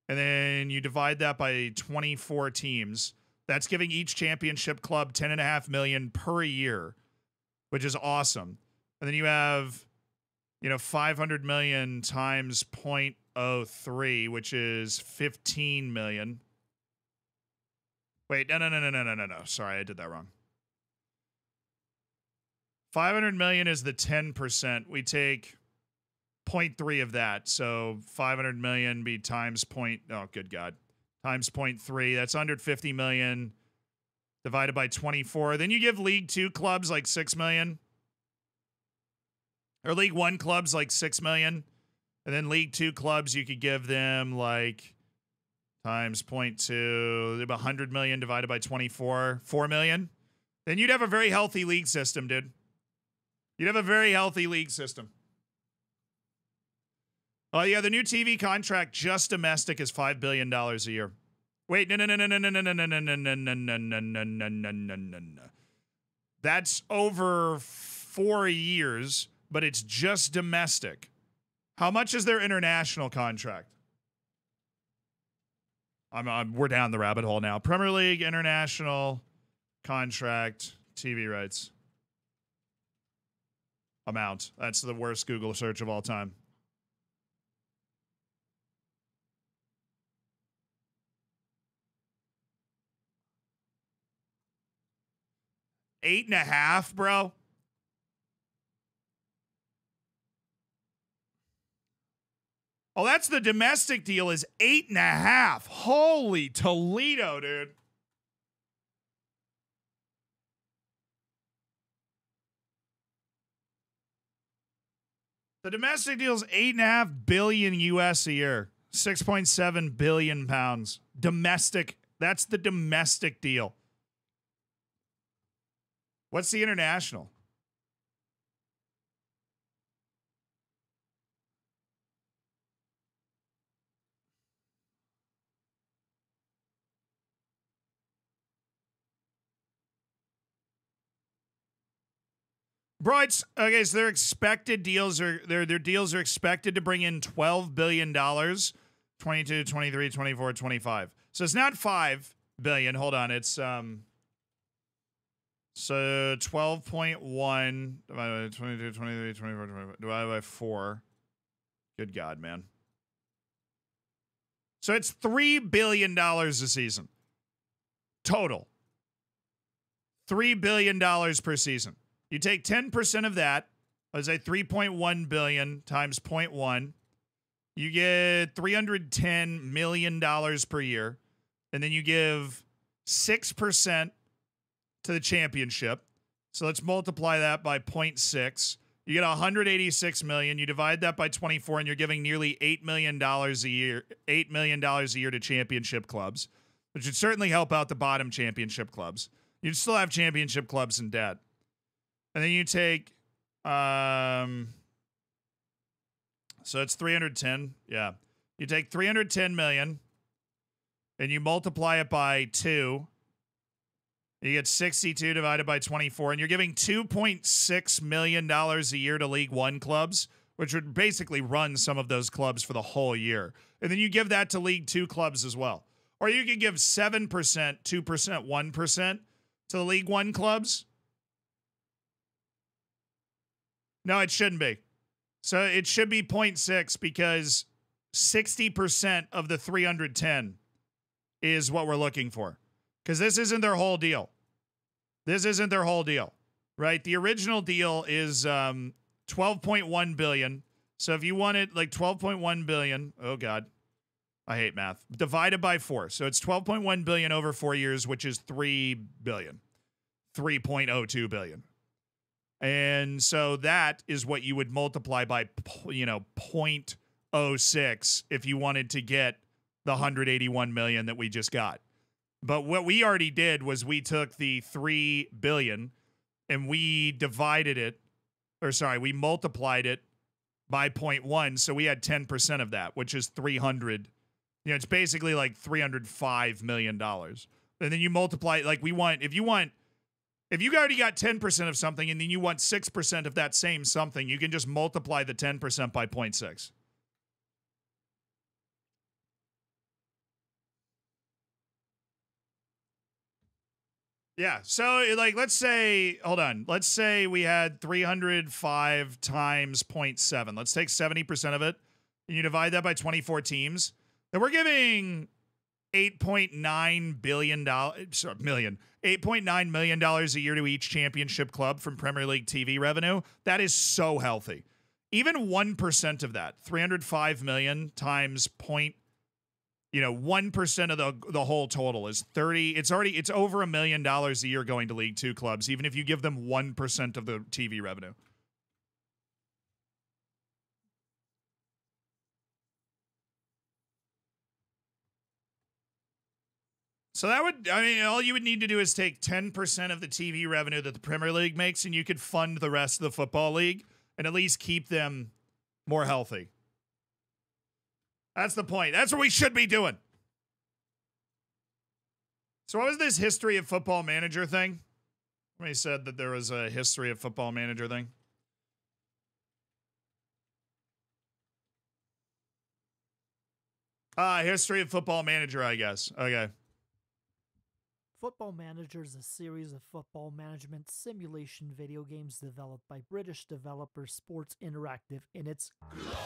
and then you divide that by 24 teams. That's giving each championship club 10.5 million per year, which is awesome. And then you have, 500 million times 0.03, which is 15 million. Wait, no. Sorry, I did that wrong. 500 million is the 10%. We take 0.3 of that. So 500 million be times good God. Times 0.3. That's 150 million divided by 24. Then you give League 2 clubs like 6 million. Or League 1 clubs like 6 million. And then League 2 clubs, you could give them like times 0.2. 100 million divided by 24. 4 million. Then you'd have a very healthy league system, dude. You'd have a very healthy league system. Oh, yeah, the new TV contract, just domestic, is $5 billion a year. Wait, no. That's over 4 years, but it's just domestic. How much is their international contract? We're down the rabbit hole now. Premier League, international contract, TV rights. Amount. That's the worst Google search of all time. $8.5, bro. Oh, that's the domestic deal is $8.5. Holy Toledo, dude. The domestic deal is $8.5 billion US a year. 6.7 billion pounds. Domestic. That's the domestic deal. What's the international? Bro, it's okay. So their expected deals are their deals are expected to bring in $12 billion, 22, 23, 24, 25. So it's not $5 billion. Hold on, it's so 12.1 divided by 22, 23, 24, 25 divided by 4. Good God, man. So it's $3 billion a season. Total. $3 billion per season. You take 10% of that, let's say 3.1 billion times 0.1. You get $310 million per year. And then you give 6% to the championship. So let's multiply that by 0.6. You get 186 million. You divide that by 24, and you're giving nearly $8 million a year. $8 million a year to championship clubs, which would certainly help out the bottom championship clubs. You'd still have championship clubs in debt. And then you take, so it's 310. Yeah. You take 310 million and you multiply it by 2. You get 62 divided by 24, and you're giving $2.6 million a year to League 1 clubs, which would basically run some of those clubs for the whole year. And then you give that to League 2 clubs as well. Or you could give 7%, 2%, 1% to the League 1 clubs. No, it shouldn't be. So it should be 0.6 because 60% of the 310 is what we're looking for. Because this isn't their whole deal. This isn't their whole deal, right? The original deal is 12.1 billion. So if you wanted like 12.1 billion, oh God, I hate math, divided by 4. So it's 12.1 billion over 4 years, which is 3 billion, 3.02 billion. And so that is what you would multiply by, 0.06 if you wanted to get the 181 million that we just got. But what we already did was we took the 3 billion and we divided it, we multiplied it by 0.1. So we had 10% of that, which is 300. It's basically like $305 million. And then you multiply, like if you already got 10% of something and then you want 6% of that same something, you can just multiply the 10% by 0.6. Yeah, so like let's say we had 305 times 0.7. Let's take 70% of it, and you divide that by 24 teams. Then we're giving $8.9 million a year to each championship club from Premier League TV revenue. That is so healthy. Even 1% of that, 305 million times 1% of the whole total is 30. It's over $1 million a year going to League Two clubs, even if you give them 1% of the TV revenue. So all you would need to do is take 10% of the TV revenue that the Premier League makes, and you could fund the rest of the football league and at least keep them more healthy. That's the point. That's what we should be doing. So what was this history of Football Manager thing? Somebody said that there was a history of Football Manager thing. History of Football Manager, I guess. Okay. Football Manager is a series of football management simulation video games developed by British developer Sports Interactive in its glorious.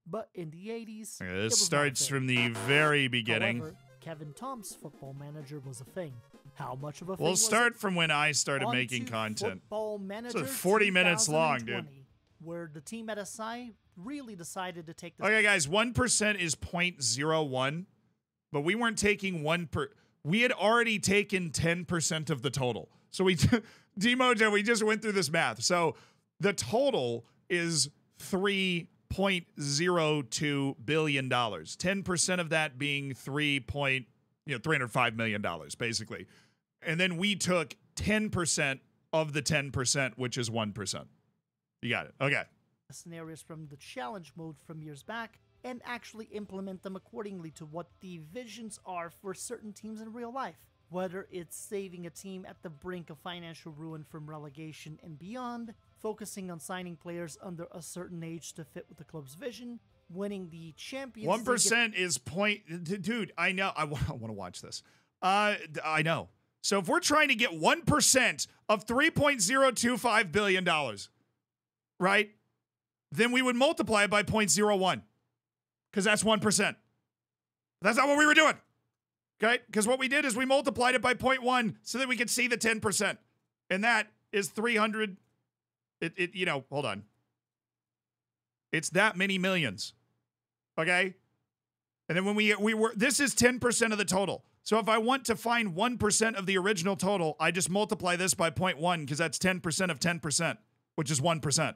But in the 80s, this starts from the very beginning. However, Kevin Tom's Football Manager was a thing. How much of a thing We'll was start it? from when I started On making to content. Football Manager So 40 minutes long, dude. 2020, where the team at SI really decided to take the... Okay, guys, 1% is 0.01, but we weren't taking we had already taken 10% of the total. So Dmojo, we just went through this math. So the total is $3.02 billion. 10% of that being $305 million, basically. And then we took 10% of the 10%, which is 1%. You got it. Okay. Scenarios from the challenge mode from years back and actually implement them accordingly to what the visions are for certain teams in real life. Whether it's saving a team at the brink of financial ruin from relegation and beyond, focusing on signing players under a certain age to fit with the club's vision, winning the Champions League. 1% is dude, I know. I want to watch this. I know. So if we're trying to get 1% of $3.025 billion, right? Then we would multiply it by 0.01. Because that's 1%. That's not what we were doing. Okay? Because what we did is we multiplied it by 0.1 so that we could see the 10%. And that is 300. Hold on. It's that many millions. Okay? And then when this is 10% of the total. So if I want to find 1% of the original total, I just multiply this by 0.1 because that's 10% of 10%, which is 1%.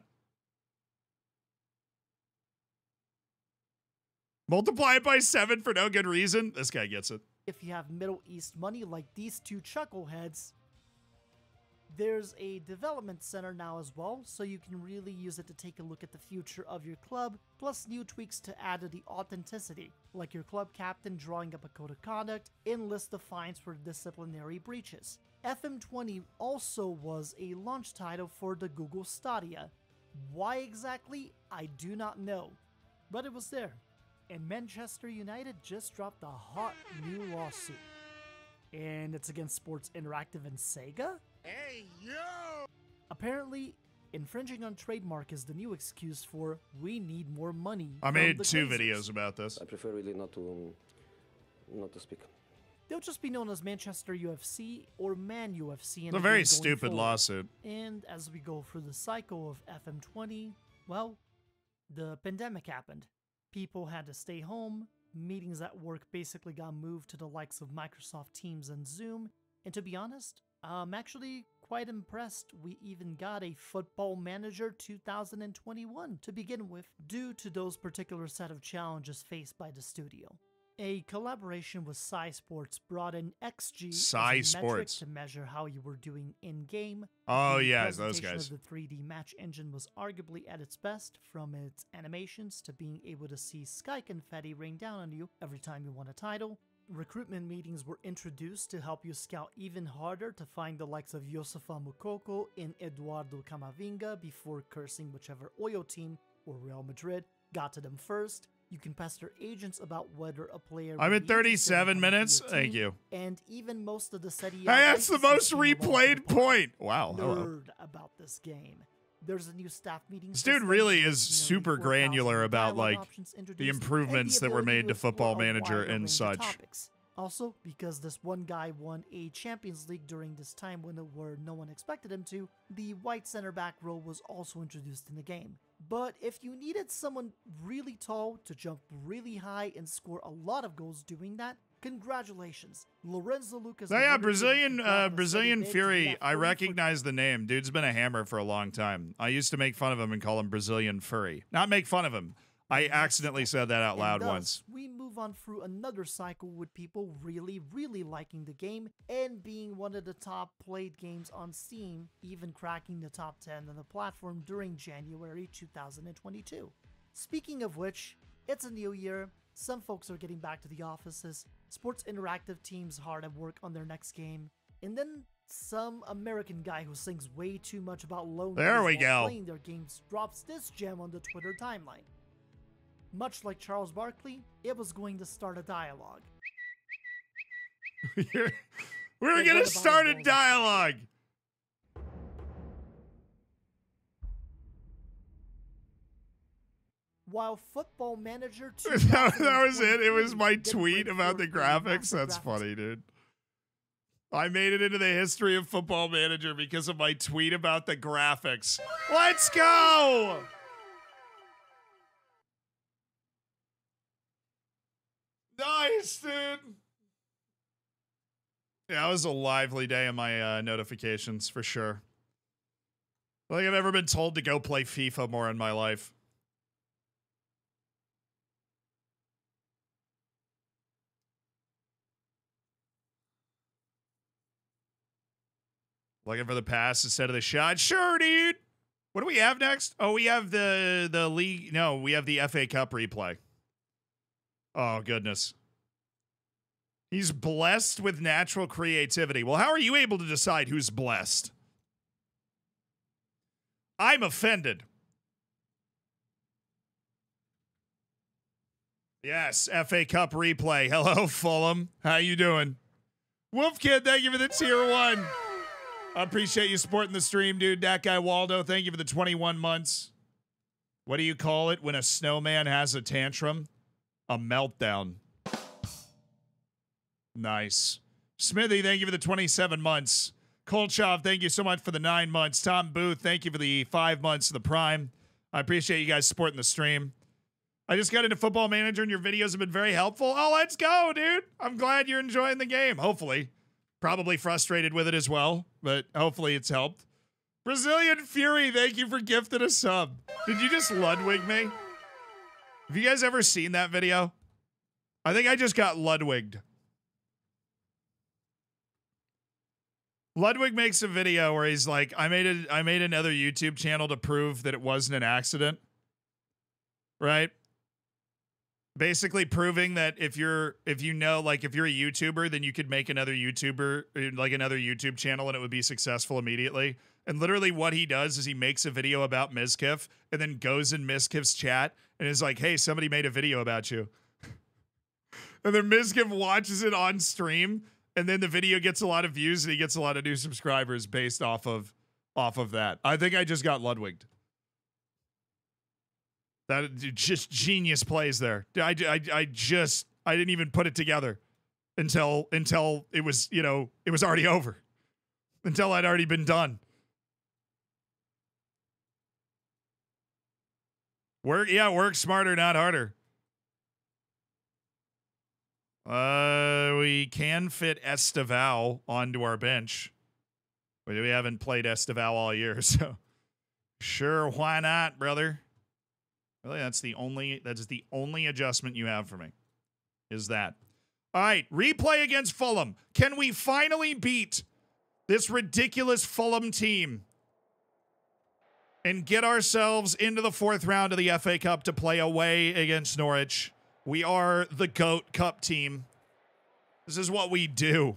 Multiply it by 7 for no good reason. This guy gets it. If you have Middle East money like these two chuckleheads, there's a development center now as well, so you can really use it to take a look at the future of your club, plus new tweaks to add to the authenticity, like your club captain drawing up a code of conduct and list of fines for disciplinary breaches. FM20 also was a launch title for the Google Stadia. Why exactly? I do not know, but it was there. And Manchester United just dropped a hot new lawsuit. And it's against Sports Interactive and Sega? Hey, yo! Apparently, infringing on trademark is the new excuse for we need more money. I made 2 videos about this. I prefer really not to speak. They'll just be known as Manchester UFC or Man UFC. It's a very stupid lawsuit. And as we go through the cycle of FM20, Well, the pandemic happened. People had to stay home, meetings at work basically got moved to the likes of Microsoft Teams and Zoom, and to be honest, I'm actually quite impressed we even got a Football Manager 2021 to begin with, due to those particular set of challenges faced by the studio. A collaboration with Sports brought in XG as a metric to measure how you were doing in-game. Oh the yeah, those presentation guys. of the 3D match engine was arguably at its best, from its animations to being able to see sky confetti rain down on you every time you won a title. Recruitment meetings were introduced to help you scout even harder to find the likes of Yosufa Mukoko and Eduardo Camavinga before cursing whichever Oyo team or Real Madrid got to them first. You can pester agents about whether a player... I'm at 37 minutes. Thank you. And even most of the Serie A... Hey, that's the most replayed point. Wow. Nerd about this game. There's a new staff meeting. This dude really is super granular about like the improvements that were made to Football Manager and such. Topics. Also, because this one guy won a Champions League during this time window where no one expected him to, the white center back role was also introduced in the game. But if you needed someone really tall to jump really high and score a lot of goals doing that, congratulations. Lorenzo Lucas... Oh yeah, Brazilian Fury. I recognize the name. Dude's been a hammer for a long time. I used to make fun of him and call him Brazilian Furry. Not make fun of him. I accidentally said that out loud once. We move on through another cycle with people really liking the game and being one of the top played games on Steam, even cracking the top 10 on the platform during January 2022. Speaking of which, it's a new year, some folks are getting back to the offices, Sports Interactive teams hard at work on their next game, and then some American guy who sings way too much about loneliness while playing their games drops this gem on the Twitter timeline. Much like Charles Barkley, it was going to start a dialogue. We're going to start a dialogue. While Football Manager that was it. It was my tweet about the graphics. That's funny, dude. I made it into the history of Football Manager because of my tweet about the graphics. Let's go! Nice, dude. Yeah, it was a lively day in my notifications, for sure. I don't think I've ever been told to go play FIFA more in my life. Looking for the pass instead of the shot. Sure, dude. What do we have next? Oh, we have the league. No, we have the FA Cup replay. Oh, goodness. He's blessed with natural creativity. Well, how are you able to decide who's blessed? I'm offended. Yes, FA Cup replay. Hello, Fulham. How you doing? Wolfkid, thank you for the tier 1. I appreciate you supporting the stream, dude. That guy Waldo, thank you for the 21 months. What do you call it when a snowman has a tantrum? A meltdown. Nice. Smithy, thank you for the 27 months. Kolchov, thank you so much for the 9 months. Tom Booth, thank you for the 5 months of the Prime. I appreciate you guys supporting the stream. I just got into Football Manager and your videos have been very helpful. Oh, let's go, dude. I'm glad you're enjoying the game. Hopefully. Probably frustrated with it as well, but hopefully it's helped. Brazilian Fury, thank you for gifting a sub. Did you just Ludwig me? Have you guys ever seen that video? I think I just got Ludwigged. Ludwig makes a video where he's like, I made another YouTube channel to prove that it wasn't an accident. Right? Basically proving that if you're a YouTuber, then you could make another YouTuber, like another YouTube channel, and it would be successful immediately. And literally what he does is he makes a video about Mizkif and then goes in Mizkif's chat and is like, hey, somebody made a video about you. And then Mizkif watches it on stream, and then the video gets a lot of views and he gets a lot of new subscribers based off of that. I think I just got Ludwigged. That just genius plays there. I didn't even put it together until it was, it was already over. Until I'd already been done. Work smarter, not harder. We can fit Esteval onto our bench. We haven't played Esteval all year, so sure, why not, brother? Really, that's the only adjustment you have for me. Is that. All right, replay against Fulham. Can we finally beat this ridiculous Fulham team and get ourselves into the 4th round of the FA Cup to play away against Norwich? We are the GOAT Cup team. This is what we do.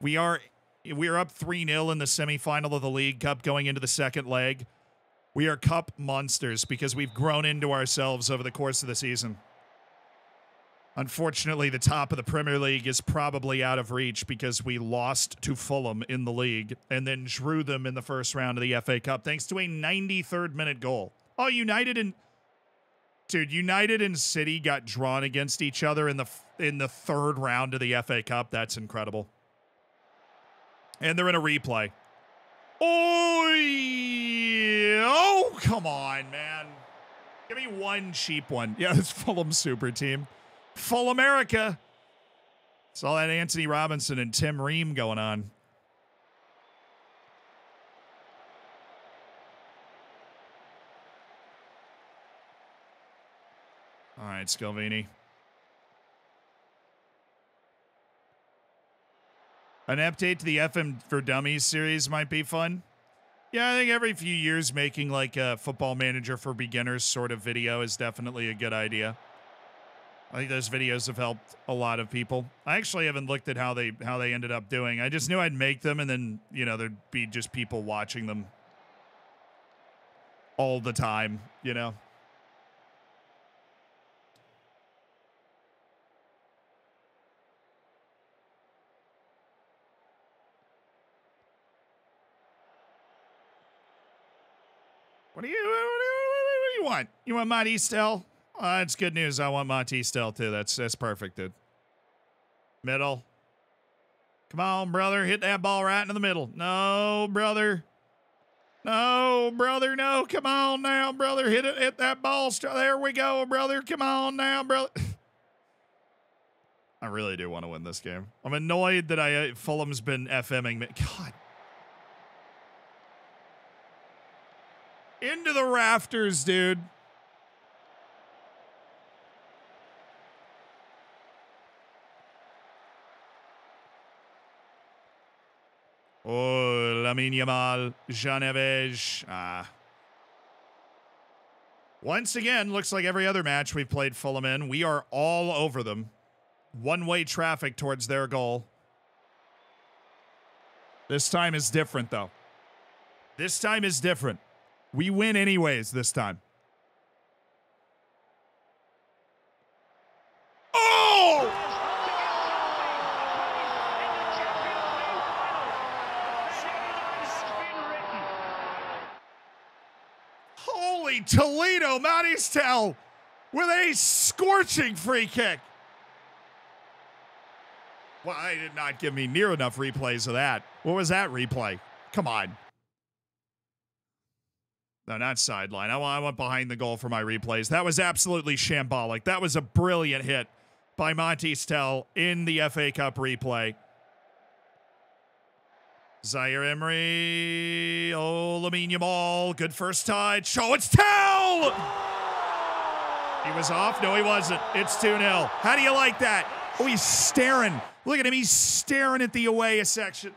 We are up 3-0 in the semifinal of the League Cup going into the second leg. We are cup monsters because we've grown into ourselves over the course of the season. Unfortunately, the top of the Premier League is probably out of reach because we lost to Fulham in the league and then drew them in the first round of the FA Cup thanks to a 93rd minute goal. Oh, United and City got drawn against each other in the 3rd round of the FA Cup. That's incredible. And they're in a replay. Oh, come on, man. Give me one cheap one. Yeah, it's Fulham super team. Full America. Saw that Anthony Robinson and Tim Ream going on. All right, Scalvini. An update to the FM for Dummies series might be fun. Yeah, I think every few years making like a Football Manager for Beginners sort of video is definitely a good idea. I think those videos have helped a lot of people. I actually haven't looked at how they ended up doing. I just knew I'd make them and then, you know, there'd be just people watching them all the time, you know. What do you want? You want Matistel? Oh, that's good news. I want Matistel too. That's perfect, dude. Middle. Come on, brother. Hit that ball right into the middle. No, brother. No, brother. No. Come on now, brother. Hit it. Hit that ball. There we go, brother. Come on now, brother. I really do want to win this game. I'm annoyed that Fulham's been FMing me. God. Into the rafters, dude. Oh, Lamine Yamal, Jean-Neves. Once again, looks like every other match we've played Fulham in, we are all over them. One-way traffic towards their goal. This time is different, though. This time is different. We win anyways this time. Oh! Holy Toledo, Matistel with a scorching free kick. Well, I did not give me near enough replays of that. What was that replay? Come on. No, not sideline. I went behind the goal for my replays. That was absolutely shambolic. That was a brilliant hit by Matistel in the FA Cup replay. Zaire Emery. Oh, Lamine Yamal. Good first touch. Oh, it's Tell! He was off. No, he wasn't. It's 2-0. How do you like that? Oh, he's staring. Look at him. He's staring at the away section.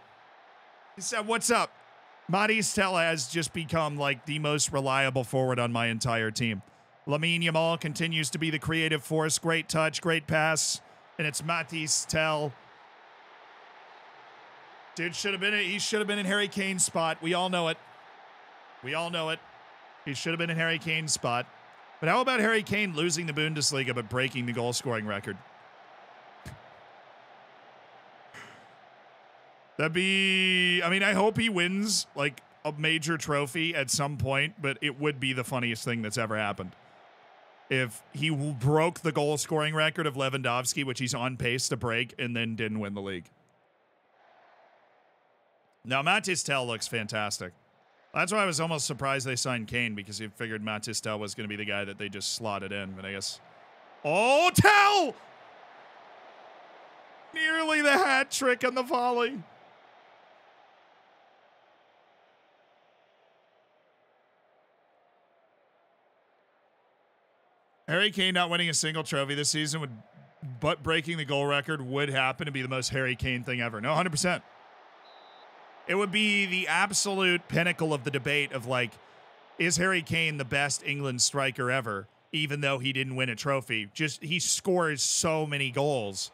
He said, what's up? Matistel has just become like the most reliable forward on my entire team. Lamine Yamal continues to be the creative force. Great touch, great pass, and it's Matistel. Dude he should have been in Harry Kane's spot. We all know it. We all know it. He should have been in Harry Kane's spot. But how about Harry Kane losing the Bundesliga but breaking the goal scoring record? That'd be, I mean, I hope he wins like a major trophy at some point, but it would be the funniest thing that's ever happened. If he broke the goal scoring record of Lewandowski, which he's on pace to break, and then didn't win the league. Now, Matistel looks fantastic. That's why I was almost surprised they signed Kane, because you figured Matistel was going to be the guy that they just slotted in. But I guess. Oh, Tell! Nearly the hat trick on the volley. Harry Kane not winning a single trophy this season but breaking the goal record would happen to be the most Harry Kane thing ever. No, 100%. It would be the absolute pinnacle of the debate of, like, is Harry Kane the best England striker ever, even though he didn't win a trophy? Just, he scores so many goals.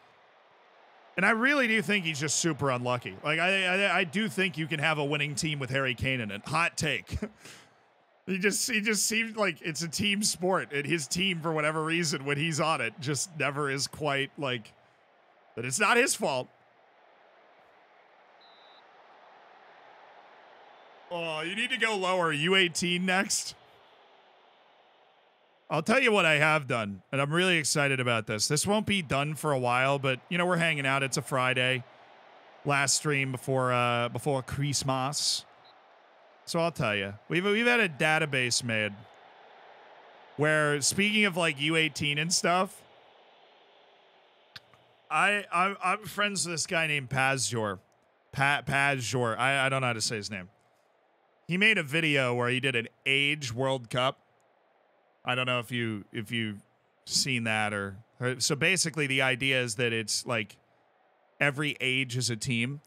And I really do think he's just super unlucky. Like, I do think you can have a winning team with Harry Kane in it. Hot take. He just seems like it's a team sport, and his team, for whatever reason, when he's on it, just never is quite like that. It's not his fault. Oh, you need to go lower. U18 next. I'll tell you what I have done, and I'm really excited about this. This won't be done for a while, but you know, we're hanging out. It's a Friday. Last stream before Christmas. So I'll tell you, we've had a database made where, speaking of like U18 and stuff, I'm friends with this guy named Pazjor. Pazjor. I don't know how to say his name. He made a video where he did an age World Cup. I don't know if you've seen that or so basically the idea is that it's like every age is a team.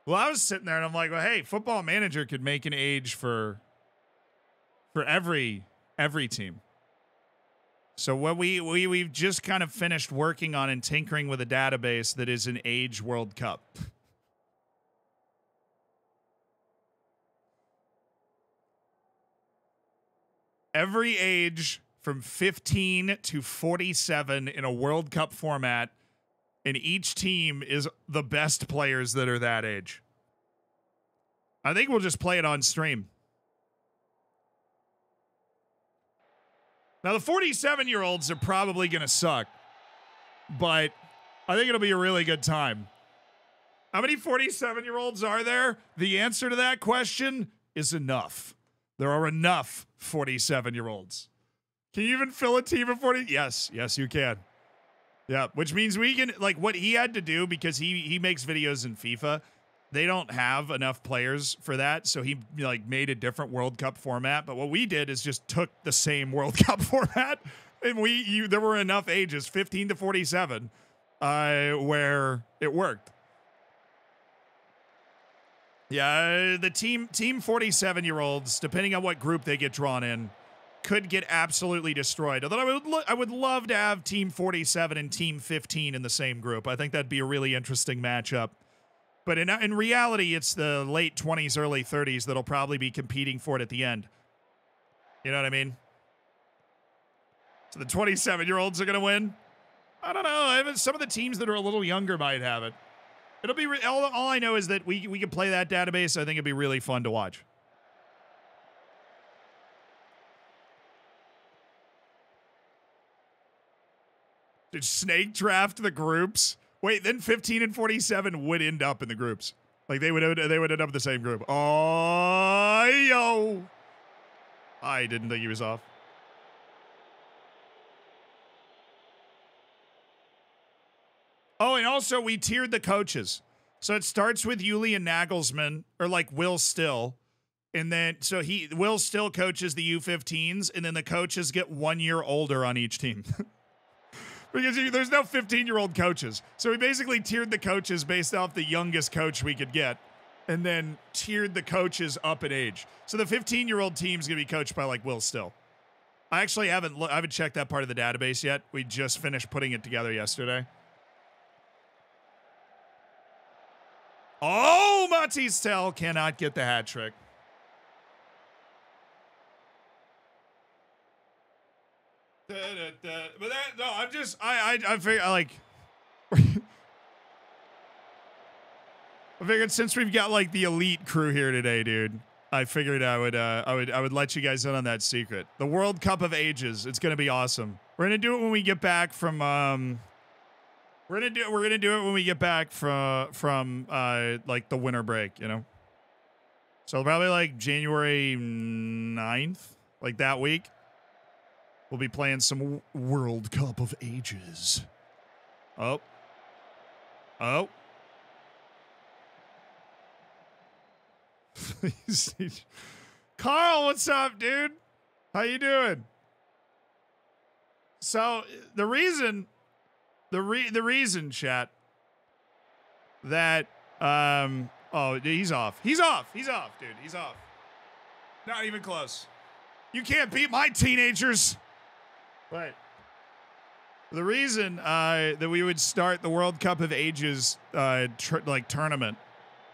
Well, I was sitting there and I'm like, well, hey, Football Manager could make an age for every team. So what we've just kind of finished working on and tinkering with a database that is an age World Cup. Every age from 15 to 47 in a World Cup format, and each team is the best players that are that age. I think we'll just play it on stream. Now, the 47-year-olds are probably going to suck, but I think it'll be a really good time. How many 47-year-olds are there? The answer to that question is enough. There are enough 47-year-olds. Can you even fill a team of 40? Yes, you can. Yeah, which means we can, like, what he had to do, because he makes videos in FIFA, they don't have enough players for that, so he, like, made a different World Cup format. But what we did is just took the same World Cup format, and there were enough ages, 15 to 47, where it worked. Yeah, the team 47-year-olds, depending on what group they get drawn in, could get absolutely destroyed. Although I would love to have Team 47 and Team 15 in the same group. I think that'd be a really interesting matchup. But in reality, it's the late 20s, early 30s that'll probably be competing for it at the end. You know what I mean? So the 27-year-olds are going to win? I don't know. Some of the teams that are a little younger might have it. It'll be all I know is that we can play that database. I think it'd be really fun to watch. Did Snake draft the groups? Wait, then 15 and 47 would end up in the groups. Like they would end up in the same group. Oh, yo. I didn't think he was off. Oh, and also we tiered the coaches. So it starts with Julian Nagelsmann, or like Will Still. And then, so Will Still coaches the U15s, and then the coaches get 1 year older on each team. Because there's no 15-year-old coaches. So we basically tiered the coaches based off the youngest coach we could get, and then tiered the coaches up in age. So the 15-year-old team's going to be coached by like Will Still. I actually haven't checked that part of the database yet. We just finished putting it together yesterday. Oh, Matistel cannot get the hat trick. But that, no, I'm just, I figure, like, I figured since we've got like the elite crew here today, dude, I figured I would let you guys in on that secret. The World Cup of Ages. It's gonna be awesome. We're gonna do it when we get back from we're gonna do it when we get back from like the winter break, you know. So probably like January 9th, like that week, we'll be playing some World Cup of Ages. Oh. Oh. Carl, what's up, dude? How you doing? So the reason, chat, that oh, he's off, dude. He's off. Not even close. You can't beat my teenagers. But the reason that we would start the World Cup of Ages tournament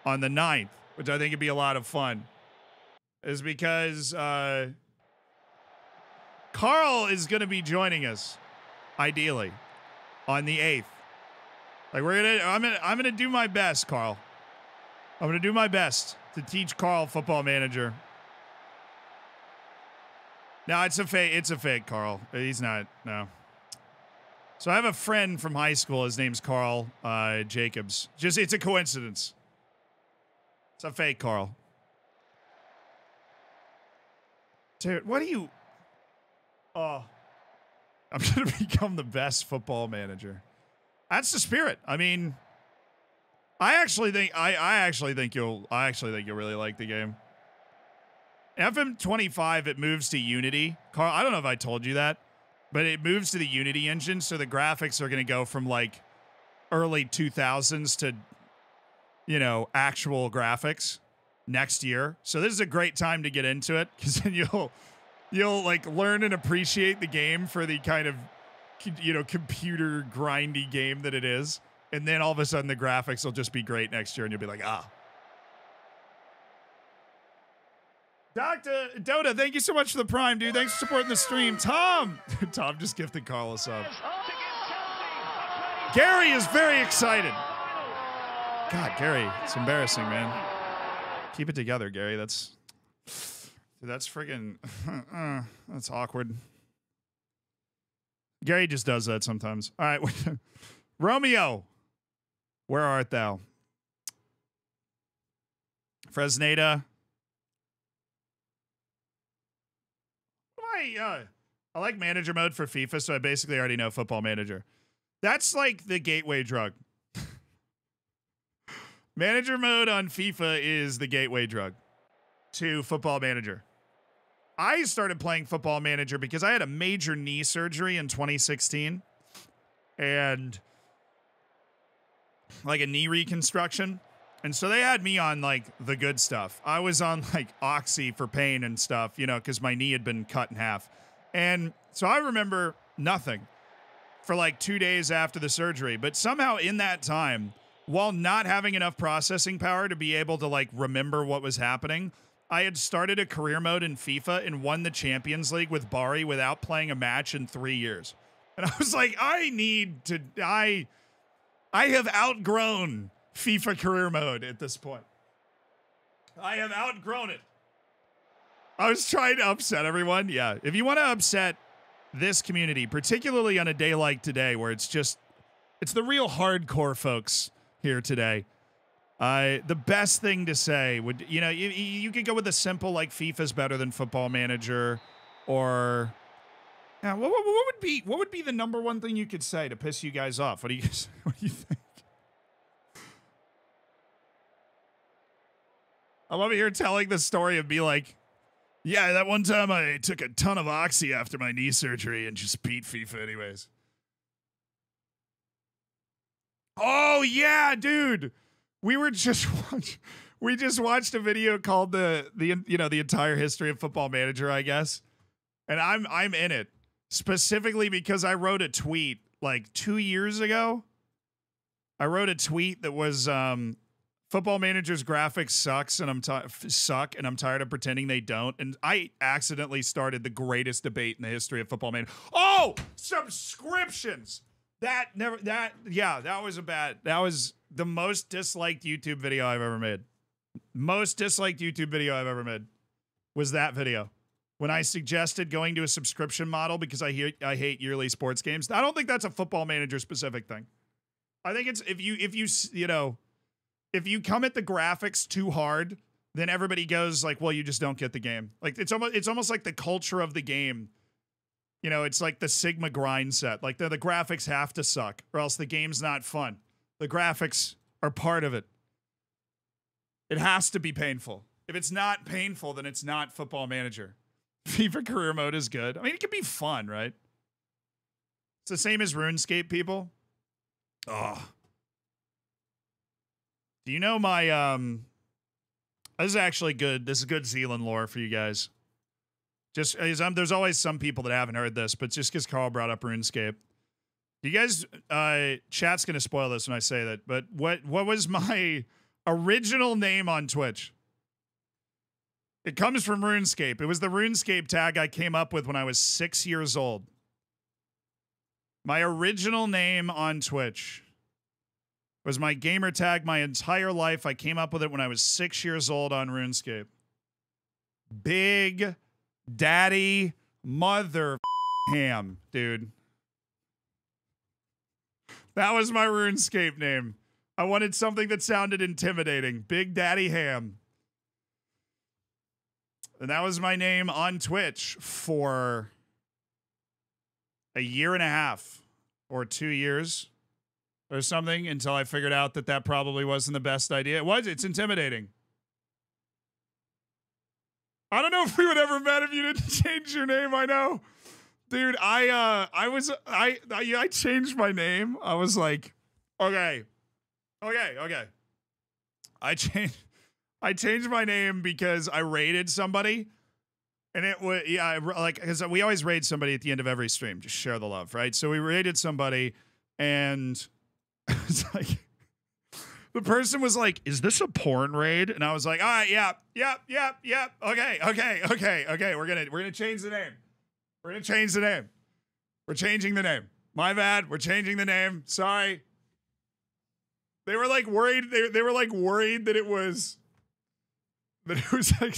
on the 9th, which I think would be a lot of fun, is because Carl is going to be joining us, ideally, on the 8th. Like I'm gonna do my best, Carl. I'm gonna do my best to teach Carl Football Manager. No, it's a fake, Carl. He's not. No. So I have a friend from high school. His name's Carl Jacobs. It's a coincidence. It's a fake, Carl. Dude, what do you? Oh, I'm gonna become the best football manager. That's the spirit. I mean, I actually think you'll really like the game. FM25, it moves to Unity. Carl, I don't know if I told you that, but it moves to the Unity engine, so the graphics are going to go from like early 2000s to, you know, actual graphics next year. So this is a great time to get into it, because then you'll like learn and appreciate the game for the kind of, you know, computer grindy game that it is. And then all of a sudden the graphics will just be great next year, and you'll be like, ah. Dr. Dota, thank you so much for the Prime, dude. Thanks for supporting the stream. Tom just gifted Carlos up. Gary is very excited. God, Gary, it's embarrassing, man. Keep it together, Gary. That's friggin' that's awkward. Gary just does that sometimes. All right, Romeo, where art thou? Fresneda. I like manager mode for FIFA, so I basically already know Football Manager. That's like the gateway drug. Manager mode on FIFA is the gateway drug to Football Manager. I started playing Football Manager because I had a major knee surgery in 2016 and like a knee reconstruction. And so they had me on like the good stuff. I was on like Oxy for pain and stuff, you know, because my knee had been cut in half. And so I remember nothing for like 2 days after the surgery. But somehow in that time, while not having enough processing power to be able to like remember what was happening, I had started a career mode in FIFA and won the Champions League with Bari without playing a match in 3 years. And I was like, I have outgrown FIFA career mode at this point. I have outgrown it. I was trying to upset everyone. Yeah. If you want to upset this community, particularly on a day like today, where it's the real hardcore folks here today, the best thing to say would, you know, you could go with a simple, like FIFA's better than Football Manager, or yeah, what would be the number one thing you could say to piss you guys off? What do you think? I'm over here telling the story of me like, yeah, that one time I took a ton of Oxy after my knee surgery and just beat FIFA anyways. Oh yeah, dude. We just watched a video called the entire history of Football Manager, I guess. And I'm in it specifically because I wrote a tweet like 2 years ago. I wrote a tweet that was Football Manager's graphics sucks and I'm tired of pretending they don't. And I accidentally started the greatest debate in the history of Football Manager. Oh, subscriptions. That was the most disliked YouTube video I've ever made. Most disliked YouTube video I've ever made was that video. When I suggested going to a subscription model because I hate yearly sports games. I don't think that's a Football Manager specific thing. I think it's if you come at the graphics too hard, then everybody goes like, well, you just don't get the game. Like it's almost like the culture of the game. You know, it's like the Sigma grind set. Like the graphics have to suck or else the game's not fun. The graphics are part of it. It has to be painful. If it's not painful, then it's not Football Manager. FIFA career mode is good. I mean, it can be fun, right? It's the same as RuneScape, people. Oh. Do you know my, this is actually good. This is good Zealand lore for you guys. Just, there's always some people that haven't heard this, but just because Carl brought up RuneScape. You guys, chat's going to spoil this when I say that, but what was my original name on Twitch? It comes from RuneScape. It was the RuneScape tag I came up with when I was 6 years old. My original name on Twitch was my gamer tag my entire life. I came up with it when I was 6 years old on RuneScape. Big Daddy Mother Ham, dude. That was my RuneScape name. I wanted something that sounded intimidating. Big Daddy Ham. And that was my name on Twitch for a year and a half or 2 years or something until I figured out that that probably wasn't the best idea. It's intimidating. I don't know if we would ever met if you didn't change your name. I know. Dude, I changed my name. I was like, okay. I changed my name because I raided somebody, and it was because we always raid somebody at the end of every stream, just share the love, right? So we raided somebody, and it's like the person was like, "Is this a porn raid?" And I was like, "All right, yeah. Okay. We're gonna change the name. We're gonna change the name. We're changing the name. My bad. We're changing the name. Sorry." They were like worried. They were like worried that it was like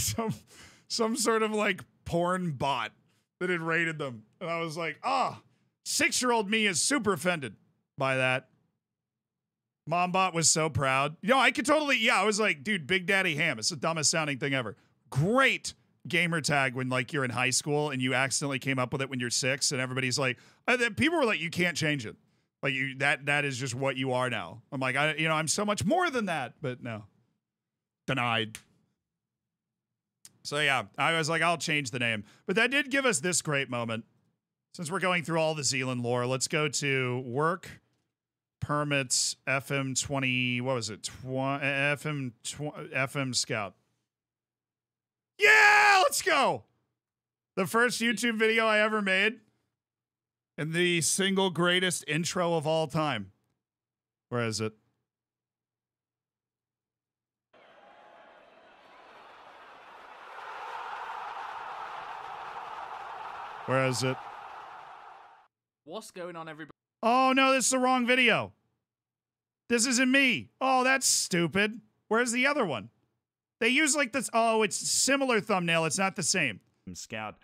some sort of like porn bot that had raided them. And I was like, 6-year-old me is super offended by that. Mombot was so proud. You know, I could totally, I was like, dude, Big Daddy Ham. It's the dumbest sounding thing ever. Great gamer tag when like you're in high school and you accidentally came up with it when you're 6 and everybody's like, people were like, you can't change it. Like that is just what you are now. I'm like, I'm so much more than that, but no. Denied. So yeah, I was like, I'll change the name. But that did give us this great moment. Since we're going through all the Zealand lore, let's go to work permits FM20, what was it? FM Scout. Yeah, let's go. The first YouTube video I ever made. And the single greatest intro of all time. Where is it? Where is it? What's going on, everybody? Oh, no, this is the wrong video. This isn't me. Oh, that's stupid. Where's the other one? They use like this. Oh, it's similar thumbnail. It's not the same. Scout.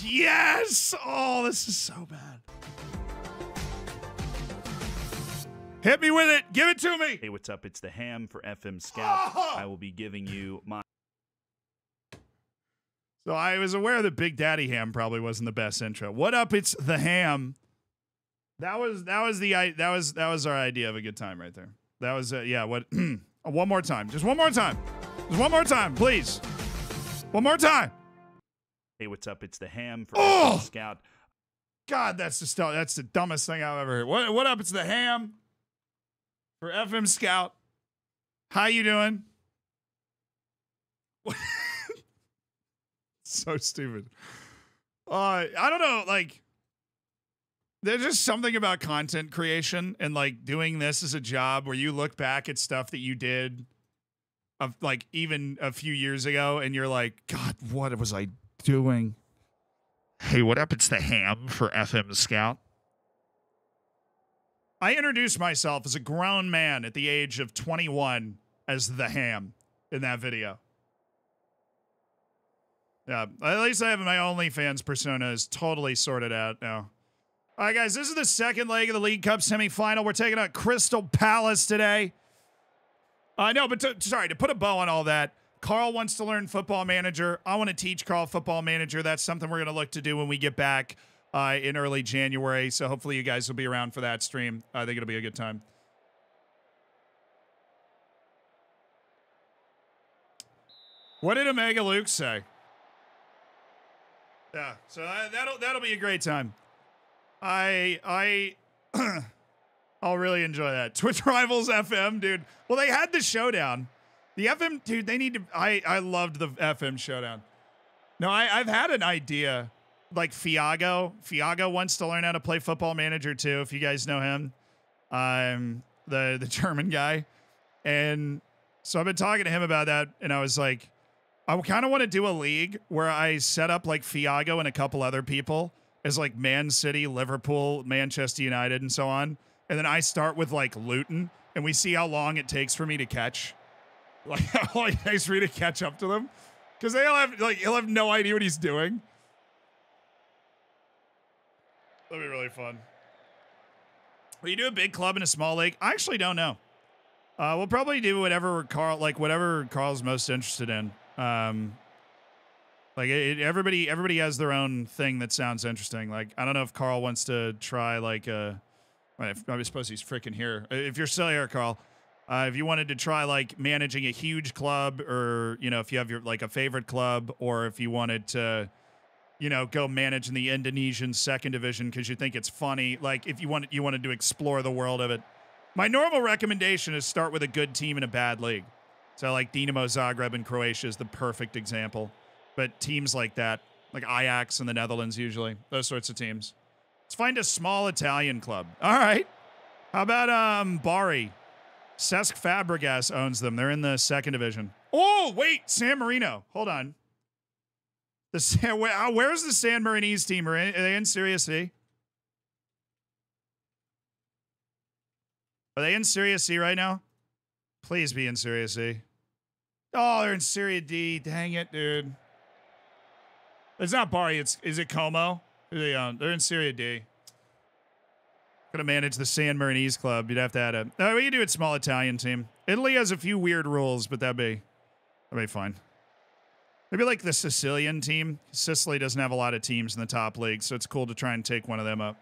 Yes! Oh, this is so bad. Hit me with it. Give it to me. Hey, what's up? It's the Ham for FM Scout. Oh! I will be giving you my... So I was aware that Big Daddy Ham probably wasn't the best intro. What up? It's the Ham. That was our idea of a good time right there. That was what? One more time. Just one more time. Just one more time, please. One more time. Hey, what's up? It's the Ham for FM Scout. God, that's the dumbest thing I've ever heard. What up? It's the Ham for FM Scout. How you doing? So stupid. I don't know, like there's just something about content creation and like doing this as a job where you look back at stuff that you did of like even a few years ago and you're like, God, what was I doing? Hey, what up? It's the Ham for FM Scout. I introduced myself as a grown man at the age of 21 as the Ham in that video. Yeah, at least I have my OnlyFans persona is totally sorted out now. All right, guys, this is the second leg of the League Cup semifinal. We're taking out Crystal Palace today. To put a bow on all that, Carl wants to learn Football Manager. I want to teach Carl Football Manager. That's something we're going to look to do when we get back in early January. So hopefully you guys will be around for that stream. I think it'll be a good time. What did Omega Luke say? Yeah, so that'll be a great time. I'll really enjoy that. Twitch Rivals FM, dude. Well, they had the showdown. The FM, dude, they need to... I loved the FM showdown. No, I've had an idea. Like Fiago. Fiago wants to learn how to play Football Manager too, if you guys know him. The German guy. And so I've been talking to him about that, and I was like, I kind of want to do a league where I set up like Fiago and a couple other people as like Man City, Liverpool, Manchester United, and so on. And then I start with like Luton, and we see how long it takes for me to catch. Like how long it takes for me to catch up to them. Because he'll have no idea what he's doing. That'll be really fun. Will you do a big club in a small league? I actually don't know. We'll probably do whatever Carl's most interested in. Everybody has their own thing that sounds interesting. Like, I don't know if Carl wants to try like I suppose he's freaking here. If you're still here, Carl, if you wanted to try like managing a huge club, or if you have your like a favorite club, or if you wanted to, go manage in the Indonesian second division because you think it's funny. Like if you wanted to explore the world of it. My normal recommendation is start with a good team in a bad league. So like Dinamo Zagreb in Croatia is the perfect example. But teams like that, like Ajax in the Netherlands usually, those sorts of teams. Let's find a small Italian club. All right. How about Bari? Cesc Fabregas owns them. They're in the second division. Oh, wait, San Marino. Hold on. Where's the San Marinese team? Are they in Serie C? Are they in Serie C right now? Please be in Serie C. Oh, they're in Serie D. Dang it, dude. It's not Bari. Is it Como? They're in Serie D. Could have managed the San Marinese club. You'd have to add it. No, we can do it small Italian team. Italy has a few weird rules, but that'd be fine. Maybe like the Sicilian team. Sicily doesn't have a lot of teams in the top league, so it's cool to try and take one of them up.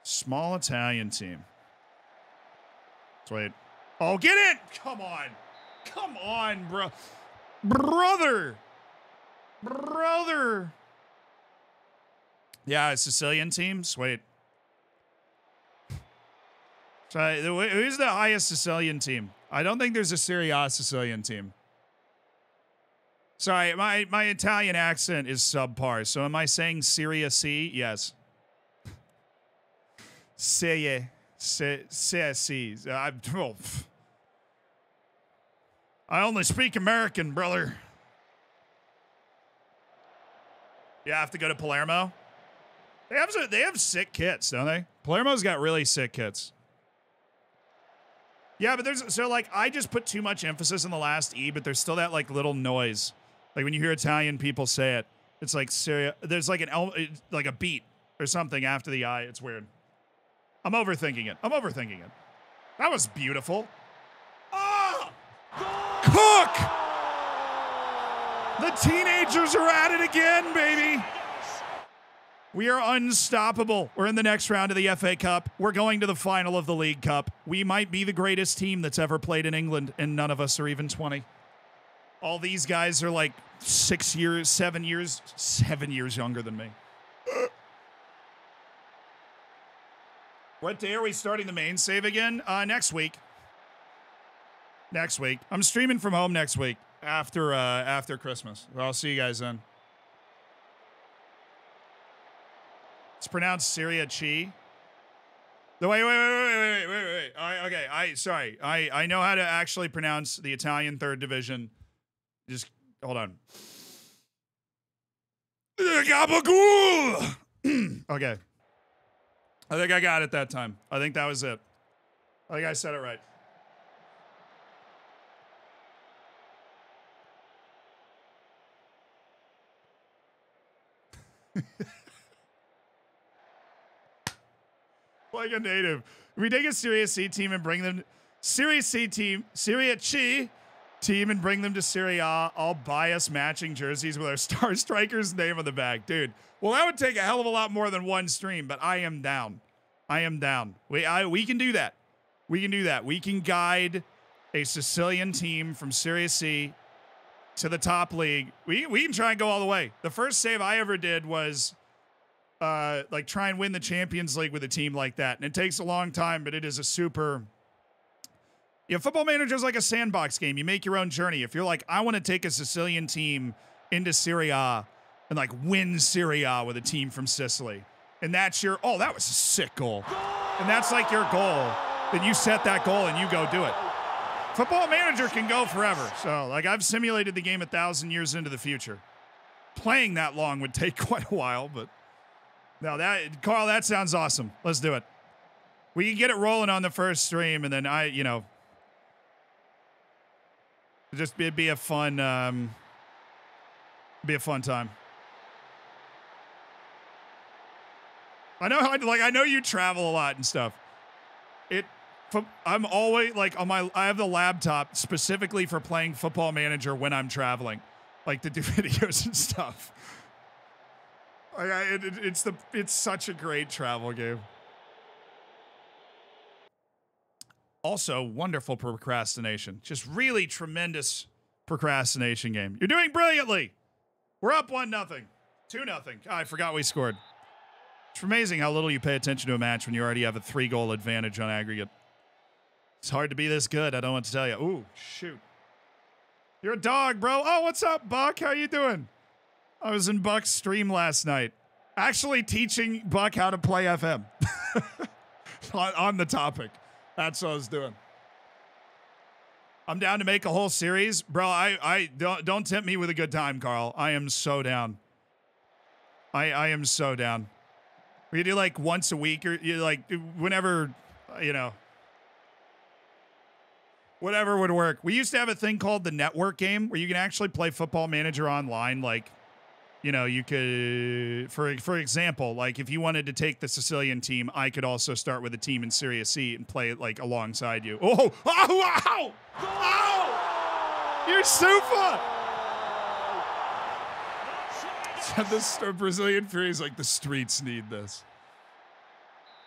Small Italian team. Let's wait. Oh, get it! Come on. Come on, bro. Brother. Yeah, a Sicilian team. Sweet. Try, who's the highest Sicilian team? I don't think there's a Serie A Sicilian team. Sorry, my Italian accent is subpar. So am I saying Serie C? Yes. Serie C. I only speak American, brother. You have to go to Palermo. They have sick kits, don't they? Palermo's got really sick kits. Yeah, but I just put too much emphasis on the last E, but there's still that like little noise. Like when you hear Italian people say it, it's like there's like like a beat or something after the I. It's weird. I'm overthinking it. That was beautiful. Oh! Cook! The teenagers are at it again, baby. We are unstoppable. We're in the next round of the FA Cup. We're going to the final of the League Cup. We might be the greatest team that's ever played in England, and none of us are even 20. All these guys are like 7 years younger than me. What day are we starting the main save again? Next week. I'm streaming from home next week after Christmas. I'll see you guys then. It's pronounced Serie C. Wait. Sorry. I know how to actually pronounce the Italian third division. Just hold on. Gabagool! Okay. I think I got it that time. I think that was it. I think I said it right. Like a native. If we take a Serie C team and bring them... Serie C team, Serie C, team and bring them to Serie A. I'll buy us matching jerseys with our star striker's name on the back. Dude, well, that would take a hell of a lot more than one stream, but I am down. I am down. We can do that. We can do that. We can guide a Sicilian team from Serie C to the top league. We can try and go all the way. The first save I ever did was like try and win the Champions League with a team like that. And it takes a long time, but it is a super... Football Manager is like a sandbox game. You make your own journey. If you're like, I want to take a Sicilian team into Serie A and like win Serie A with a team from Sicily, and that's your, oh, that was a sick goal. And that's like your goal. Then you set that goal and you go do it. Football Manager can go forever. So like I've simulated the game 1,000 years into the future. Playing that long would take quite a while, but no, Carl, that sounds awesome. Let's do it. We can get it rolling on the first stream, and then it'd be a fun time. I know you travel a lot and stuff. I'm always like I have the laptop specifically for playing Football Manager when I'm traveling, like to do videos and stuff. It's such a great travel game. Also, wonderful procrastination. Just really tremendous procrastination game. You're doing brilliantly. We're up 1-0. 2-0. I forgot we scored. It's amazing how little you pay attention to a match when you already have a 3-goal advantage on aggregate. It's hard to be this good. I don't want to tell you. Ooh, shoot. You're a dog, bro. Oh, what's up, Buck? How you doing? I was in Buck's stream last night. Actually teaching Buck how to play FM. on the topic. That's what I was doing. I'm down to make a whole series. Bro, I don't tempt me with a good time, Carl. I am so down. I am so down. We do like once a week or like whenever, whatever would work. We used to have a thing called the network game where you can actually play Football Manager online. Like, you could, for example, like if you wanted to take the Sicilian team, I could also start with a team in Serie C and play it like alongside you. Oh, wow! Oh! You're super! This Brazilian Fury is like, the streets need this.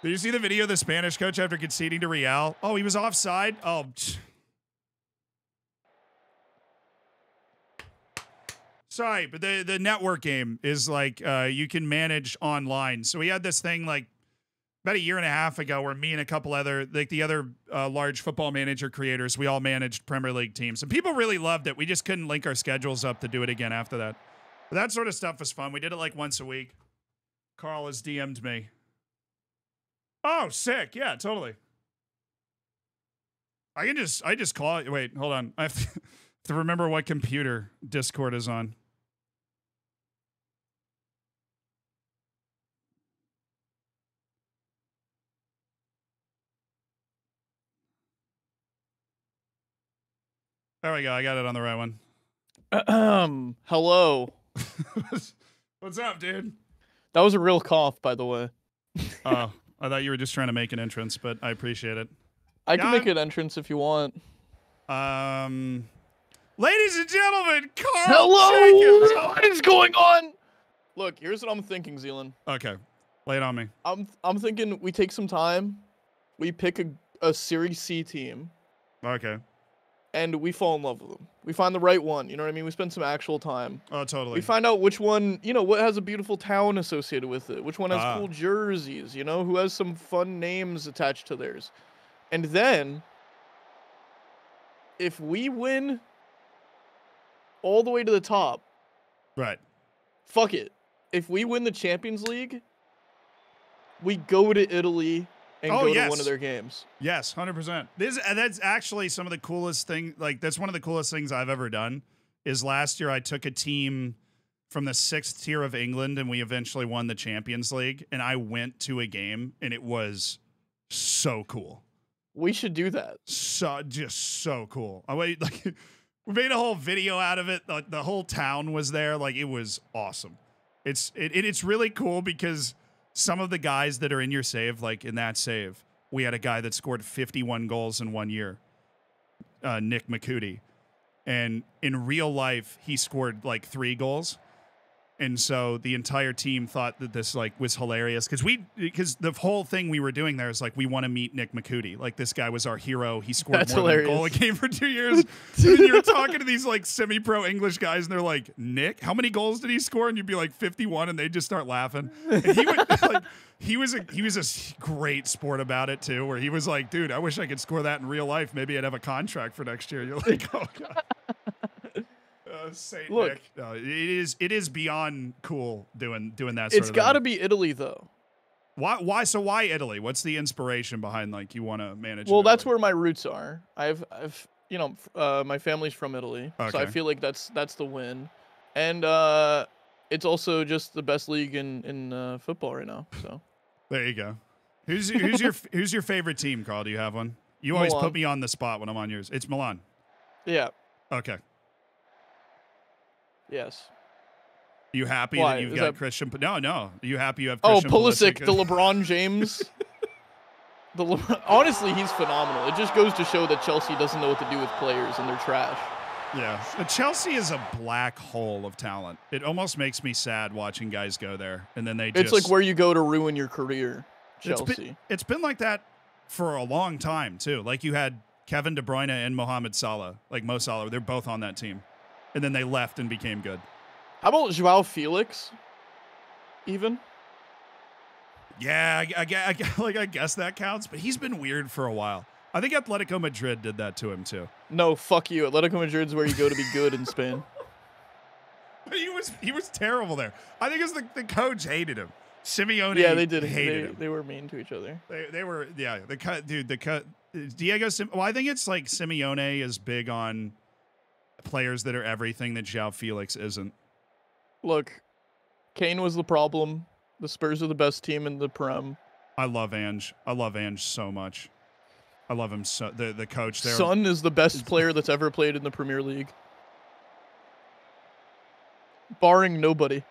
Did you see the video of the Spanish coach after conceding to Real? Oh, he was offside? Oh, sorry, but the network game is like you can manage online. So we had this thing like about 1.5 years ago where me and a couple other, like the other large Football Manager creators, we all managed Premier League teams. And people really loved it. We just couldn't link our schedules up to do it again after that. But that sort of stuff was fun. We did it like once a week. Carl has DM'd me. Oh, sick. Yeah, totally. I just call it. Wait, hold on. I have to remember what computer Discord is on. There we go. I got it on the right one. Hello. What's up, dude? That was a real cough, by the way. Oh, I thought you were just trying to make an entrance, but I appreciate it. I can make an entrance if you want. Ladies and gentlemen, Carl Hello! Jenkins. What is going on? Look, here's what I'm thinking, Zealand. Okay. Lay it on me. I'm thinking we take some time, we pick a Series C team. Okay. And we fall in love with them. We find the right one, you know what I mean? We spend some actual time. Oh, totally. We find out which one, what has a beautiful town associated with it, which one has cool jerseys, who has some fun names attached to theirs. And then, if we win all the way to the top, right? Fuck it. If we win the Champions League, we go to Italy and go to one of their games. Yes, 100%. That's actually some of the coolest thing. Like, that's one of the coolest things I've ever done. Is last year I took a team from the 6th tier of England and we eventually won the Champions League. And I went to a game and it was so cool. We should do that. Just so cool. We made a whole video out of it. The whole town was there. Like, it was awesome. It's really cool because some of the guys that are in your save, like in that save, we had a guy that scored 51 goals in 1 year, Nick McCooty. And in real life, he scored like 3 goals. And so the entire team thought that this like was hilarious because the whole thing we were doing there is like we want to meet Nick McCooty. Like this guy was our hero. He scored That's more hilarious. than a goal a game for 2 years. And then you're talking to these like semi-pro English guys, and they're like, "Nick, how many goals did he score?" And you'd be like 51, and they'd just start laughing. And he would like he was a great sport about it too, where he was like, "Dude, I wish I could score that in real life. Maybe I'd have a contract for next year." You're like, "Oh god." Saint Look, Nick. No, it is beyond cool doing that. It's got to be Italy though. Why? So why Italy? What's the inspiration behind like you want to manage? Well, that's Italy? where my roots are. I've my family's from Italy, so I Okay. feel like that's the win, and it's also just the best league in football right now. So There you go. Who's your favorite team, Carl? Do you have one? You always Milan. put me on the spot when I'm on yours. It's Milan. yeah, Okay. yes. You happy Why? that you've Is got that- Christian? No. Are you happy you have Oh, Christian Pulisic, Pulisic? the LeBron James. Honestly, he's phenomenal. It just goes to show that Chelsea doesn't know what to do with players, and they're trash. Yeah. But Chelsea is a black hole of talent. It almost makes me sad watching guys go there, and then they just. It's like where you go to ruin your career, It's Chelsea. it's been like that for a long time too. Like you had Kevin De Bruyne and Mohamed Salah, like Mo Salah. They're both on that team, and then they left and became good. How about Joao Felix? Even? Yeah, I guess that counts, but he's been weird for a while. I think Atletico Madrid did that to him too. No, fuck you. Atletico Madrid's where you go to be good in Spain. He was terrible there. I think it's the coach hated him. Simeone, Yeah, they did. hated him. They were mean to each other. They were Diego. Well, I think it's like Simeone is big on players that are everything that Joao Felix isn't. Look, Kane was the problem. The Spurs are the best team in the Prem. I love Ange. I love Ange so much. I love him so. The coach there. Son is the best player that's ever played in the Premier League. Barring nobody.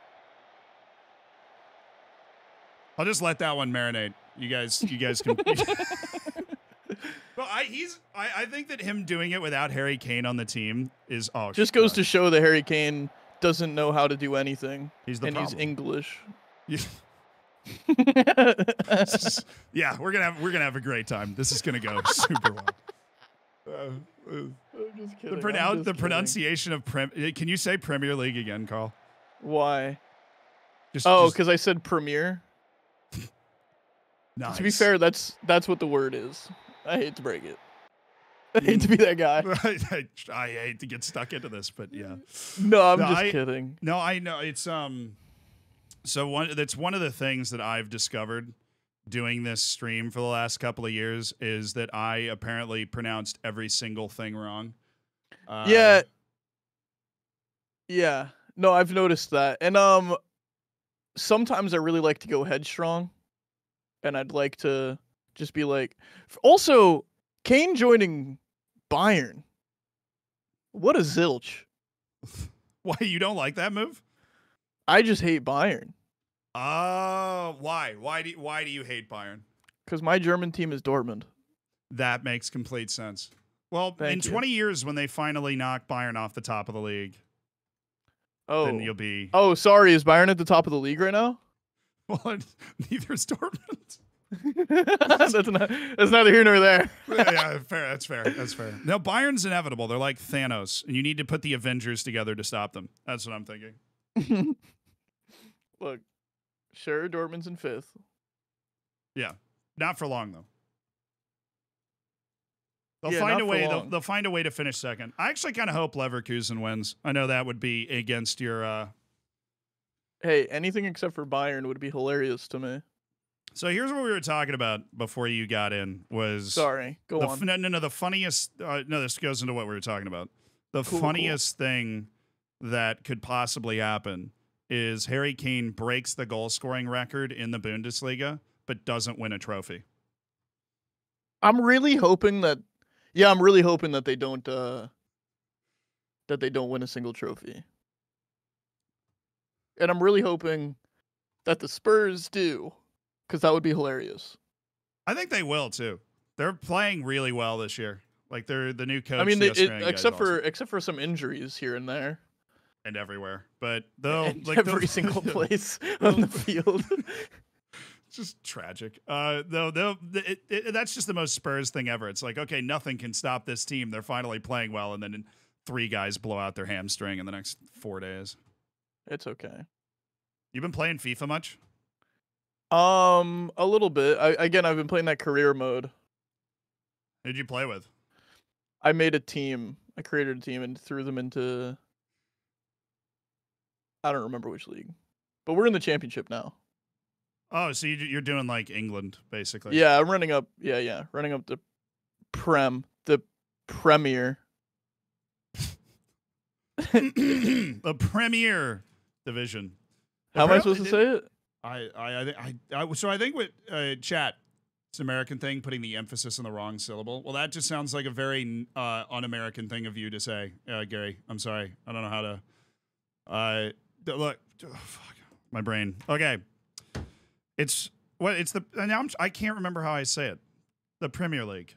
I'll just let that one marinate. You guys can. Well, I think that him doing it without Harry Kane on the team is Just goes to show that Harry Kane doesn't know how to do anything. He's the and problem. he's English. Yeah, we're gonna have a great time. This is gonna go super well. I'm just kidding. The pronunciation of Prem. Can you say Premier League again, Carl? Why? Just Because I said Premier. nice. To be fair, that's what the word is. I hate to break it. I hate to be that guy. I hate to get stuck into this, but yeah. No, I'm just kidding. No, I know it's So that's one of the things that I've discovered doing this stream for the last couple of years is that I apparently pronounced every single thing wrong. Yeah. No, I've noticed that. And sometimes I really like to go headstrong. And I'd like to just be like also Kane joining Bayern. What a zilch. Why you don't like that move? I just hate Bayern. Why? Why do you hate Bayern? Because my German team is Dortmund. That makes complete sense. Well, Thank you. 20 years when they finally knock Bayern off the top of the league, then you'll be. Oh, sorry. Is Bayern at the top of the league right now? Well, neither is Dortmund. That's neither here nor there. Yeah, fair. That's fair. That's fair. No, Bayern's inevitable. They're like Thanos, and you need to put the Avengers together to stop them. That's what I'm thinking. Look, sure, Dortmund's in 5th. Yeah, not for long though. They'll Yeah, find not a for way. long. They'll find a way to finish second. I actually kind of hope Leverkusen wins. I know that would be against your. Hey, anything except for Bayern would be hilarious to me. So here's what we were talking about before you got in. Was Sorry, go on. No. The funniest. No, this goes into what we were talking about. The Cool. funniest thing that could possibly happen is Harry Kane breaks the goal scoring record in the Bundesliga, but doesn't win a trophy. I'm really hoping that. Yeah, I'm really hoping that they don't. That they don't win a single trophy. And I'm really hoping that the Spurs do, because that would be hilarious. I think they will too. They're playing really well this year. Like they're the new coach. I mean, the Australian guy's except for some injuries here and there, and everywhere, but though and like every single place on the field. It's just tragic. That's just the most Spurs thing ever. It's like, okay, nothing can stop this team. They're finally playing well, and then 3 guys blow out their hamstring in the next 4 days. It's okay. You've been playing FIFA much? A little bit. I've been playing that career mode. Who'd you play with? I made a team. I created a team and threw them into. I don't remember which league, but we're in the championship now. Oh, so you're doing like England, basically. Yeah, I'm running up. Yeah, running up the Prem, the Premier. The Premier Division. How am I supposed to say it? So I think with chat, it's an American thing, putting the emphasis on the wrong syllable. Well, that just sounds like a very un-American thing of you to say, Gary. I'm sorry, I don't know how to. Look, fuck, my brain. Okay. I can't remember how I say it. The Premier League.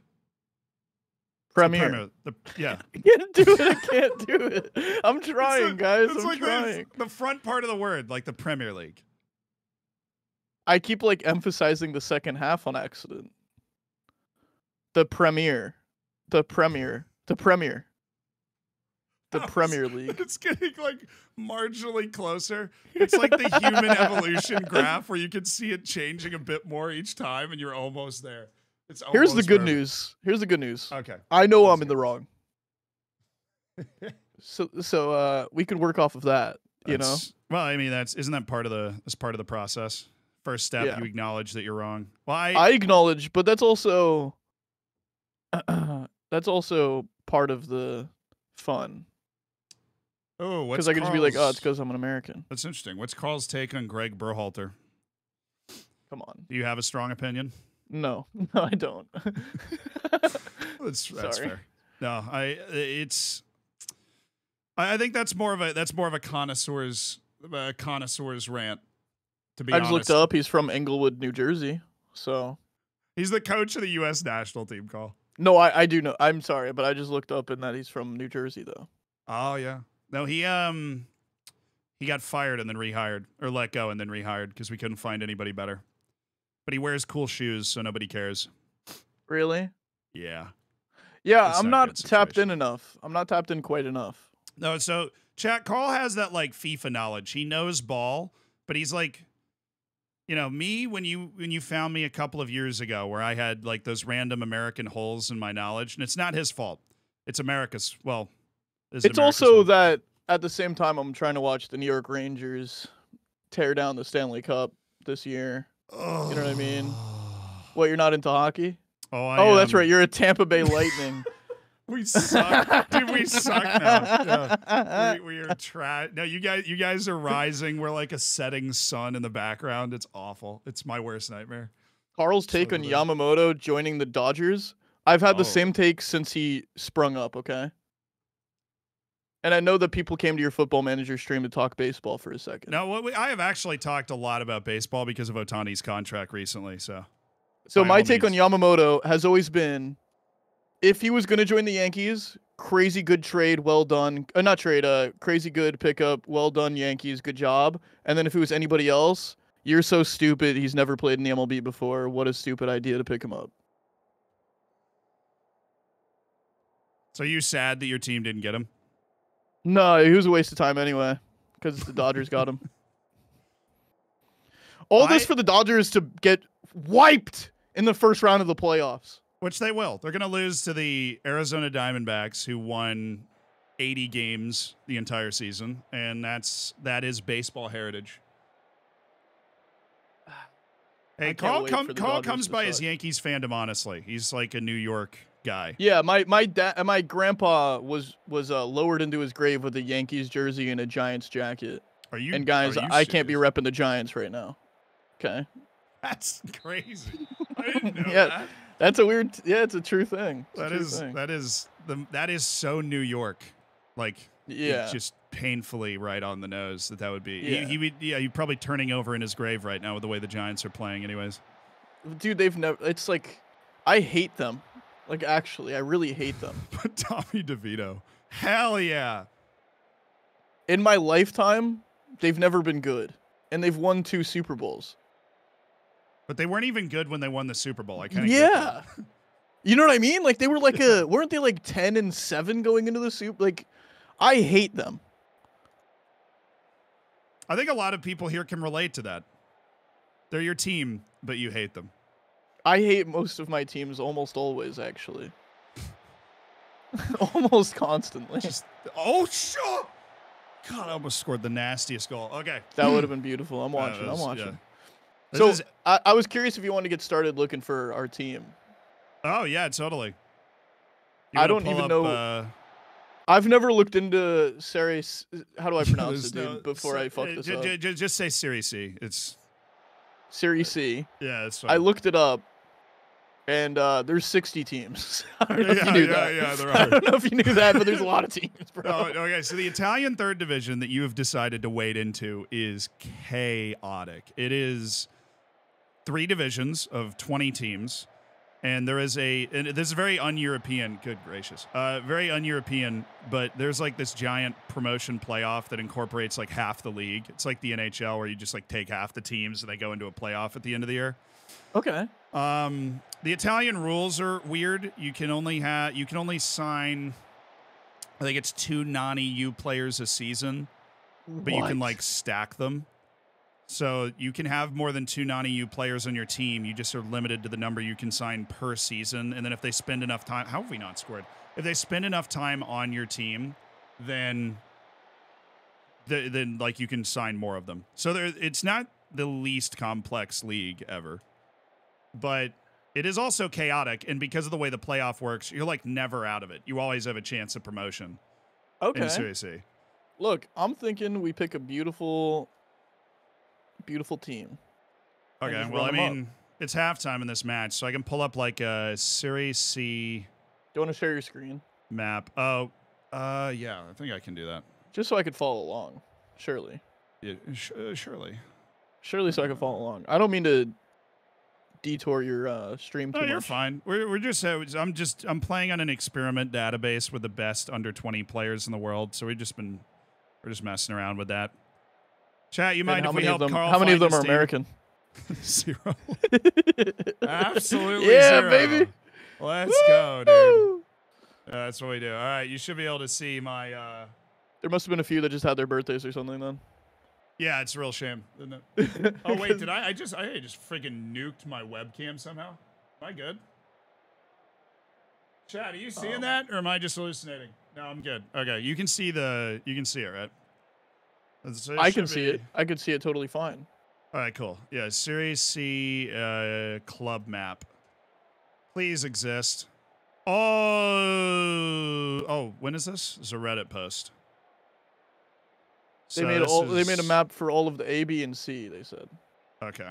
Premier. Yeah. I can't do it. I can't do it. I'm trying, guys. It's I'm like trying. the front part of the word, like the Premier League. I keep like emphasizing the second half on accident. The Premier. The Premier. The Premier. The Premier League. It's getting like marginally closer. It's like the human evolution graph where you can see it changing a bit more each time, and you're almost there. Here's the good news. Here's the good news. Okay. I know I'm in the wrong. So we could work off of that. You know. Well, I mean, isn't that part of the process? First step, Yeah. you acknowledge that you're wrong. Well, I acknowledge, but that's also part of the fun. Oh, because I could just be like, oh, it's because I'm an American. That's interesting. What's Carl's take on Greg Berhalter? Come on. Do you have a strong opinion? No, I don't. That's fair. No, I think that's more of a connoisseur's rant. To be honest, I just looked up. He's from Englewood, New Jersey. So he's the coach of the U.S. national team. Call. No, I do know. I'm sorry, but I just looked up and that he's from New Jersey, though. Oh yeah. No, he got fired and then rehired, or let go and then rehired because we couldn't find anybody better. But he wears cool shoes, so nobody cares. Really? Yeah. Yeah, It's I'm not a not good tapped situation. in enough. I'm not tapped in quite enough. No, so chat. Carl has that like FIFA knowledge. He knows ball, but he's like, you know, me when you found me a couple of years ago, where I had like those random American holes in my knowledge, and it's not his fault. It's America's. Well, It's also that at the same time I'm trying to watch the New York Rangers tear down the Stanley Cup this year. Oh. You know what I mean? What, you're not into hockey? Oh, that's right. You're a Tampa Bay Lightning. We suck, dude. We suck now. Yeah. We are trash. No, you guys are rising. We're like a setting sun in the background. It's awful. It's my worst nightmare. Carl's take on Yamamoto joining the Dodgers. I've had the same take since he sprung up. Okay. And I know that people came to your Football Manager stream to talk baseball for a second. No, I have actually talked a lot about baseball because of Ohtani's contract recently. So my take on Yamamoto has always been, if he was going to join the Yankees, crazy good trade, well done. Not trade, crazy good pickup, well done, Yankees, good job. And then if it was anybody else, you're so stupid, he's never played in the MLB before. What a stupid idea to pick him up. So are you sad that your team didn't get him? No, he was a waste of time anyway, because the Dodgers got him. All this for the Dodgers to get wiped in the first round of the playoffs. Which they will. They're going to lose to the Arizona Diamondbacks, who won 80 games the entire season, and that is baseball heritage. Hey, Carl comes by his Yankees fandom honestly. He's like a New York guy. Yeah, my grandpa was lowered into his grave with a Yankees jersey and a Giants jacket. And guys, I can't be repping the Giants right now. Okay. That's crazy. I didn't know yeah, that. That's a weird. Yeah, it's a true thing. That is so New York. Like, yeah, it's just painfully right on the nose that would be. Yeah. He'd probably turning over in his grave right now with the way the Giants are playing. Anyways, dude, they've never. It's like, I hate them. Like, actually, I really hate them. But Tommy DeVito. Hell yeah. In my lifetime, they've never been good. And they've won 2 Super Bowls. But they weren't even good when they won the Super Bowl. I kind of Yeah. You know what I mean? Like, they were like weren't they like 10-7 going into the Super? Like, I hate them. I think a lot of people here can relate to that. They're your team, but you hate them. I hate most of my teams almost always, actually. Almost constantly. Oh, sure. God, I almost scored the nastiest goal. Okay. That would have been beautiful. I'm watching. I'm watching. Yeah. So, I was curious if you want to get started looking for our team. Oh, yeah, totally. I don't even know. I've never looked into Series. How do I pronounce it, dude? Before I fuck this up. Just say Series C. It's Series C. Yeah, it's fine. I looked it up, and there's 60 teams. I don't know if you knew that. Yeah, there are. I don't know if you knew that, but there's a lot of teams, bro. Okay, so the Italian third division that you have decided to wade into is chaotic. It is 3 divisions of 20 teams. And there is and this is very un-European, good gracious, very un-European, but there's like this giant promotion playoff that incorporates like half the league. It's like the NHL where you just like take half the teams and they go into a playoff at the end of the year. Okay. The Italian rules are weird. You can only sign, I think it's 2 non-EU players a season, but you can like stack them. So you can have more than 2 non-EU players on your team. You just are limited to the number you can sign per season. And then if they spend enough time, how have we not scored? If they spend enough time on your team, then like you can sign more of them. So it's not the least complex league ever, but it is also chaotic. And because of the way the playoff works, you're like never out of it. You always have a chance of promotion. Okay. In Series C. Look, I'm thinking we pick a beautiful team. Okay, well, I mean, it's halftime in this match, so I can pull up like a Series C. Do you want to share your screen? Map. Oh, yeah, I think I can do that. Just so I could follow along. Surely. Yeah, surely. Surely so I can follow along. I don't mean to detour your stream too much. You're fine. We're just I'm playing on an experiment database with the best under 20 players in the world, so we're just messing around with that. Chat, you mind if we help Carl? How many of them are team? American? 0. Absolutely yeah, 0. Baby. Let's go, dude. That's what we do. All right, you should be able to see my. There must have been a few that just had their birthdays or something then. Yeah, it's a real shame, isn't it? Oh wait, did I just freaking nuked my webcam somehow? Am I good? Chat, are you seeing that, or am I just hallucinating? No, I'm good. Okay, you can see it, right? I can see it. I could see it totally fine. All right, cool. Yeah, Series C club map. Please exist. Oh, when is this? It's a Reddit post. They made a map for all of the A, B, and C, they said. Okay.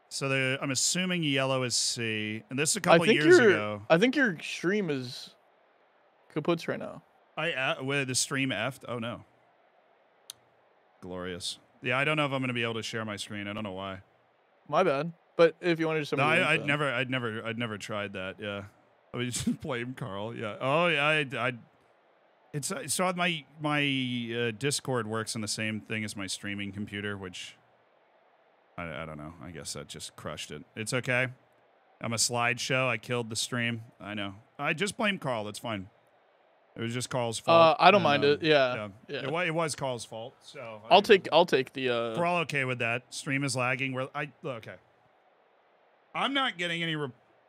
So I'm assuming yellow is C, and this is a couple years ago. I think your stream is kaputs right now. The stream effed? Oh no. Glorious. Yeah, I don't know if I'm going to be able to share my screen. I don't know why. My bad. But if you want to just... No, I'd never tried that. Yeah. I would just blame Carl. Yeah. Oh, yeah. It's so my Discord works on the same thing as my streaming computer, which I don't know. I guess that just crushed it. It's okay. I'm a slideshow. I killed the stream. I know. I just blame Carl. That's fine. It was just Carl's fault. I don't mind it. Yeah. It was Carl's fault. So I'll take the. We're all okay with that. Stream is lagging. Okay. I'm not getting any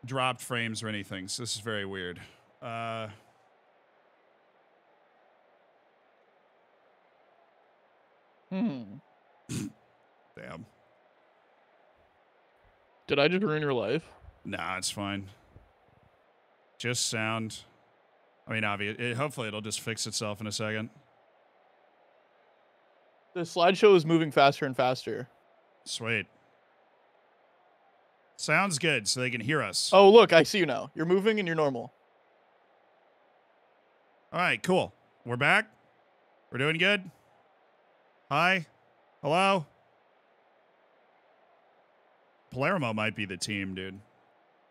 dropped frames or anything, so this is very weird. Damn. Did I just ruin your life? Nah, it's fine. Just sound. I mean, obviously, hopefully it'll just fix itself in a second. The slideshow is moving faster and faster. Sweet. Sounds good, so they can hear us. Oh, look, I see you now. You're moving and you're normal. All right, cool. We're back. We're doing good. Hi. Hello. Palermo might be the team, dude.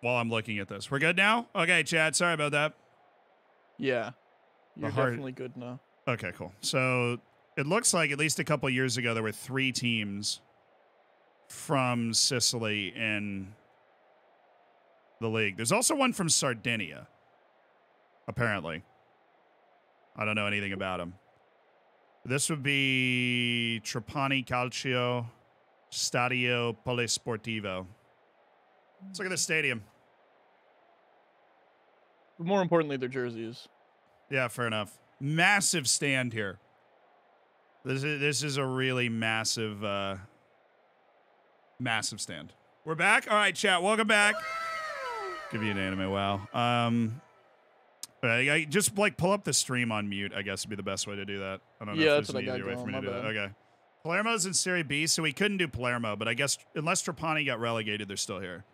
while I'm looking at this. We're good now? Okay, chat. Sorry about that. Yeah. You're heart- definitely good now. Okay, cool. So it looks like at least a couple years ago there were 3 teams from Sicily in the league. There's also one from Sardinia, apparently. I don't know anything about them. This would be Trapani Calcio Stadio Polisportivo. Let's look at the stadium. But more importantly, their jerseys. Yeah, fair enough. Massive stand here. This is a really massive massive stand. We're back. All right, chat. Welcome back. Give you an anime. Wow. I just like pull up the stream on mute. I guess would be the best way to do that. I don't know. Yeah, if that's there's what I an got easier way for me going, to do my that. bad. Okay. Palermo's in Serie B, so we couldn't do Palermo, but I guess unless Trapani got relegated, they're still here.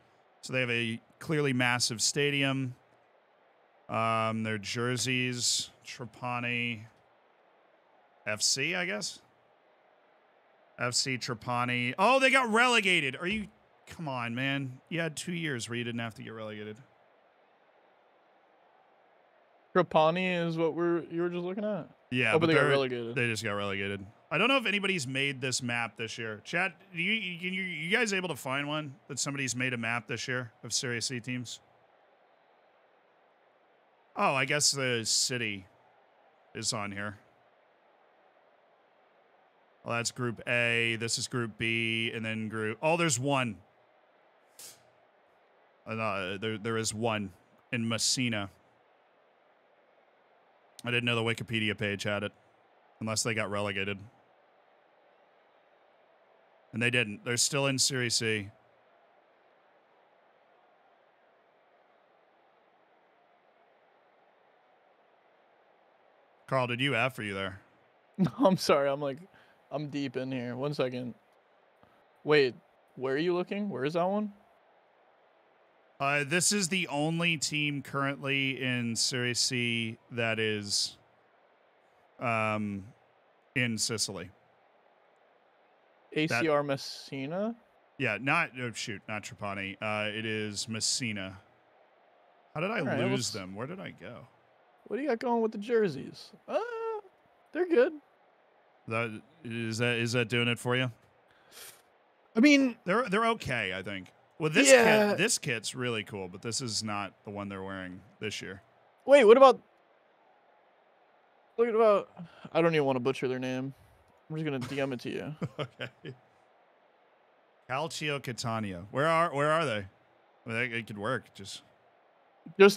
So they have a clearly massive stadium. Their jerseys, Trapani FC, I guess. FC Trapani. Oh, they got relegated. Are you? Come on, man. You had 2 years where you didn't have to get relegated. Trapani is what you were just looking at? Yeah, Oh, but they got they're- relegated. They just got relegated. I don't know if anybody's made this map this year. Chat, you guys able to find one that somebody's made a map this year of Serie C teams? Oh, I guess the city is on here. Well, that's Group A. This is Group B, and then Group. Oh, there's one. There is one in Messina. I didn't know the Wikipedia page had it, unless they got relegated. And they didn't. They're still in Serie C. Carl, did you F or you there? No, I'm sorry. I'm deep in here. 1 second. Wait, where are you looking? Where is that one? This is the only team currently in Serie C that is in Sicily. ACR Messina? Yeah, not Trapani. It is Messina. How did I All right, lose let's- them? Where did I go? What do you got going with the jerseys? They're good. Is that doing it for you? I mean, They're okay, I think. Well, this kit's really cool, but this is not the one they're wearing this year. wait, what about... Look about... I don't even want to butcher their name. I'm just going to DM it to you. Okay. Calcio Catania. Where are they? I mean, it could work. Just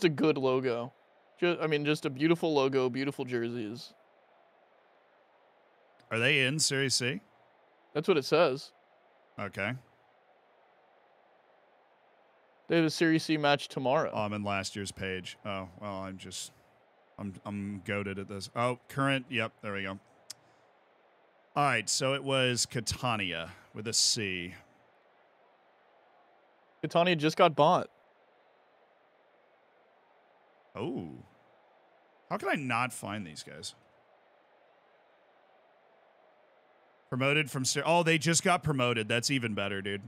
a good logo. Just a beautiful logo, beautiful jerseys. Are they in Serie C? That's what it says. Okay. They have a Series C match tomorrow. Oh, I'm in last year's page. Oh, well, I'm goated at this. Oh, current. Yep, there we go. All right, so it was Catania with a C. Catania just got bought. Oh. How can I not find these guys? Promoted from Oh, they just got promoted. That's even better, dude.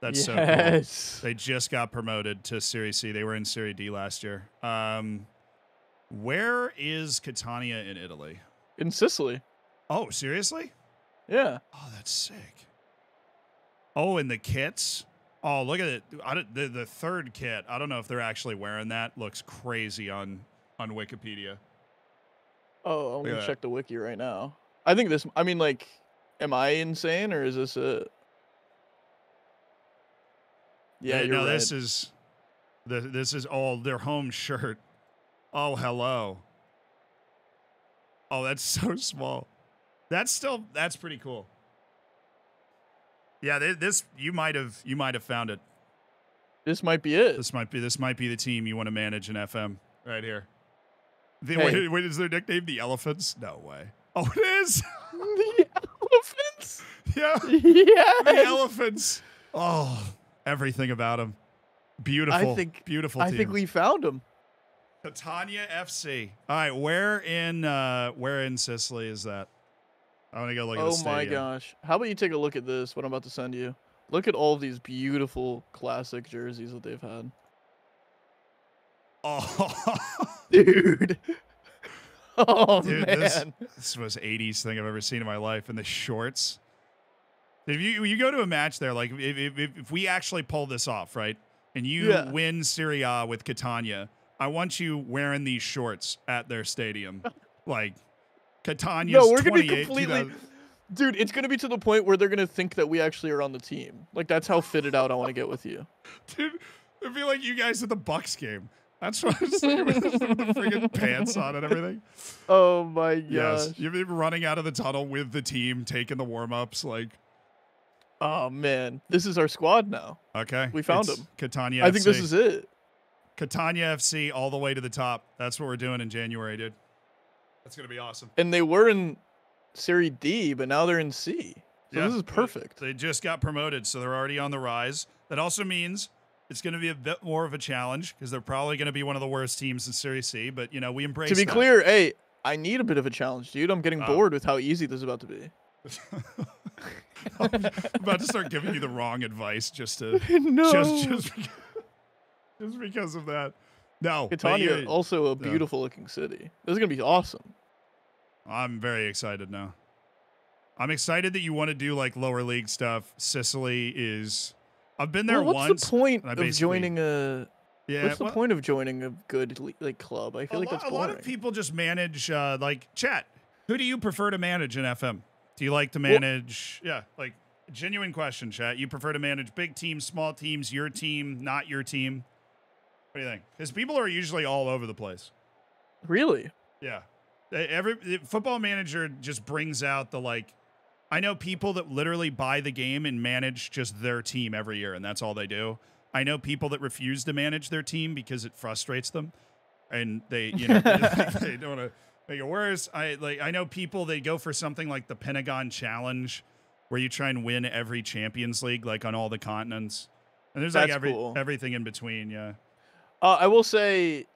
That's so cool. They just got promoted to Serie C. They were in Serie D last year. Where is Catania in Italy? In Sicily. Oh, seriously? Yeah. Oh, that's sick. Oh, and the kits? Oh, look at it. The third kit. I don't know if they're actually wearing that. Looks crazy on Wikipedia. Oh, I'm Look at gonna that. check the wiki right now. I think this. I mean, like, am I insane or is this a? Yeah, you're no, right. this is all their home shirt. Oh, hello. Oh, that's so small. That's pretty cool. Yeah, this you might have found it. This might be it. This might be the team you want to manage in FM right here. Hey. Wait, is their nickname the Elephants? No way. Oh, it is. The elephants. Yeah, Yeah. the Elephants. Oh, everything about them. Beautiful. Beautiful. I team. think we found him. Catania FC. All right, where in Sicily is that? I want to go look at the Oh stadium. my gosh! How about you take a look at this? What I'm about to send you. Look at all of these beautiful classic jerseys that they've had. Oh, Dude. Oh, dude, man. this was the most 80s thing I've ever seen in my life. And the shorts. If you go to a match there, like if we actually pull this off, right, and you win Serie A with Catania, I want you wearing these shorts at their stadium, like Catania's. No, we're gonna be 28, completely. 2000. Dude, it's gonna be to the point where they're gonna think that we actually are on the team. Like that's how fitted out I want to get with you. Dude, it'd be like you guys at the Bucks game. That's what I'm saying. With the friggin' pants on and everything. Oh my gosh. Yes, you've been running out of the tunnel with the team, taking the warm ups, like. Oh man, this is our squad now. Okay, we found it's him. Catania. I think this is it. Catania FC all the way to the top. That's what we're doing in January, dude. That's gonna be awesome. And they were in Serie D, but now they're in C. So this is perfect. They just got promoted, so they're already on the rise. That also means it's going to be a bit more of a challenge because they're probably going to be one of the worst teams in Serie C. But you know, we embrace. To be that. clear, hey, I need a bit of a challenge, dude. I'm getting bored with how easy this is about to be. I'm about to start giving you the wrong advice just to No. just because of that. No, Catania, also a beautiful looking city. This is gonna be awesome. I'm very excited now. I'm excited that you want to do like lower league stuff. Sicily is. I've been there once. What's the point of joining a? Yeah, what's the point of joining a good club? I feel like that's boring. A lot of people just manage like chat. Who do you prefer to manage in FM? Do you like to manage? Like genuine question, chat. You prefer to manage big teams, small teams, your team, not your team? What do you think? Because people are usually all over the place. Really? Yeah. Every football manager just brings out the like. I know people that literally buy the game and manage just their team every year, and that's all they do. I know people that refuse to manage their team because it frustrates them, and they, they don't want to make it worse. I know people that go for something like the Pentagon Challenge, where you try and win every Champions League, like on all the continents, and there's like everything in between. Yeah. I will say,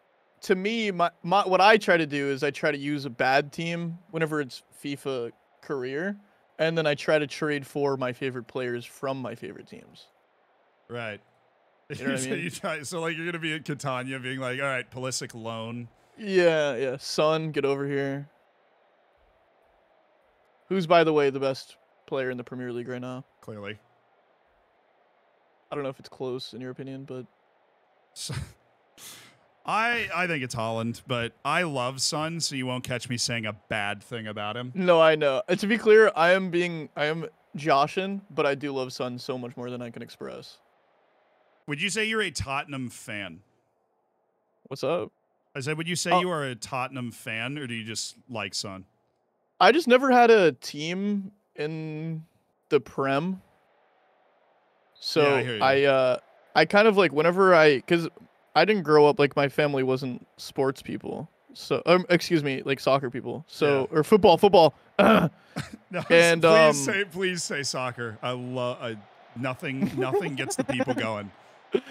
to me, my what I try to do is I try to use a bad team whenever it's FIFA career. And then I try to trade for my favorite players from my favorite teams. Right. You know what I mean? So like you're going to be at Catania being like, all right, Pulisic loan. Yeah. Son, get over here. Who's, by the way, the best player in the Premier League right now? Clearly. I don't know if it's close in your opinion, but... I think it's Holland, but I love Son, so you won't catch me saying a bad thing about him. No, I know. To be clear, I am joshing, but I do love Son so much more than I can express. Would you say you're a Tottenham fan? What's up? I said, would you say you are a Tottenham fan, or do you just like Son? I just never had a team in the Prem. So yeah, I hear you. I kind of like whenever because I didn't grow up, like my family wasn't sports people. So, excuse me, like soccer people. So, or football. No, and please say soccer. I love nothing gets the people going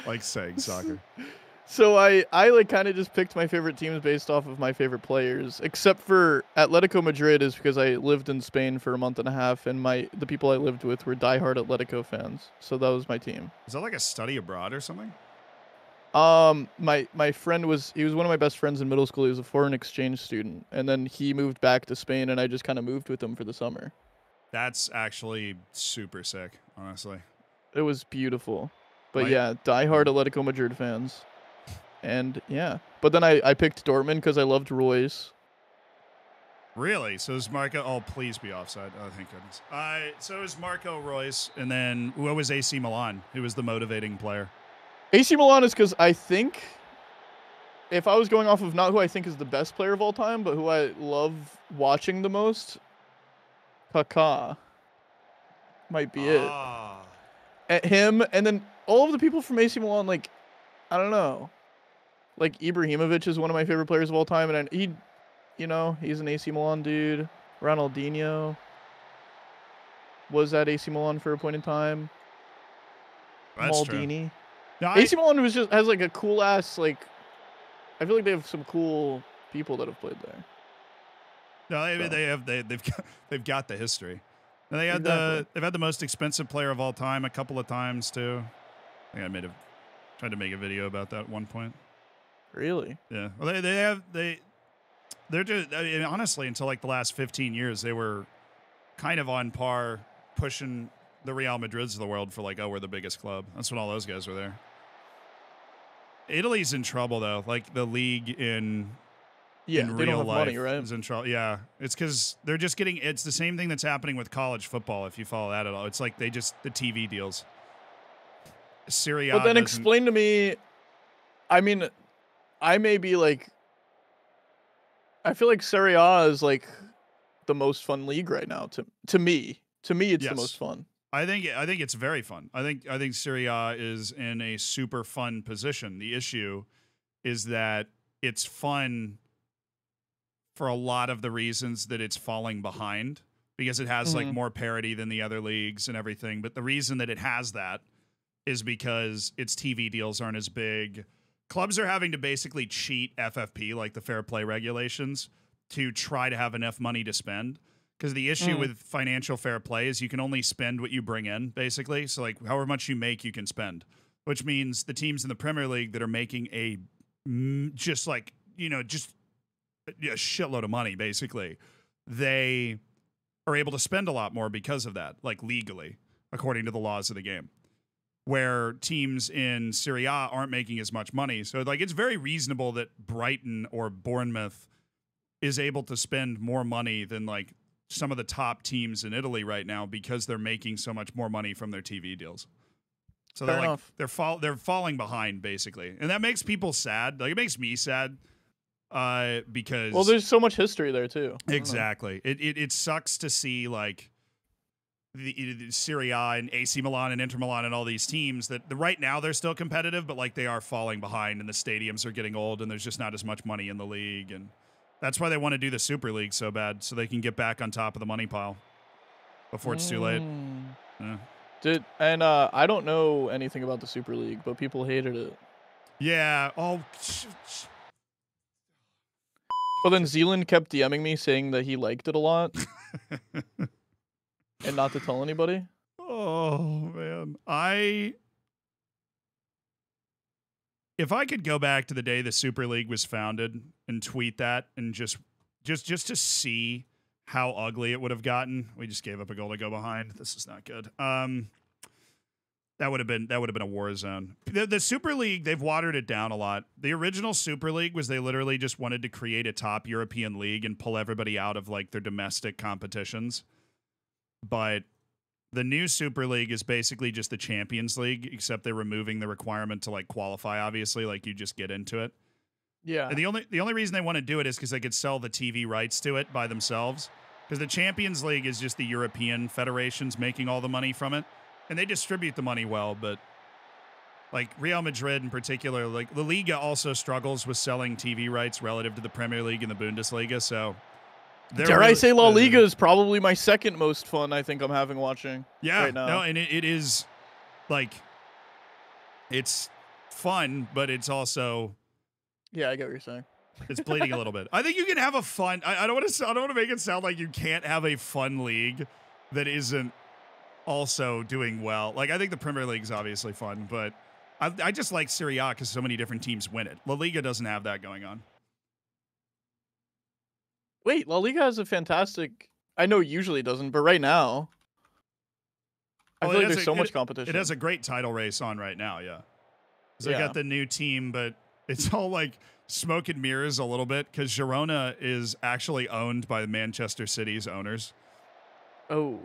like saying soccer. So I like kind of just picked my favorite teams based off of my favorite players, except for Atletico Madrid is because I lived in Spain for a month and a half, and the people I lived with were diehard Atletico fans. So that was my team. Is that like a study abroad or something? My friend was one of my best friends in middle school. He was a foreign exchange student, and then he moved back to Spain, and I just kind of moved with him for the summer. That's actually super sick, honestly. It was beautiful. But yeah, diehard Atletico Madrid fans. And yeah, but then I picked Dortmund because I loved Royce. Really? So is Marco? Oh, please be offside. Oh, thank goodness. So is Marco Royce, and then who was AC Milan? Who was the motivating player? AC Milan is because I think, if I was going off of not who I think is the best player of all time, but who I love watching the most, Kaká might be it. At him, and then all of the people from AC Milan, like, I don't know. Like, Ibrahimovic is one of my favorite players of all time, and he's an AC Milan dude. Ronaldinho was at AC Milan for a point in time. That's Maldini. True. No, AC Milan has like a cool ass, like, I feel like they have some cool people that have played there. No, they've got the history. And they had they've had the most expensive player of all time a couple of times too. I think tried to make a video about that at one point. Really? Yeah. Well, they're just, I mean, honestly, until like the last 15 years, they were kind of on par pushing the Real Madrids of the world for like, oh, we're the biggest club. That's when all those guys were there. Italy's in trouble though. Like the league in Yeah, in they real don't have life money, right? is in trouble. Yeah, it's because they're just getting. It's the same thing that's happening with college football. If you follow that at all, it's like the TV deals. Serie A. But then doesn't- explain to me. I mean, I may be like. I feel like Serie A is like the most fun league right now. To me, it's Yes. the most fun. I think it's very fun. I think Serie A is in a super fun position. The issue is that it's fun for a lot of the reasons that it's falling behind because it has like more parity than the other leagues and everything. But the reason that it has that is because its TV deals aren't as big. Clubs are having to basically cheat FFP, like the fair play regulations, to try to have enough money to spend. Because the issue with financial fair play is you can only spend what you bring in, basically. So, like, however much you make, you can spend. Which means the teams in the Premier League that are making a shitload of money, basically, they are able to spend a lot more because of that, like legally, according to the laws of the game. Where teams in Serie A aren't making as much money. So, like, it's very reasonable that Brighton or Bournemouth is able to spend more money than, like, some of the top teams in Italy right now because they're making so much more money from their TV deals. So Fair they're enough. like they're falling behind, basically. And that makes people sad. Like, it makes me sad because... Well, there's so much history there, too. Exactly. It sucks to see, like, the Serie A and AC Milan and Inter Milan and all these teams that right now they're still competitive, but like they are falling behind and the stadiums are getting old and there's just not as much money in the league. And that's why they want to do the Super League so bad, so they can get back on top of the money pile before it's too late. Yeah. I don't know anything about the Super League, but people hated it. Yeah. Oh. But then Zealand kept DMing me saying that he liked it a lot. And not to tell anybody. Oh man, if I could go back to the day the Super League was founded and tweet that and just to see how ugly it would have gotten. We just gave up a goal to go behind. This is not good. That would have been a war zone. The Super League, they've watered it down a lot. The original Super League was they literally just wanted to create a top European league and pull everybody out of like their domestic competitions. But the new Super League is basically just the Champions League, except they're removing the requirement to like qualify, obviously, like you just get into it. Yeah. And the only reason they want to do it is because they could sell the TV rights to it by themselves. Because the Champions League is just the European federations making all the money from it. And they distribute the money well, but like Real Madrid in particular, like La Liga also struggles with selling TV rights relative to the Premier League and the Bundesliga, so... Dare I say La Liga is probably my second most fun I think I'm having watching right now. No, and it is like it's fun, but it's also Yeah, I get what you're saying. It's bleeding a little bit. I think you can have a fun I don't want to make it sound like you can't have a fun league that isn't also doing well. Like I think the Premier League is obviously fun, but I just like Serie A because so many different teams win it. La Liga doesn't have that going on. Wait, La Liga has a fantastic... I know it usually doesn't, but right now... I feel like there's so much competition. It has a great title race on right now, yeah. So they Yeah. got the new team, but it's all like smoke and mirrors a little bit because Girona is actually owned by Manchester City's owners. Oh.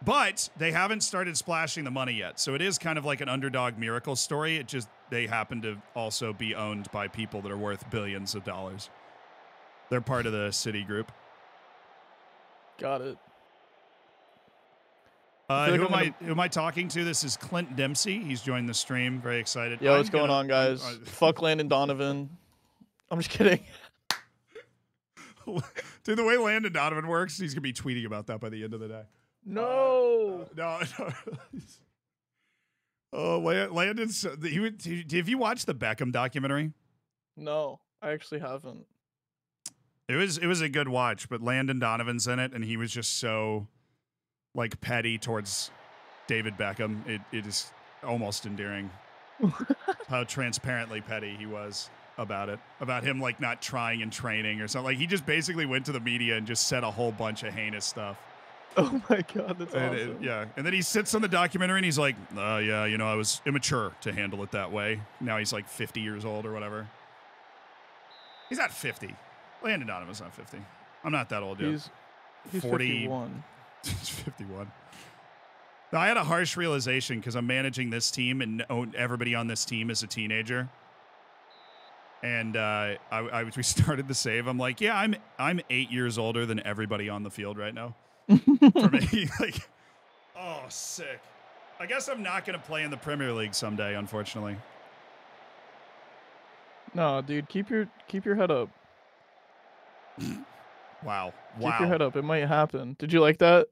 But they haven't started splashing the money yet. So it is kind of like an underdog miracle story. It just, they happen to also be owned by people that are worth billions of dollars. They're part of the City group. Got it. Who am I talking to? This is Clint Dempsey. He's joined the stream. Very excited. Yo, what's going on, guys? Fuck Landon Donovan. I'm just kidding. Dude, the way Landon Donovan works, he's going to be tweeting about that by the end of the day. No. No. Oh, Landon's... have you watched the Beckham documentary? No, I actually haven't. It was a good watch, but Landon Donovan's in it, and he was just so like petty towards David Beckham. It is almost endearing how transparently petty he was. about it, about him like not trying in training or something. Like he just basically went to the media and just said a whole bunch of heinous stuff. Oh my god, that's And awesome. yeah, and then he sits on the documentary and he's like, yeah, you know, I was immature to handle it that way. Now he's like 50 years old or whatever. He's not 50. Landon Donovan's not 50. I'm not that old yet. He's 40, 51. He's 51. Now, I had a harsh realization because I'm managing this team and everybody on this team is a teenager. And we started the save. I'm like, yeah, I'm 8 years older than everybody on the field right now. For me, like, oh, sick. I guess I'm not going to play in the Premier League someday, unfortunately. No, dude, keep your head up. Wow. Keep your head up. It might happen. Did you like that?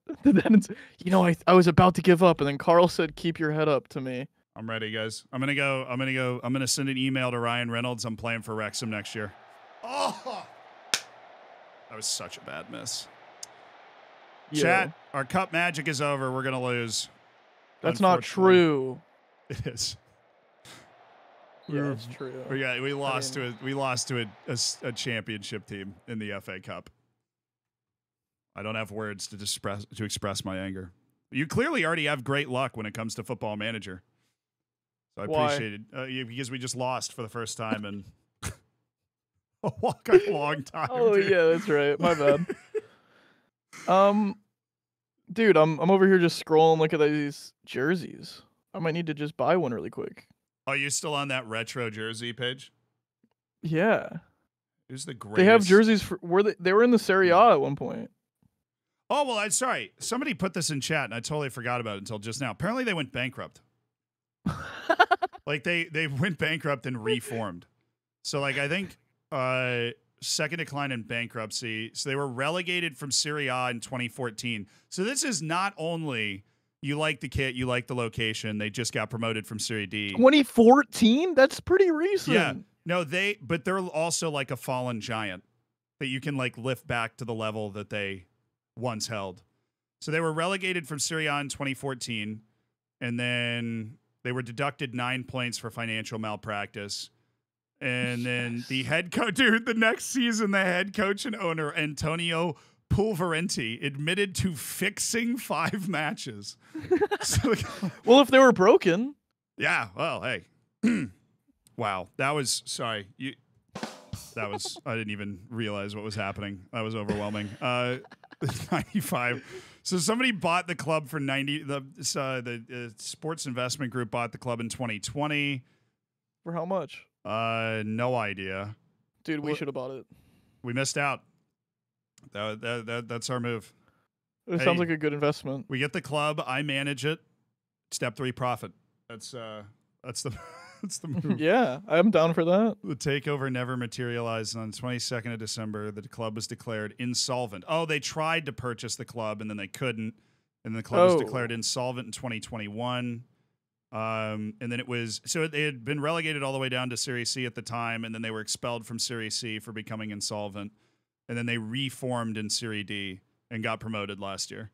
I was about to give up, and then Carl said, "Keep your head up" to me. I'm ready, guys. I'm gonna send an email to Ryan Reynolds. I'm playing for Wrexham next year. Oh, that was such a bad miss. Yeah. Chat, our cup magic is over. We're gonna lose. That's not true. It is. Yeah, it's true. We lost to a championship team in the FA Cup. I don't have words to express my anger. You clearly already have great luck when it comes to Football Manager. So I appreciate it because we just lost for the first time in a long time. Oh dude. yeah, that's right. My bad. Dude, I'm over here just scrolling. Look at these jerseys. I might need to just buy one really quick. Oh, you're still on that retro jersey page? Yeah. Who's the greatest? They have jerseys for they were in the Serie A at one point. Oh, well, I'm sorry. Somebody put this in chat, and I totally forgot about it until just now. Apparently, they went bankrupt. Like, they went bankrupt and reformed. So, like, I think second decline in bankruptcy. So, they were relegated from Serie A in 2014. So, this is not only you like the kit, you like the location. They just got promoted from Serie D. 2014? That's pretty recent. Yeah. No, but they're also like a fallen giant that you can, like, lift back to the level that they once held. So they were relegated from Serie A in 2014, and then they were deducted 9 points for financial malpractice. And then the head coach, dude, the next season, the head coach and owner, Antonio Pulverenti, admitted to fixing 5 matches. So, well, if they were broken. Yeah, well, hey. Wow, that was, sorry. I didn't even realize what was happening. That was overwhelming. 95. So somebody bought the club for 90. The Sports Investment Group bought the club in 2020. For how much? No idea. Dude, we should have bought it. We missed out. That's our move. It sounds like a good investment. We get the club. I manage it. Step 3, profit. That's the that's the move. Yeah, I'm down for that. The takeover never materialized. On the 22nd of December, the club was declared insolvent. Oh, they tried to purchase the club, and then they couldn't. And the club was declared insolvent in 2021. And then they had been relegated all the way down to Serie C at the time, and then they were expelled from Serie C for becoming insolvent. And then they reformed in Serie D and got promoted last year,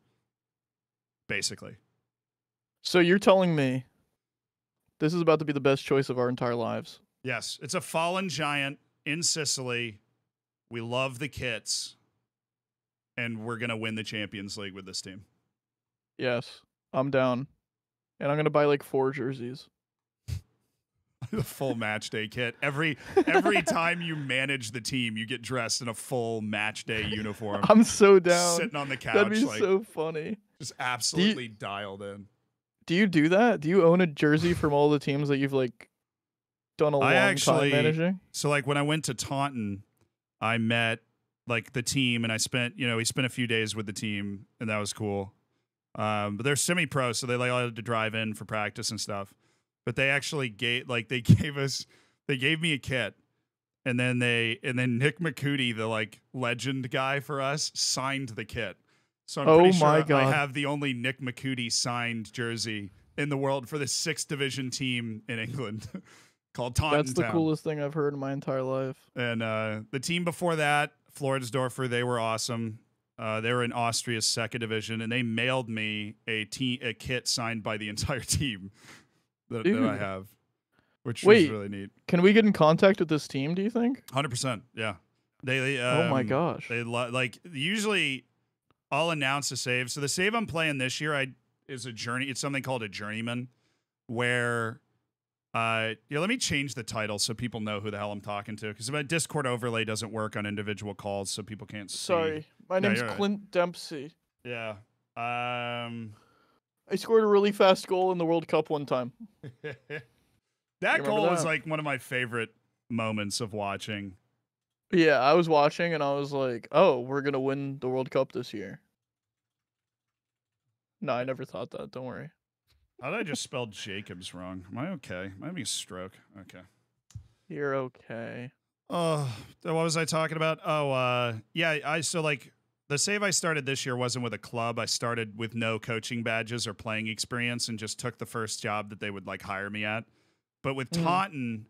basically. So you're telling me this is about to be the best choice of our entire lives? Yes. It's a fallen giant in Sicily. We love the kits. And we're going to win the Champions League with this team. Yes. I'm down. And I'm going to buy like 4 jerseys. The full match day kit. Every time you manage the team, you get dressed in a full match day uniform. I'm so down. Sitting on the couch. That'd be like, so funny. Just absolutely dialed in. Do you do that? Do you own a jersey from all the teams that you've like done a long time managing? So like when I went to Taunton, I met like the team and we spent a few days with the team and that was cool. But they're semi-pro, so they had to drive in for practice and stuff. But they actually gave me a kit, and then Nick McCooty, the like legend guy for us, signed the kit. So I'm pretty sure I have the only Nick McCooty signed jersey in the world for the 6th division team in England called Taunton That's the Town. coolest thing I've heard in my entire life. And the team before that, Floridsdorfer, they were awesome. They were in Austria's 2nd division, and they mailed me a kit signed by the entire team that I have. which was Wait. really neat. Can we get in contact with this team, do you think? 100%. Yeah. They Oh my gosh. They like usually I'll announce a save. So the save I'm playing this year is a journey. It's something called a journeyman, where let me change the title so people know who the hell I'm talking to, because my Discord overlay doesn't work on individual calls, so people can't see. Sorry. My name's you're right. Clint Dempsey. Yeah. I scored a really fast goal in the World Cup one time. That goal was that? like one of my favorite moments of watching. Yeah, I was watching and I was like, oh, we're going to win the World Cup this year. No, I never thought that. Don't worry. How did I just spell Jacobs wrong? Am I okay? Am I having a stroke? Okay. You're okay. Oh, what was I talking about? Oh, yeah, so like the save I started this year wasn't with a club. I started with no coaching badges or playing experience and just took the first job that they would like hire me at. But with Taunton,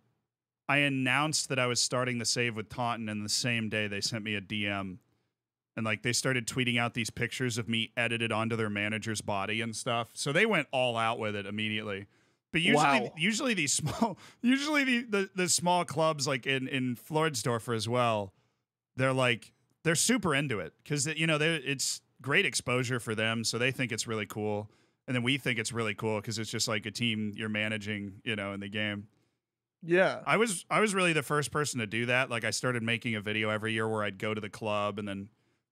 I announced that I was starting the save with Taunton, and the same day they sent me a DM. And like they started tweeting out these pictures of me edited onto their manager's body and stuff. So they went all out with it immediately. But usually these small, the small clubs like in Floridsdorfer as well, they're super into it because it's great exposure for them. So they think it's really cool, and then we think it's really cool because it's just like a team you're managing, in the game. Yeah. I was really the first person to do that. Like I started making a video every year where I'd go to the club, and then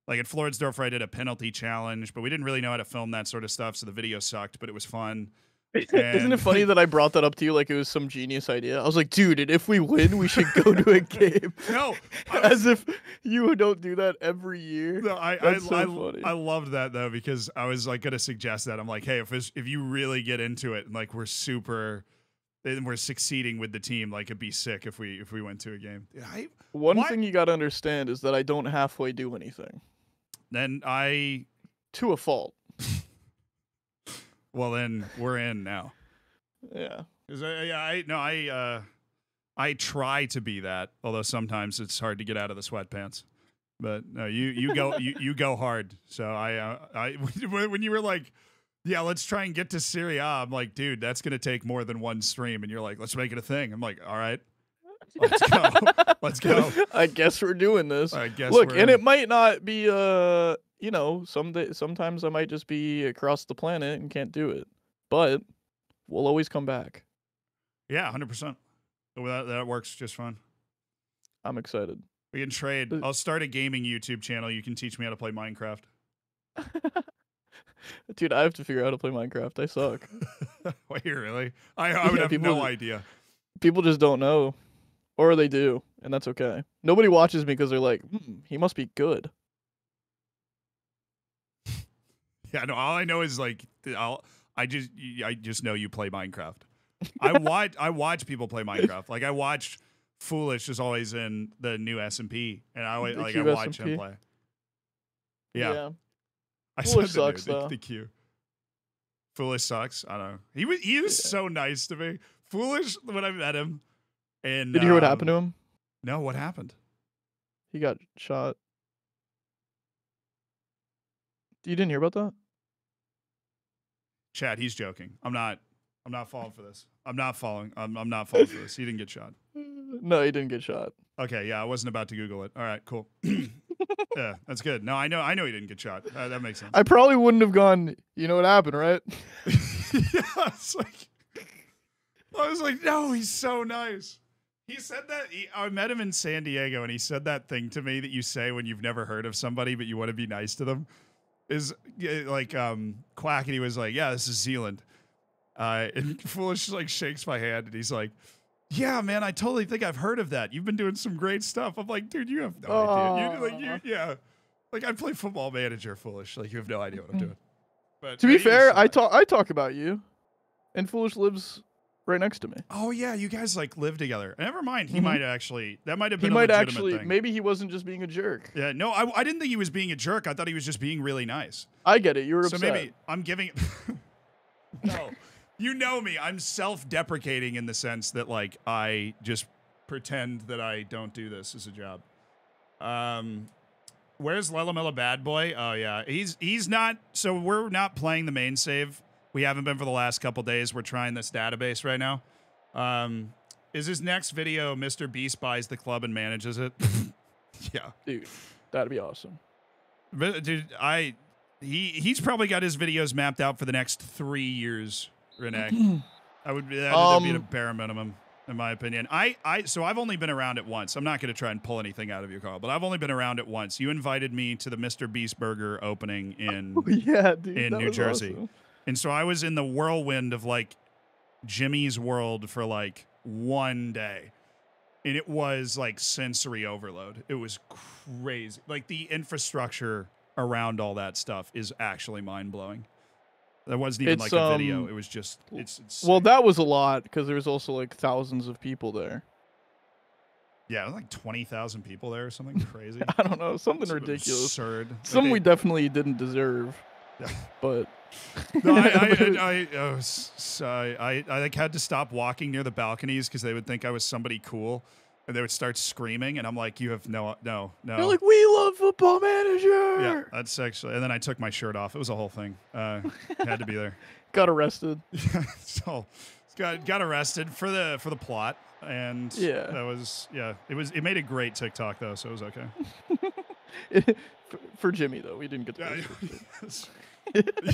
like at Floridsdorfer I did a penalty challenge, but we didn't really know how to film that sort of stuff, so the video sucked, but it was fun. Isn't it funny that I brought that up to you like it was some genius idea? I was like, dude, and if we win, we should go to a game. No, as if you don't do that every year. No, That's so funny. I loved that though, because I was like gonna suggest that. I'm like, hey, if you really get into it and like we're succeeding with the team, like it'd be sick if we went to a game. One thing you gotta understand is that I don't halfway do anything. Then to a fault. Well, then we're in now. Yeah. I try to be that, although sometimes it's hard to get out of the sweatpants. But no, you go you go hard. So I when you were like, yeah, let's try and get to Serie A, I'm like, dude, that's gonna take more than one stream. And you're like, let's make it a thing. I'm like, all right, let's go, let's go. I guess we're doing this. I guess. Look, and it might not be sometimes I might just be across the planet and can't do it, but we'll always come back. Yeah, 100%. That works just fine. I'm excited. We can trade. I'll start a gaming YouTube channel. You can teach me how to play Minecraft. Dude, I have to figure out how to play Minecraft. I suck. Wait, really? I would have no idea. People just don't know, or they do, and that's okay. Nobody watches me because they're like, he must be good. Yeah, no. All I know is like I just know you play Minecraft. I watch people play Minecraft. Like I watched Foolish is always in the new SMP, and I watch him play. Yeah. Foolish sucks though. The Q. Foolish sucks. I don't know. He was so nice to me. Foolish when I met him. And did you hear what happened to him? No, what happened? He got shot. You didn't hear about that? Chad, he's joking. I'm not falling for this. I'm not falling for this. He didn't get shot. No, he didn't get shot. Okay, yeah, I wasn't about to Google it. All right, cool. Yeah, that's good. No, I know he didn't get shot. That makes sense. I probably wouldn't have gone, you know what happened, right? Yeah, it's like, I was like, no, he's so nice. He said that, I met him in San Diego, and he said that thing to me that you say when you've never heard of somebody, but you want to be nice to them. Is like, Quack, and he was like, yeah, this is Zealand. And Foolish like shakes my hand, and he's like, yeah, man, I totally think I've heard of that. You've been doing some great stuff. I'm like, dude, you have no idea. Yeah. Like I play Football Manager, Foolish. Like you have no idea what I'm doing. But to be fair, I talk about you, and Foolish lives right next to me. Oh yeah, you guys like live together. Never mind. He might actually. That might have been. He might a actually. thing. Maybe he wasn't just being a jerk. Yeah. No, I didn't think he was being a jerk. I thought he was just being really nice. I get it. You were so upset. Maybe I'm giving. No. You know me. I'm self-deprecating in the sense that, like, I just pretend that I don't do this as a job. Where's Lelamilla Bad Boy? Oh, yeah. He's not... So we're not playing the main save. We haven't been for the last couple days. We're trying this database right now. Is his next video Mr. Beast buys the club and manages it? Yeah. Dude, that'd be awesome. But, dude, he's probably got his videos mapped out for the next 3 years, Renee. That'd be a bare minimum, in my opinion. So I've only been around it once. I'm not going to try and pull anything out of you, Carl, but I've only been around it once. You invited me to the Mr. Beast Burger opening in New Jersey. Awesome. And so I was in the whirlwind of like Jimmy's World for like one day. And it was like sensory overload. It was crazy. Like the infrastructure around all that stuff is actually mind blowing. That wasn't even like a video. It was just, it's well, that was a lot because there was also like thousands of people there. Yeah, it was like 20,000 people there or something crazy. I don't know, something ridiculous. Absurd. Some we definitely didn't deserve. Yeah. But no, I like had to stop walking near the balconies because they would think I was somebody cool, and they would start screaming, and I'm like, "You have no." They're like, "We love Football Manager." Yeah, that's actually. And then I took my shirt off. It was a whole thing. Had to be there. Got arrested. So got arrested for the plot, and yeah, that was It made a great TikTok though, so it was okay. For Jimmy though, we didn't get to.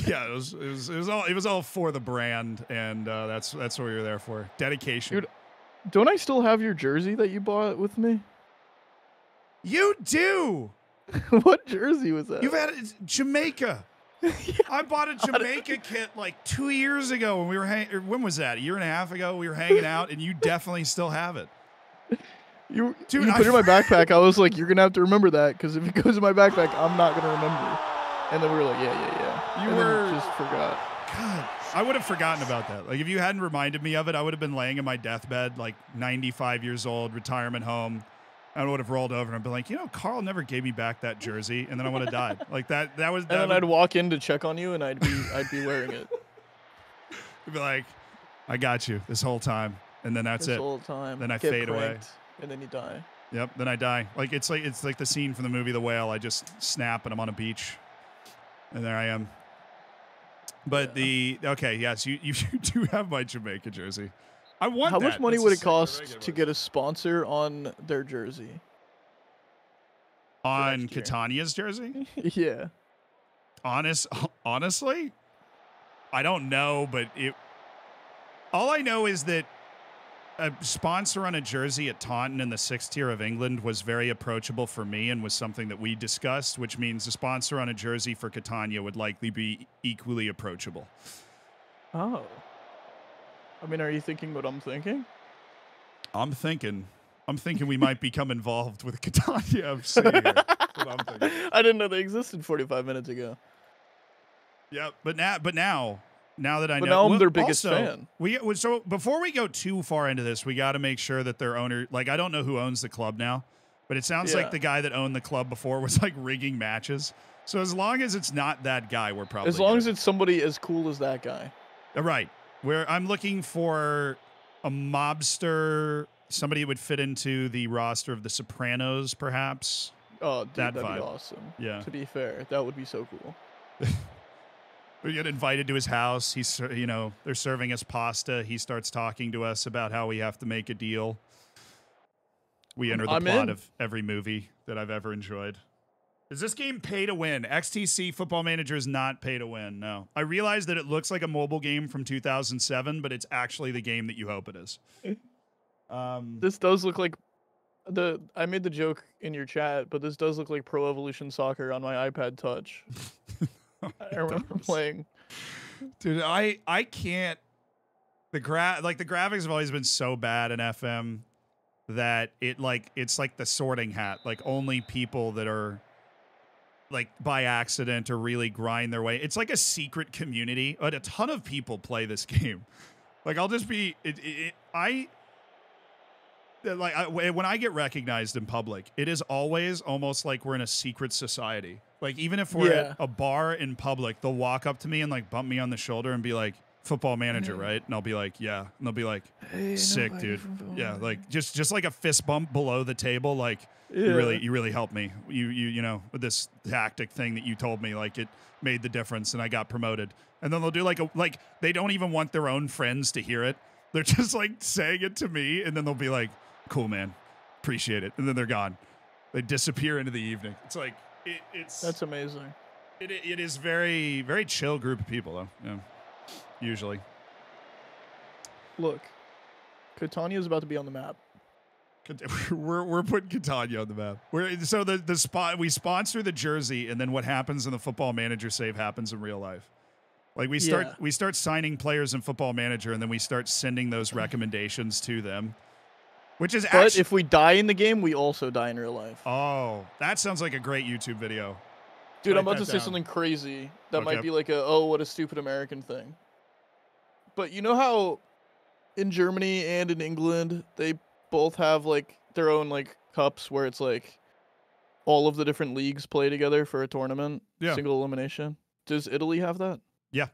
Yeah, it was all for the brand, and that's what we were there for. Dedication. Dude, don't I still have your jersey that you bought with me? You do. What jersey was that? You've had Jamaica. Yeah. I bought a Jamaica kit like 2 years ago when we were when was that? A year and a half ago we were hanging out, and you definitely still have it. You put it in my backpack. I was like, you're gonna have to remember that because if it goes in my backpack, I'm not gonna remember. And then we were like, yeah. You were just forgot. God, I would have forgotten about that. Like if you hadn't reminded me of it, I would have been laying in my deathbed, like 95 years old, retirement home. I would have rolled over and been like, Carl never gave me back that jersey, and then I would have died. Like that was. And then I'd walk in to check on you, and I'd be wearing it. I'd be like, I got you this whole time, and then that's it. This whole time. Then I fade away, and then you die. Yep. Then I die. Like it's like the scene from the movie The Whale. I just snap, and I'm on a beach, and there I am. But yes, you do have my Jamaica jersey. I want How that. much money That's would it cost to get a sponsor on their jersey? On Catania's jersey? Yeah. Honestly, I don't know, but all I know is that a sponsor on a jersey at Taunton in the 6th tier of England was very approachable for me and was something that we discussed, which means a sponsor on a jersey for Catania would likely be equally approachable. Oh. I mean, are you thinking what I'm thinking? I'm thinking we might become involved with Catania FC here. That's what I'm thinking. I didn't know they existed 45 minutes ago. Yeah, but now that I know, now I'm their biggest fan. So before we go too far into this, we got to make sure that their owner, like I don't know who owns the club now, but it sounds like the guy that owned the club before was like rigging matches. So as long as it's not that guy, we're probably as long good. as it's somebody as cool as that guy. Right. Where I'm looking for a mobster, somebody who would fit into the roster of The Sopranos, perhaps. Oh, dude, that'd vibe. be awesome. Yeah. To be fair, that would be so cool. We get invited to his house. He's, they're serving us pasta. He starts talking to us about how we have to make a deal. We enter the plot of every movie that I've ever enjoyed. Is this game pay to win? XTC Football Manager is not pay to win. No. I realize that it looks like a mobile game from 2007, but it's actually the game that you hope it is. This does look like I made the joke in your chat, but this does look like Pro Evolution Soccer on my iPad Touch. I remember playing. Dude, I can't. The graphics have always been so bad in FM that it's like the Sorting Hat. Like only people that are like by accident or really grind their way. It's like a secret community, but a ton of people play this game. Like I'll just be when I get recognized in public, it is always almost like we're in a secret society. Like even if we're at a bar in public, they'll walk up to me and like bump me on the shoulder and be like, "Football Manager, right?" And I'll be like, "Yeah." And they'll be like, "Sick, dude." Yeah, like just like a fist bump below the table, like you really helped me. You with this tactic thing that you told me, like it made the difference and I got promoted. And then they'll do like they don't even want their own friends to hear it. They're just like saying it to me, and then they'll be like, "Cool, man, appreciate it," and then they're gone. They disappear into the evening. It's like it's That's amazing. It is very, very chill group of people though. Yeah, usually. Look, Catania is about to be on the map. We're putting Catania on the map. So the spot we sponsor the jersey, and then what happens in the Football Manager save happens in real life. Like we start signing players in Football Manager, and then we start sending those recommendations to them. Which is But if we die in the game, we also die in real life. Oh, that sounds like a great YouTube video. Dude, Write I'm about that to say down. something crazy that Okay. might be like what a stupid American thing. But you know how in Germany and in England, they both have like their own like cups where it's like all of the different leagues play together for a tournament, Yeah. single elimination. Does Italy have that? Yeah.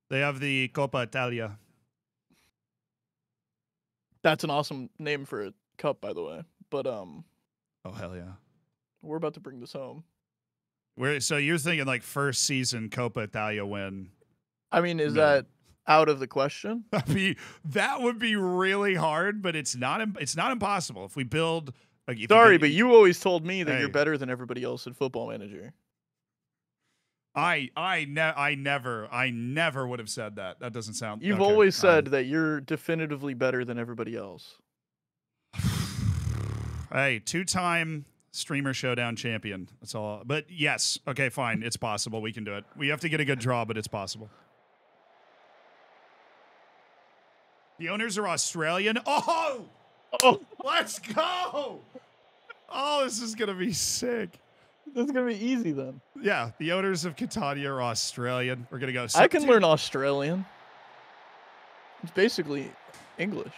They have the Coppa Italia. That's an awesome name for a cup, by the way. But Oh, hell yeah. we're about to bring this home. So you're thinking like first season Coppa Italia win. I mean, is No. that out of the question? That would be really hard, but it's not impossible. If we build like if Sorry, you but you always told me that Hey. you're better than everybody else at Football Manager. I never would have said that. That doesn't sound You've okay. always said that you're definitively better than everybody else. Hey, 2-time streamer showdown champion. That's all. But yes, okay, fine. It's possible. We can do it. We have to get a good draw, but it's possible. The owners are Australian. Oh, let's go. Oh, this is gonna be sick. That's gonna be easy then. Yeah, the owners of Catania are Australian. We're gonna go. I can learn Australian. It's basically English.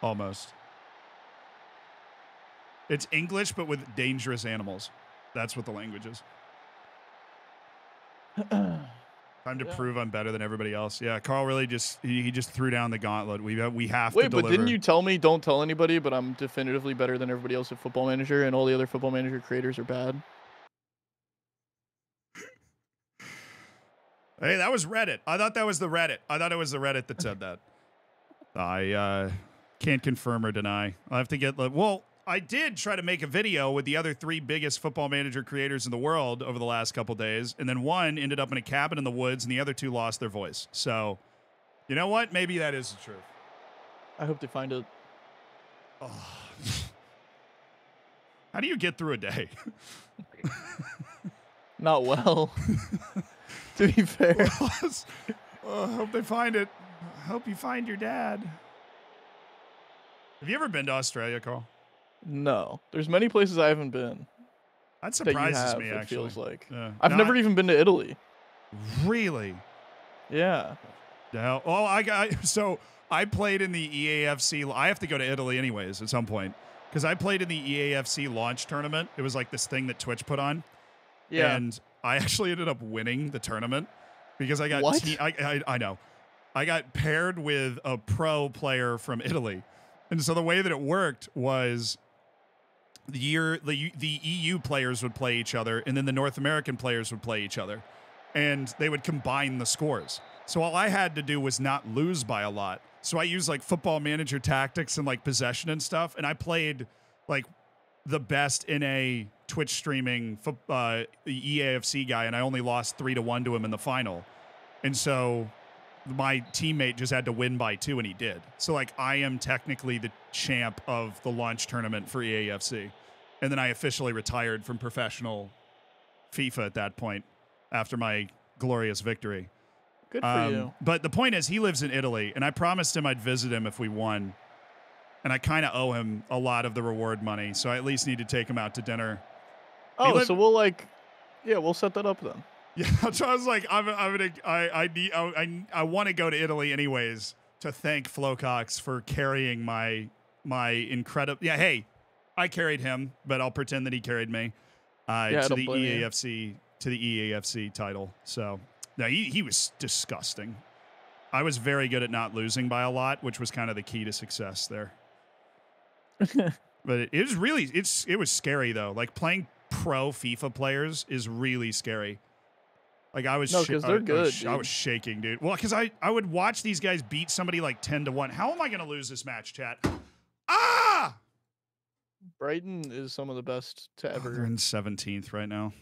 Almost. It's English, but with dangerous animals. That's what the language is. Time to prove I'm better than everybody else. Yeah, Carl really just he just threw down the gauntlet. We have to Wait, deliver. but didn't you tell me don't tell anybody? But I'm definitively better than everybody else at Football Manager, and all the other Football Manager creators are bad. Hey, that was Reddit. I thought that was the Reddit. I thought it was the Reddit that said that. I can't confirm or deny. I'll have to get. Well, I did try to make a video with the other 3 biggest Football Manager creators in the world over the last couple days, and then one ended up in a cabin in the woods, and the other 2 lost their voice. So, you know what? Maybe that is the truth. I hope they find it. Oh. How do you get through a day? Not well. To be fair. I hope they find it. I hope you find your dad. Have you ever been to Australia, Carl? No. There's many places I haven't been. That That you surprises have, me, it actually. feels like. Yeah. I've No, never even been to Italy. Really? Yeah. No. Oh, I played in the EAFC. I have to go to Italy anyways at some point because I played in the EAFC launch tournament. It was like this thing that Twitch put on. Yeah. And I actually ended up winning the tournament because I got What? I know. I got paired with a pro player from Italy. And so the way that it worked was the EU players would play each other, and then the North American players would play each other, and they would combine the scores. So all I had to do was not lose by a lot. So I used like Football Manager tactics and like possession and stuff, and I played like the best in a Twitch streaming EAFC guy, and I only lost 3-1 to him in the final. And so my teammate just had to win by 2, and he did. So, like, I am technically the champ of the launch tournament for EAFC. And then I officially retired from professional FIFA at that point after my glorious victory. Good for you. But the point is, he lives in Italy, and I promised him I'd visit him if we won. And I kind of owe him a lot of the reward money, so I at least need to take him out to dinner. Oh, so we'll set that up then. Yeah, so I was like, I want to go to Italy anyways to thank Flocox for carrying my incredible. Yeah, hey, I carried him, but I'll pretend that he carried me to the EAFC title. So no, he was disgusting. I was very good at not losing by a lot, which was kind of the key to success there. But it was really it was scary though. Like playing pro FIFA players is really scary. Like I was, No, 'cause they're good, I was dude. shaking, dude. Well, because I would watch these guys beat somebody like 10-1. How am I gonna lose this match, chat? Ah! Brighton is some of the best to Oh, they're ever. in 17th right now.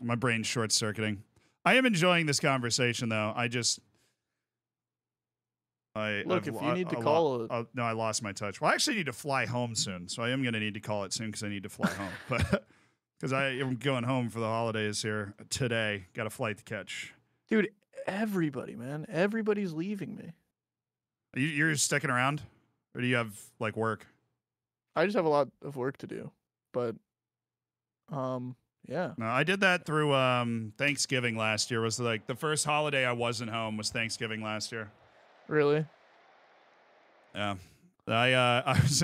My brain's short circuiting. I am enjoying this conversation, though. Look, if you need to call it. No, I lost my touch. Well, I actually need to fly home soon, so I am going to need to call it soon because I need to fly home. But because I am going home for the holidays here today, got a flight to catch. Dude, everybody, man. Everybody's leaving me. You're sticking around, or do you have like work? I just have a lot of work to do. But yeah. No, I did that through Thanksgiving last year. Was like the first holiday I wasn't home was Thanksgiving last year. Really? Yeah. I was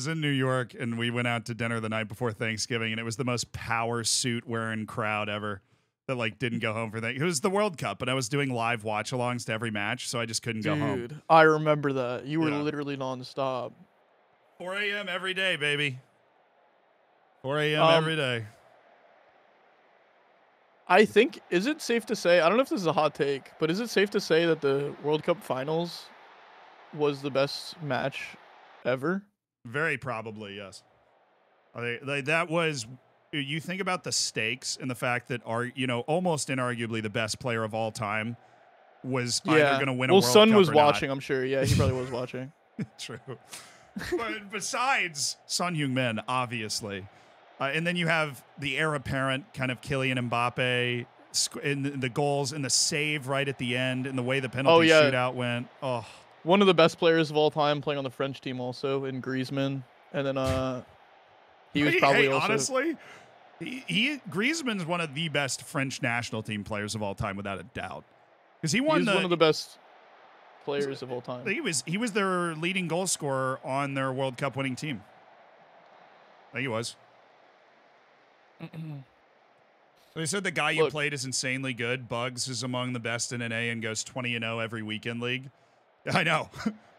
in New York, and we went out to dinner the night before Thanksgiving, and it was the most power suit wearing crowd ever that like didn't go home for that. It was the World Cup, and I was doing live watch alongs to every match, so I just couldn't go home. Dude, I remember that. You were Yeah. literally nonstop. 4 a.m. every day, baby. 4 a.m. every day. I think, is it safe to say, I don't know if this is a hot take, but is it safe to say that the World Cup finals was the best match ever? Very probably, yes. Like that was. You think about the stakes and the fact that almost inarguably the best player of all time was either going to win a World Cup Son was or not. watching, I'm sure. Yeah, he probably was watching. True. But besides Son Heung-min, obviously. And then you have the heir apparent kind of Kylian Mbappe in the goals and the save right at the end and the way the penalty shootout went. Oh, One of the best players of all time playing on the French team also in Griezmann. And then he was probably also... honestly, Griezmann's one of the best French national team players of all time, without a doubt. Because he won He's one of the best players of all time. He was their leading goal scorer on their World Cup winning team. I think he was. They said the guy you played is insanely good. Bugs is among the best in NA and goes 20-0 every weekend league. I know.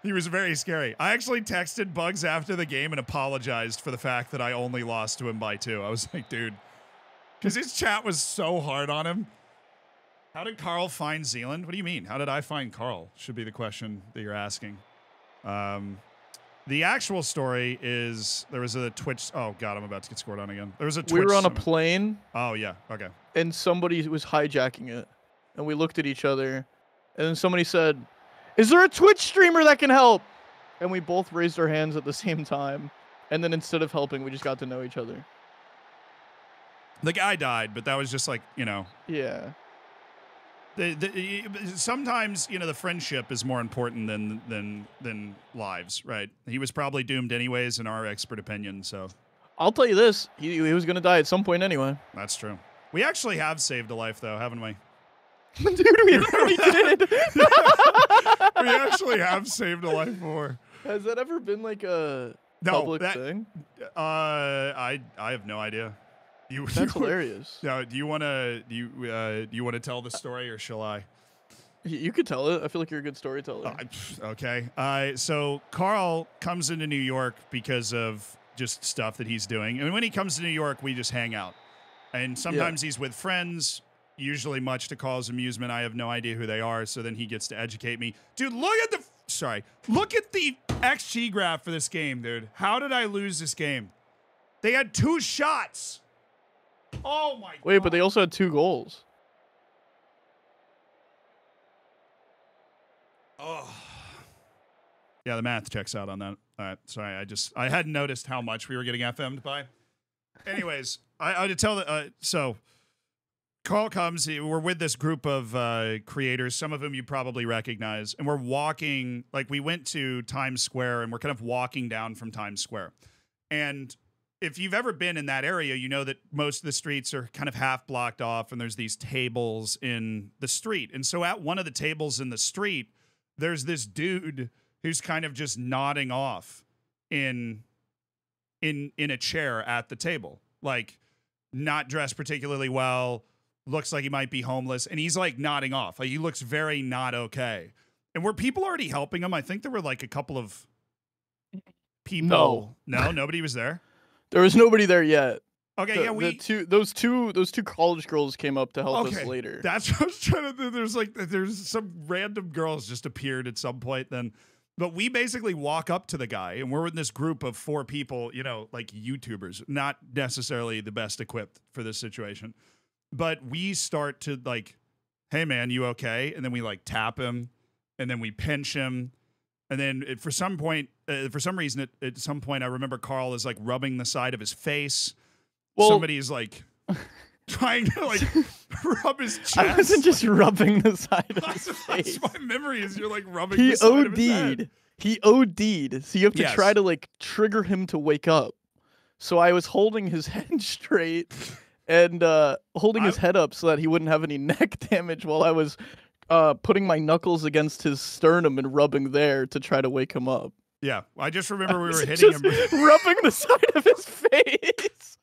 He was very scary. I actually texted Bugs after the game and apologized for the fact that I only lost to him by 2. I was like, dude, because his chat was so hard on him. How did Carl find Zealand? What do you mean? How did I find Carl? Should be the question that you're asking. The actual story is there was a Twitch. Oh, God, I'm about to get scored on again. There was a Twitch. We were on a plane. Oh, yeah. Okay. And somebody was hijacking it. And we looked at each other. And then somebody said, "Is there a Twitch streamer that can help?" And we both raised our hands at the same time. And then instead of helping, we just got to know each other. The guy died, but that was just like, Yeah. Sometimes, the friendship is more important than lives, right? He was probably doomed anyways, in our expert opinion, so. I'll tell you this. He was going to die at some point anyway. That's true. We actually have saved a life, though, haven't we? Dude, we already did. We actually have saved a life more. Has that ever been like a public thing? I have no idea. That's hilarious. No, do you want to tell the story, or shall I? You could tell it. I feel like you're a good storyteller. Okay. So Carl comes into New York because of just stuff that he's doing. And when he comes to New York, we just hang out. And sometimes he's with friends, usually much to Carl's amusement. I have no idea who they are, so then he gets to educate me. Dude, look at the XG graph for this game, dude. How did I lose this game? They had 2 shots. Oh, my God. Wait, but they also had 2 goals. Oh. Yeah, the math checks out on that. All right, sorry, I hadn't noticed how much we were getting FM'd by. Anyways, I had to tell so Carl comes, we're with this group of creators, some of whom you probably recognize, and we're walking, like we went to Times Square, and we're kind of walking down from Times Square. And if you've ever been in that area, you know that most of the streets are kind of half blocked off, and there's these tables in the street. And so at one of the tables in the street, there's this dude who's kind of just nodding off in a chair at the table, like not dressed particularly well, looks like he might be homeless, and he's like nodding off. Like he looks very not okay. And were people already helping him? I think there were like a couple of people. No, nobody was there. There was nobody there yet. Okay, yeah, those two college girls came up to help us later. That's what I was trying to do. There's some random girls just appeared at some point then. But we basically walk up to the guy, and we're in this group of 4 people, you know, like YouTubers, not necessarily the best equipped for this situation. But we start to like, hey man, you okay? And then we like tap him, and then we pinch him. And then for some reason, at some point, I remember Carl is like rubbing the side of his face. Well, somebody's like trying to like rub his chest. I wasn't just rubbing the side of his face. That's my memory is you're like rubbing the side of his head. He OD'd. So you have to try to like trigger him to wake up. So I was holding his head straight and holding his head up so that he wouldn't have any neck damage while I was putting my knuckles against his sternum and rubbing there to try to wake him up. Yeah, I just remember we were hitting him. Rubbing the side of his face.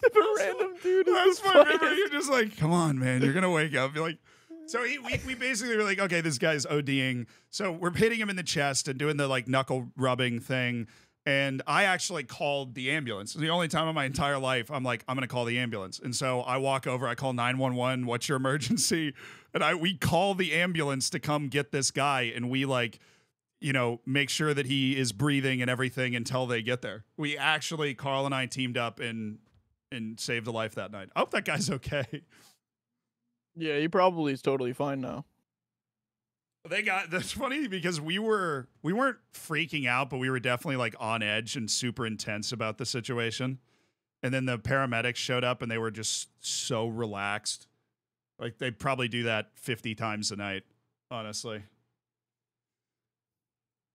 The random dude. That's my memory. You're just like, come on, man, you're gonna wake up. You're like, so we basically were like, okay, this guy's ODing. So we're hitting him in the chest and doing the like knuckle rubbing thing. And I actually called the ambulance. It's the only time in my entire life I'm like, I'm gonna call the ambulance. And so I walk over, I call 911. What's your emergency? And we call the ambulance to come get this guy, and we like, you know, make sure that he is breathing and everything until they get there. We actually, Carl and I teamed up and saved a life that night. I hope that guy's okay. Yeah, he probably is totally fine now. That's funny because we weren't freaking out, but we were definitely like on edge and super intense about the situation. And then the paramedics showed up and they were just so relaxed. Like they probably do that 50 times a night, honestly.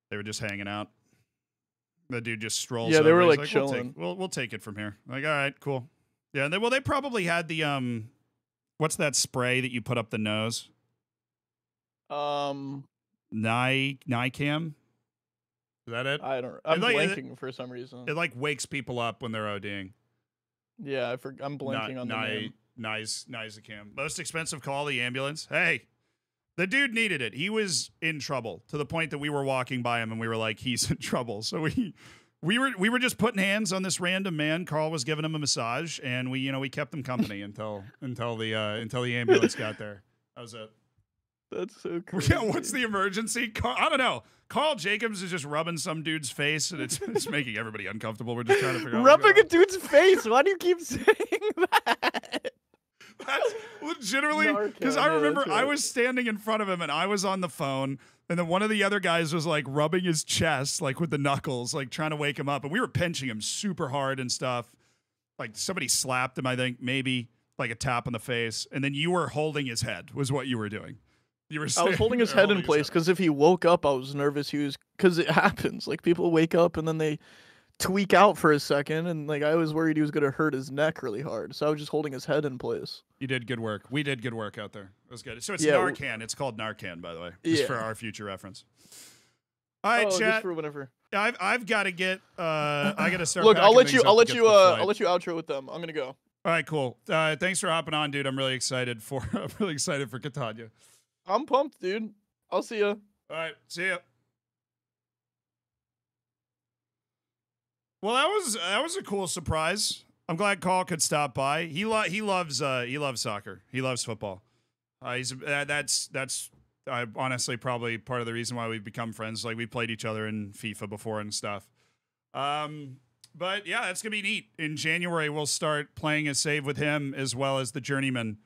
They were just hanging out. The dude just strolls over. Yeah, they were He's like chilling. We'll take it from here. Like, all right, cool. Yeah, and they probably had the what's that spray that you put up the nose? Nycam? Is that it? I'm blanking for some reason. It like wakes people up when they're ODing. Yeah, I'm blanking on the name. Nycam. Most expensive call, the ambulance. Hey, the dude needed it. He was in trouble to the point that we were walking by him and we were like, he's in trouble. So we were just putting hands on this random man. Carl was giving him a massage, and we kept him company until the ambulance got there. That was it. That's so crazy. Yeah, what's the emergency? I don't know. Carl Jacobs is just rubbing some dude's face, and it's making everybody uncomfortable. We're just trying to figure out. Rubbing a dude's face? Why do you keep saying that? That's legitimately because I remember I was standing in front of him and I was on the phone, and then one of the other guys was like rubbing his chest, like with the knuckles, like trying to wake him up, and we were pinching him super hard and stuff. Like somebody slapped him, I think, maybe like a tap on the face, and then you were holding his head was what you were doing. I was holding his head in place because if he woke up, I was nervous. Because it happens. Like people wake up and then they tweak out for a second, and like I was worried he was gonna hurt his neck really hard. So I was just holding his head in place. You did good work. We did good work out there. It was good. So it's Narcan. It's called Narcan, by the way, just for our future reference. All right, chat. Just for whenever. I've got to get. I got to start. Look, I'll let you outro with them. I'm gonna go. All right, cool. Thanks for hopping on, dude. I'm really excited for Catania. I'm pumped, dude. I'll see ya. All right, see ya. Well, that was a cool surprise. I'm glad Carl could stop by. He loves soccer. He loves football. That's honestly probably part of the reason why we've become friends. Like we played each other in FIFA before and stuff. But yeah, that's gonna be neat. In January, we'll start playing a save with him as well as the Journeyman.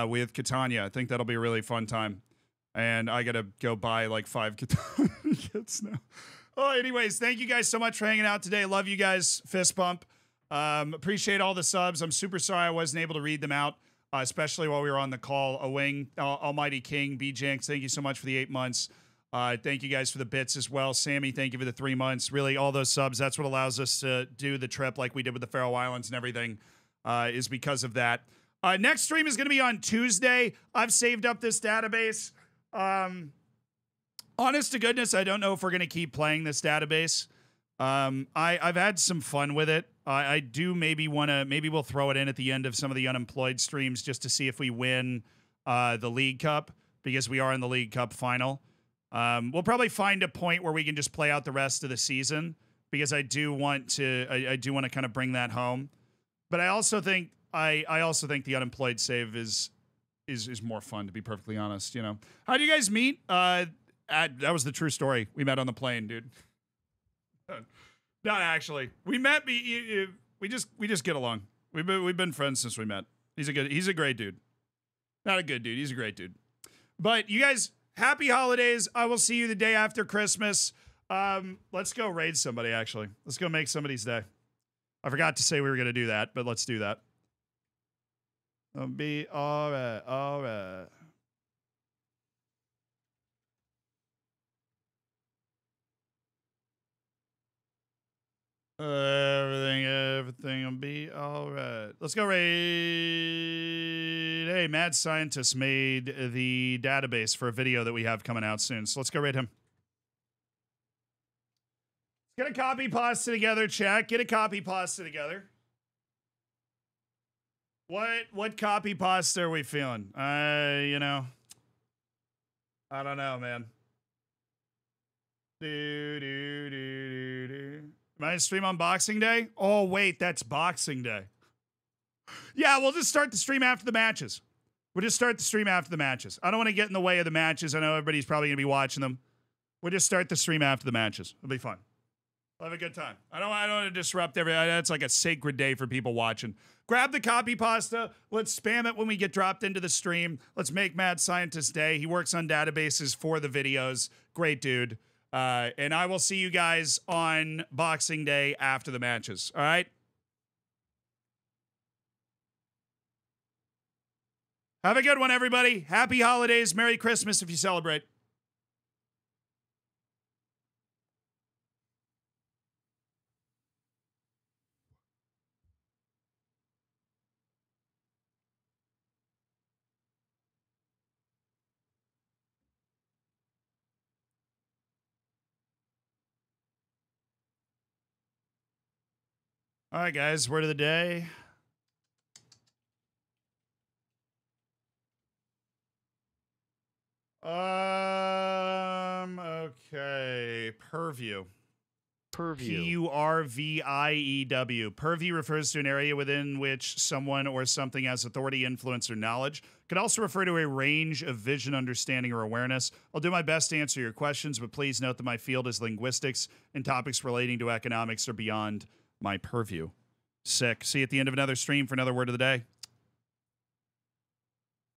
With Catania. I think that'll be a really fun time. And I got to go buy like 5 Catania kits now. Oh, anyways, thank you guys so much for hanging out today. Love you guys. Fist bump. Appreciate all the subs. I'm super sorry I wasn't able to read them out, especially while we were on the call. Awing, Almighty King, B-Janks, thank you so much for the 8 months. Thank you guys for the bits as well. Sammy, thank you for the 3 months. Really, all those subs, that's what allows us to do the trip like we did with the Faroe Islands and everything, is because of that. Next stream is going to be on Tuesday. I've saved up this database. Honest to goodness, I don't know if we're going to keep playing this database. I've had some fun with it. I do maybe we'll throw it in at the end of some of the unemployed streams just to see if we win the League Cup, because we are in the League Cup final. We'll probably find a point where we can just play out the rest of the season, because I do want to kind of bring that home. But I also think I also think the unemployed save is more fun, to be perfectly honest. You know, how do you guys meet? That was the true story. We met on the plane, dude. Not actually. We met. We just get along. We've been friends since we met. He's a great dude. Not a good dude. He's a great dude. But you guys, happy holidays. I will see you the day after Christmas. Let's go raid somebody. Actually, let's go make somebody's day. I forgot to say we were gonna do that, but let's do that. Be all right. All right. Everything will be all right. Let's go raid. Hey, Mad Scientist made the database for a video that we have coming out soon. So let's go raid him. Let's get a copy pasta together, chat. Get a copy pasta together. What copy pasta are we feeling? You know, I don't know, man. Am I gonna stream on Boxing Day? Oh, wait, that's Boxing Day. Yeah, we'll just start the stream after the matches. We'll just start the stream after the matches. I don't want to get in the way of the matches. I know everybody's probably gonna be watching them. We'll just start the stream after the matches. It'll be fun. We'll have a good time. I don't want to disrupt that's like a sacred day for people watching. Grab the copy pasta. Let's spam it when we get dropped into the stream. Let's make Mad Scientist Day. He works on databases for the videos. Great dude. And I will see you guys on Boxing Day after the matches. All right? Have a good one, everybody. Happy holidays. Merry Christmas if you celebrate. All right, guys, word of the day. Okay. Purview. Purview. Purview refers to an area within which someone or something has authority, influence, or knowledge. Could also refer to a range of vision, understanding, or awareness. I'll do my best to answer your questions, but please note that my field is linguistics, and topics relating to economics are beyond my purview. Sick. See you at the end of another stream for another word of the day.